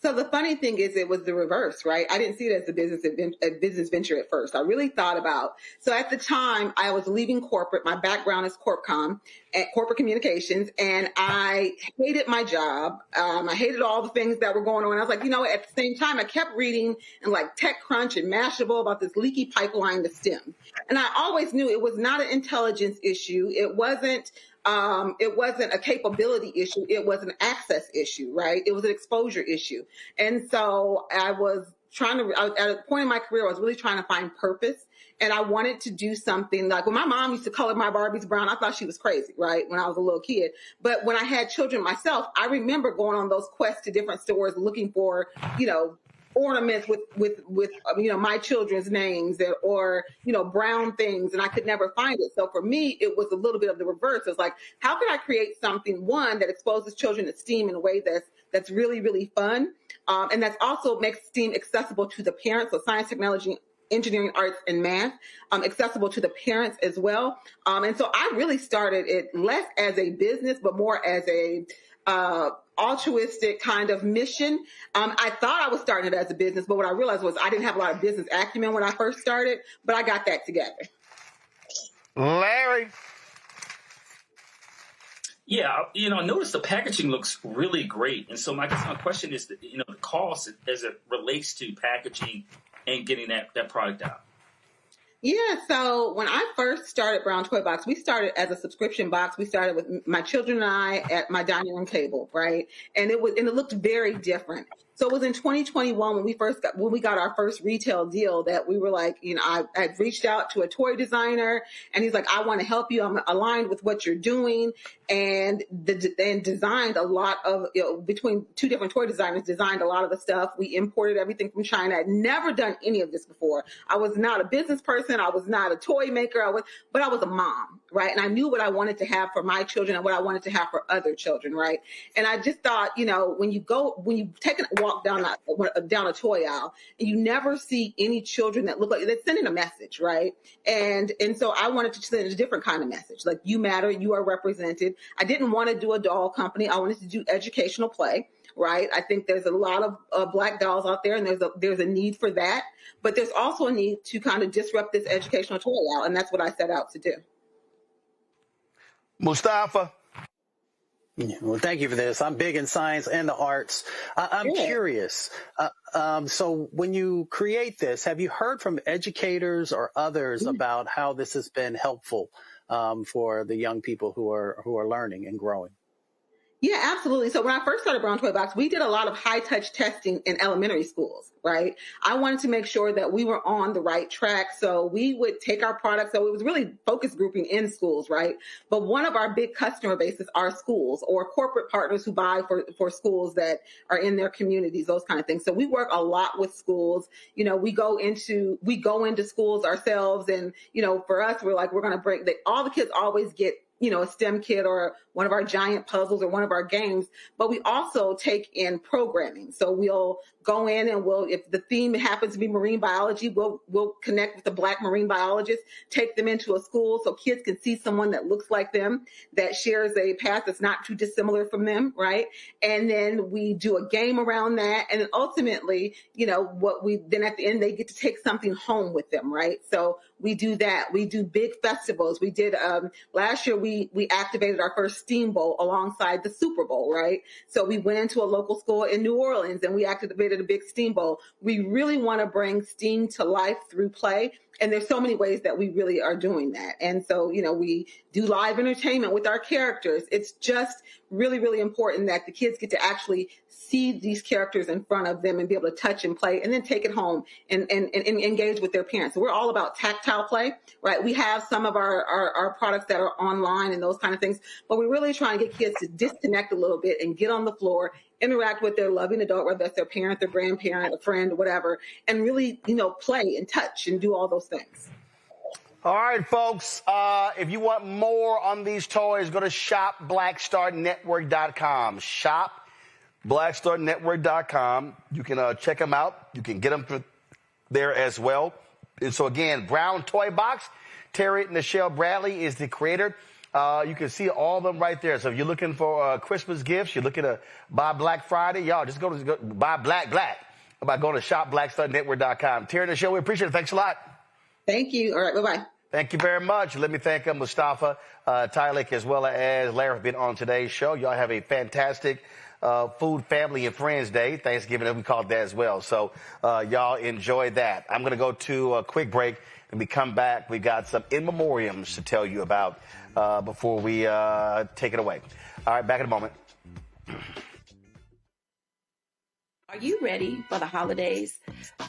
So the funny thing is it was the reverse, right? I didn't see it as a business venture at first. I really thought about, so at the time I was leaving corporate. My background is CorpCom at corporate communications, and I hated my job. I hated all the things that were going on. I was like, at the same time, I kept reading in like TechCrunch and Mashable about this leaky pipeline to STEM. And I always knew it was not an intelligence issue. It wasn't a capability issue. It was an access issue, right? It was an exposure issue. And so I was at a point in my career, I was really trying to find purpose. And I wanted to do something like when my mom used to color my Barbies brown, I thought she was crazy, right? When I was a little kid. But when I had children myself, I remember going on those quests to different stores looking for, ornaments with my children's names or brown things, and I could never find it. So for me, it was a little bit of the reverse. It was like, how can I create something, one, that exposes children to STEAM in a way that's really, really fun, and that also makes STEAM accessible to the parents, so science, technology, engineering, arts, and math, accessible to the parents as well. And so I really started it less as a business, but more as a altruistic kind of mission. I thought I was starting it as a business, but what I realized was I didn't have a lot of business acumen when I first started, but I got that together. Larry. Yeah, I noticed the packaging looks really great. And so my question is, the cost as it relates to packaging and getting that product out. Yeah, so when I first started Brown Toy Box, we started as a subscription box. We started with my children and I at my dining room table, right? And it looked very different. So it was in 2021 when we got our first retail deal that we were like, I had reached out to a toy designer and he's like, I want to help you. I'm aligned with what you're doing. And designed a lot of, between two different toy designers, designed a lot of the stuff. We imported everything from China. I'd never done any of this before. I was not a business person. I was not a toy maker. But I was a mom, right? And I knew what I wanted to have for my children and what I wanted to have for other children, right? And I just thought, when you take a walk down a toy aisle and you never see any children that look like they're sending a message, right? And so I wanted to send a different kind of message, like you matter, you are represented. I didn't want to do a doll company. I wanted to do educational play, right? I think there's a lot of Black dolls out there, and there's a need for that. But there's also a need to kind of disrupt this educational toy aisle, and that's what I set out to do. Mustafa. Yeah, well, thank you for this. I'm big in science and the arts. I'm curious. So when you create this, have you heard from educators or others about how this has been helpful for the young people who are learning and growing? Yeah, absolutely. So when I first started Brown Toy Box, we did a lot of high-touch testing in elementary schools, right? I wanted to make sure that we were on the right track. So we would take our products. So it was really focus grouping in schools, right? But one of our big customer bases are schools or corporate partners who buy for schools that are in their communities, those kind of things. So we work a lot with schools. We go into schools ourselves. And, for us, we're going to bring all the kids always get a STEM kit or one of our giant puzzles or one of our games, but we also take in programming. So we'll go in and if the theme happens to be marine biology, we'll connect with the Black marine biologist, take them into a school so kids can see someone that looks like them, that shares a path that's not too dissimilar from them, right? And then we do a game around that. And then ultimately, then at the end, they get to take something home with them, right? So we do that. We do big festivals. We did, last year, we activated our first STEAM Bowl alongside the Super Bowl, right? So we went into a local school in New Orleans and we activated a big STEAM Bowl. We really want to bring STEAM to life through play. And there's so many ways that we really are doing that. And so, we do live entertainment with our characters. It's just really, really important that the kids get to actually see these characters in front of them and be able to touch and play and then take it home and engage with their parents. So we're all about tactile play, right? We have some of our products that are online and those kind of things, but we're really trying to get kids to disconnect a little bit and get on the floor, interact with their loving adult, whether that's their parent, their grandparent, a friend, whatever, and really, play and touch and do all those things. All right, folks, if you want more on these toys, go to shopblackstarnetwork.com. Shopblackstarnetwork.com. You can check them out. You can get them there as well. And so, again, Brown Toy Box. Terry Nichelle Bradley is the creator. You can see all of them right there. So if you're looking for Christmas gifts, you're looking to buy Black Friday, y'all just go buy Black by going to shopblackstarnetwork.com. Terry Nichelle, we appreciate it. Thanks a lot. Thank you. All right. Bye-bye. Thank you very much. Let me thank Mustafa Tylik as well as Larry for being on today's show. Y'all have a fantastic Food, Family, and Friends Day. Thanksgiving, we call it that as well. So y'all enjoy that. I'm going to go to a quick break. When we come back, we got some in memoriams to tell you about before we take it away. All right, back in a moment. Are you ready for the holidays?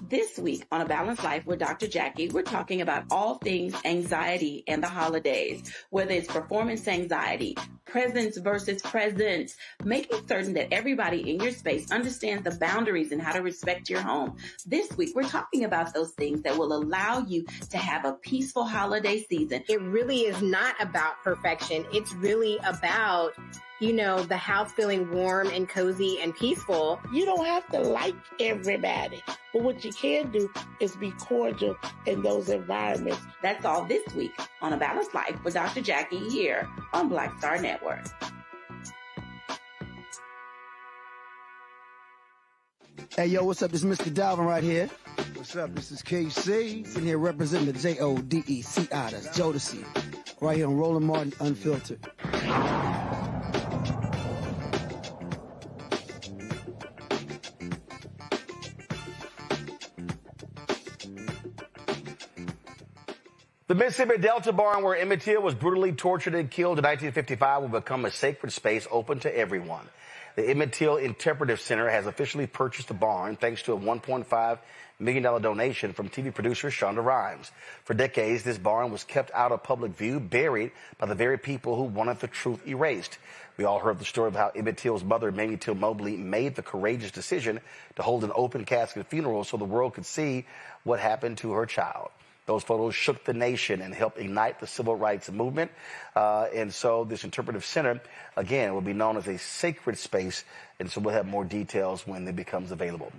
This week on A Balanced Life with Dr. Jackie, we're talking about all things anxiety and the holidays, whether it's performance anxiety, presence versus presence, making certain that everybody in your space understands the boundaries and how to respect your home. This week, we're talking about those things that will allow you to have a peaceful holiday season. It really is not about perfection. It's really about the house feeling warm and cozy and peaceful. You don't have to like everybody, but what you can do is be cordial in those environments. That's all this week on A Balanced Life with Dr. Jackie here on Black Star Network. Hey, yo, what's up? This is Mr. Dalvin right here. What's up? This is KC, sitting here representing the JODECI, that's Jodeci, right here on Roland Martin Unfiltered. Mississippi Delta barn where Emmett Till was brutally tortured and killed in 1955 will become a sacred space open to everyone. The Emmett Till Interpretive Center has officially purchased the barn thanks to a $1.5 million donation from TV producer Shonda Rhimes. For decades, this barn was kept out of public view, buried by the very people who wanted the truth erased. We all heard the story of how Emmett Till's mother, Mamie Till Mobley, made the courageous decision to hold an open casket funeral so the world could see what happened to her child. Those photos shook the nation and helped ignite the civil rights movement. And so this interpretive center, again, will be known as a sacred space. And so we'll have more details when it becomes available.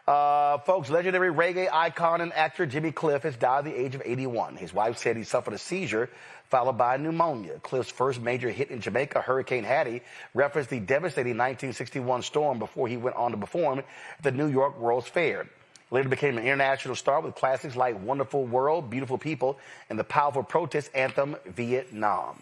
Folks, legendary reggae icon and actor Jimmy Cliff has died at the age of 81. His wife said he suffered a seizure followed by pneumonia. Cliff's first major hit in Jamaica, Hurricane Hattie, referenced the devastating 1961 storm before he went on to perform at the New York World's Fair. Later became an international star with classics like Wonderful World, Beautiful People, and the powerful protest anthem, Vietnam.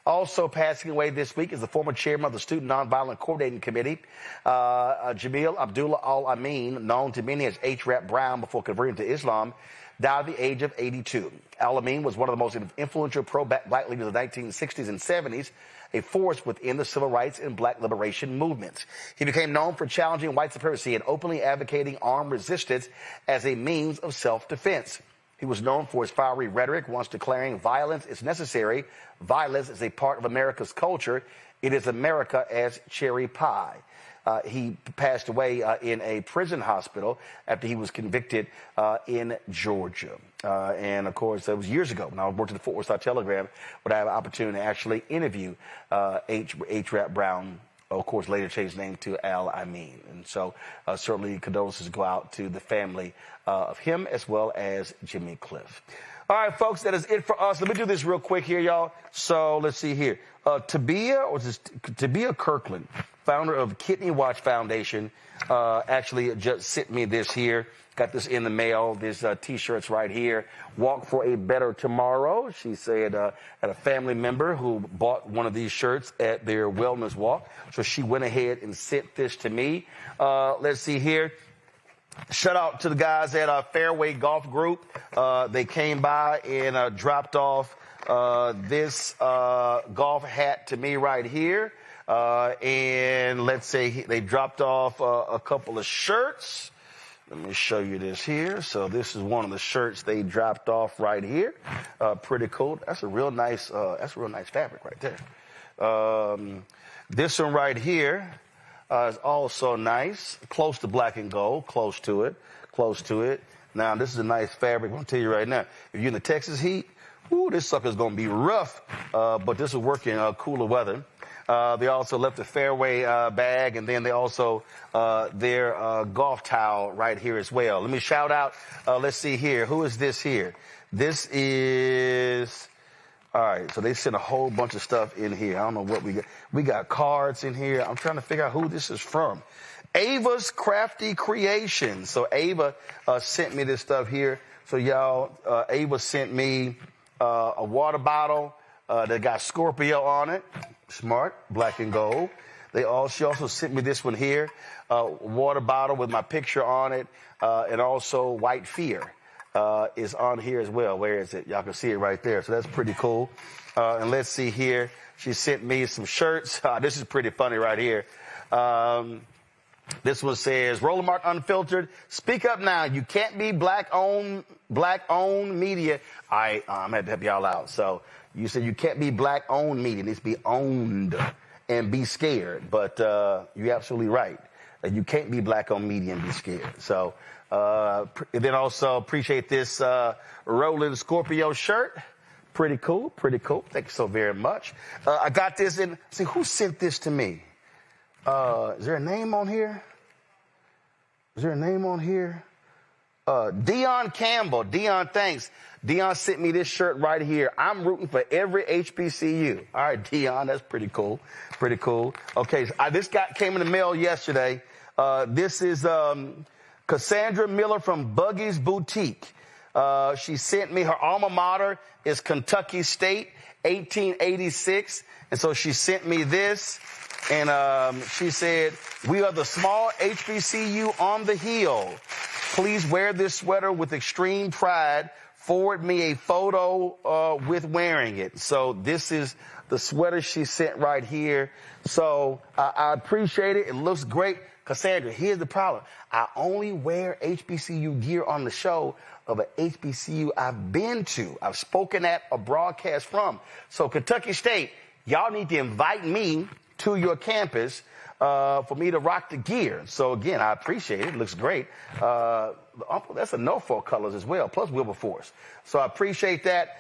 Also passing away this week is the former chairman of the Student Nonviolent Coordinating Committee, Jamil Abdullah Al-Amin, known to many as H. Rap Brown before converting to Islam, died at the age of 82. Al-Amin was one of the most influential pro-black leaders of the 1960s and 70s, a force within the civil rights and black liberation movements. He became known for challenging white supremacy and openly advocating armed resistance as a means of self-defense. He was known for his fiery rhetoric, once declaring violence is necessary. Violence is a part of America's culture. It is America as cherry pie. He passed away in a prison hospital after he was convicted in Georgia. And, of course, that was years ago when I worked at the Fort Worth Star-Telegram, but I had an opportunity to actually interview H. Rap Brown, of course, later changed his name to Al-Amin. And so certainly condolences go out to the family of him as well as Jimmy Cliff. All right, folks, that is it for us. Let me do this real quick here, y'all. So let's see here. Tabia Kirkland, founder of Kidney Watch Foundation, actually just sent me this here. Got this in the mail. There's T-shirts right here. Walk for a Better Tomorrow. She said had a family member who bought one of these shirts at their wellness walk. So she went ahead and sent this to me. Let's see here. Shout out to the guys at Fairway Golf Group. They came by and dropped off this golf hat to me right here. And let's say they dropped off a couple of shirts. Let me show you this here. So this is one of the shirts they dropped off right here. Pretty cool. That's a real nice fabric right there. This one right here is also nice. Close to black and gold. Close to it. Now, this is a nice fabric. I'm going to tell you right now. If you're in the Texas heat, this sucker's going to be rough. But this will work in cooler weather. They also left the fairway bag, and then they also their golf towel right here as well. Let me shout out. Let's see here. Who is this here? This is. All right, so they sent a whole bunch of stuff in here. I don't know what we got. We got cards in here. I'm trying to figure out who this is from. Ava's Crafty Creations. So Ava sent me this stuff here. So y'all, Ava sent me a water bottle that got Scorpio on it. Smart, black and gold. She also sent me this one here, water bottle with my picture on it, and also White Fear is on here as well. Where is it? Y'all can see it right there. So that's pretty cool. And let's see here. She sent me some shirts. This is pretty funny right here. This one says, Roland Martin Unfiltered. Speak up now. You can't be black-owned media. I'm going to have to help y'all out. So you said you can't be black-owned media. It needs to be owned and be scared. But you're absolutely right. You can't be black-owned media and be scared. So and then also appreciate this Roland Scorpio shirt. Pretty cool. Thank you so very much. I got this in. See, who sent this to me? Is there a name on here? Dion Campbell. Dion, thanks. Dion sent me this shirt right here. I'm rooting for every HBCU. All right, Dion, that's pretty cool. Okay, so this came in the mail yesterday. This is Cassandra Miller from Buggy's Boutique. She sent me her alma mater is Kentucky State, 1886. And so she sent me this. And she said, we are the small HBCU on the hill. Please wear this sweater with extreme pride. forward me a photo with wearing it. So this is the sweater she sent right here. So I appreciate it. It looks great. Cassandra, here's the problem. I only wear HBCU gear on the show of an HBCU I've been to. I've spoken at a broadcast from. So Kentucky State, y'all need to invite me to your campus for me to rock the gear. So again, I appreciate it. It looks great. That's a Norfolk colors as well, plus Wilberforce. So I appreciate that.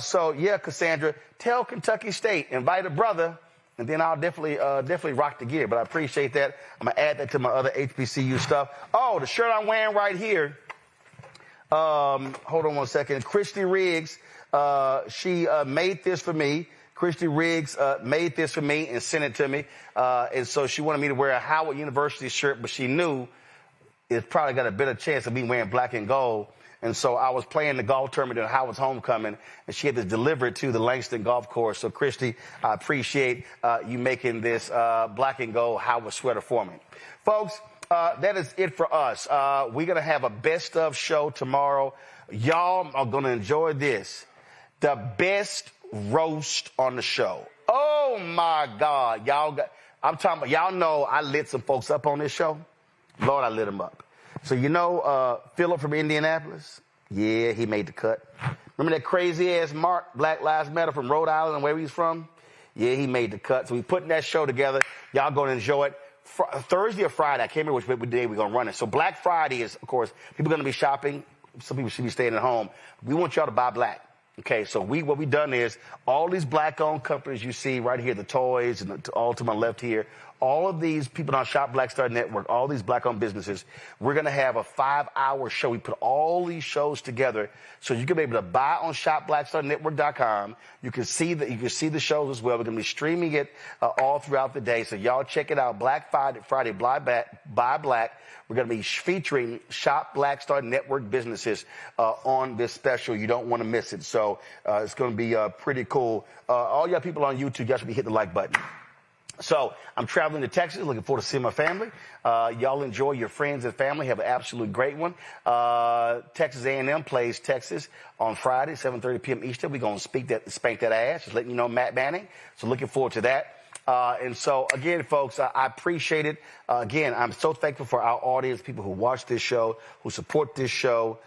So yeah, Cassandra, tell Kentucky State, invite a brother, and then I'll definitely rock the gear. But I appreciate that. I'm gonna add that to my other HBCU stuff. Oh, the shirt I'm wearing right here. Hold on one second. Christy Riggs, she made this for me. Christy Riggs made this for me and sent it to me. And so she wanted me to wear a Howard University shirt, but she knew it's probably got a better chance of me wearing black and gold. And so I was playing the golf tournament at Howard's homecoming, and she had to deliver it to the Langston Golf Course. So, Christy, I appreciate you making this black and gold Howard sweater for me. Folks, that is it for us. We're going to have a best of show tomorrow. Y'all are going to enjoy this. The best roast on the show. Oh, my God. I'm talking about, y'all know I lit some folks up on this show. Lord, I lit them up. So, you know, Philip from Indianapolis? Yeah, he made the cut. Remember that crazy-ass Mark, Black Lives Matter from Rhode Island and where he's from? Yeah, he made the cut. So we putting that show together. Y'all going to enjoy it. Thursday or Friday, I can't remember which day we're going to run it. So Black Friday is, of course, people are going to be shopping. Some people should be staying at home. We want y'all to buy black. Okay, so what we've done is all these black-owned companies you see right here, the toys and all to my left here, all of these people on Shop Black Star Network, all these black-owned businesses, we're going to have a 5-hour show. We put all these shows together so you can be able to buy on shopblackstarnetwork.com. You can see the shows as well. We're going to be streaming it all throughout the day. So y'all check it out. Black Friday, Buy Black. We're going to be featuring Shop Black Star Network businesses on this special. You don't want to miss it. So it's going to be pretty cool. All y'all people on YouTube, y'all should be hitting the like button. So I'm traveling to Texas, looking forward to seeing my family. Y'all enjoy your friends and family. Have an absolutely great one. Texas A&M plays Texas on Friday, 7:30 p.m. Eastern. We're going to spank that ass. Just letting you know, Matt Manning. So looking forward to that. And so, again, folks, I appreciate it. Again, I'm so thankful for our audience, people who watch this show, who support this show.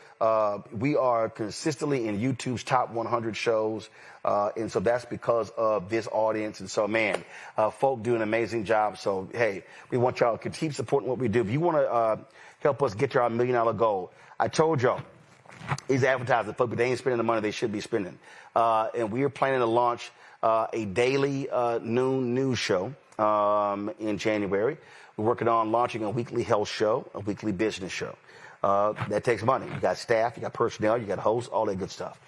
We are consistently in YouTube's top 100 shows. And so that's because of this audience. And so, man, folk do an amazing job. So, hey, we want y'all to keep supporting what we do. If you want to help us get to our $1 million goal, I told y'all, these advertisers, folks, but they ain't spending the money they should be spending. And we are planning to launch a daily noon news show in January. We're working on launching a weekly health show, a weekly business show. That takes money. You got staff, you got personnel, you got hosts, all that good stuff.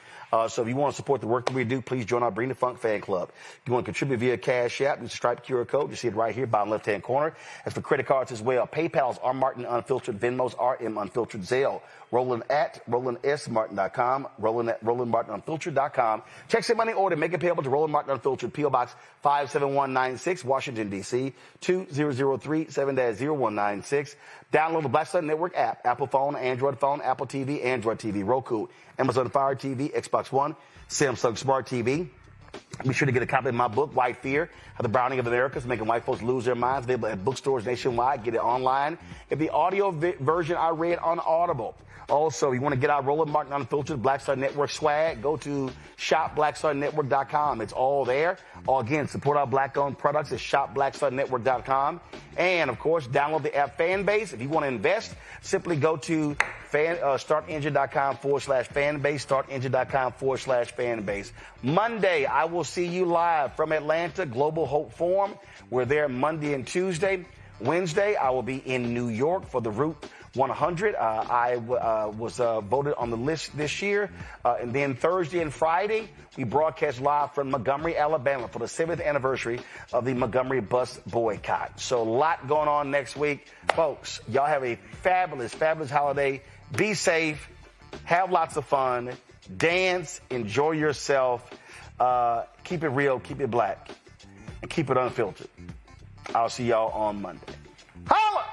So if you want to support the work that we do, please join our Bring the Funk fan club. If you want to contribute via Cash App, use the Stripe QR code. You see it right here, bottom left-hand corner. As for credit cards as well, PayPal's R Martin Unfiltered, Venmo's RM Unfiltered, Zelle, Roland at RolandSMartin.com, Roland at RolandMartinUnfiltered.com. Check some money order, make it payable to Roland Martin Unfiltered, P.O. Box 57196, Washington, D.C., 20037-0196. Download the Black Star Network app, Apple phone, Android phone, Apple TV, Android TV, Roku, Amazon Fire TV, Xbox One, Samsung Smart TV. Be sure to get a copy of my book, White Fear, How the Browning of America is Making White Folks Lose Their Minds. Available at bookstores nationwide. Get it online. Get the audio version I read on Audible. Also, you want to get our Roland Martin Unfiltered Black Star Network swag, go to shopblackstarnetwork.com. It's all there. Or again, support our black-owned products at shopblackstarnetwork.com. And, of course, download the app Fanbase. If you want to invest, simply go to startengine.com/fanbase, startengine.com/fanbase. Monday, I will see you live from Atlanta, Global Hope Forum. We're there Monday and Tuesday. Wednesday, I will be in New York for the Route 100. I was voted on the list this year. And then Thursday and Friday, we broadcast live from Montgomery, Alabama for the 7th anniversary of the Montgomery bus boycott. So a lot going on next week. Folks, y'all have a fabulous, fabulous holiday. Be safe. Have lots of fun. Dance. Enjoy yourself. Keep it real. Keep it black. And keep it unfiltered. I'll see y'all on Monday. Holla!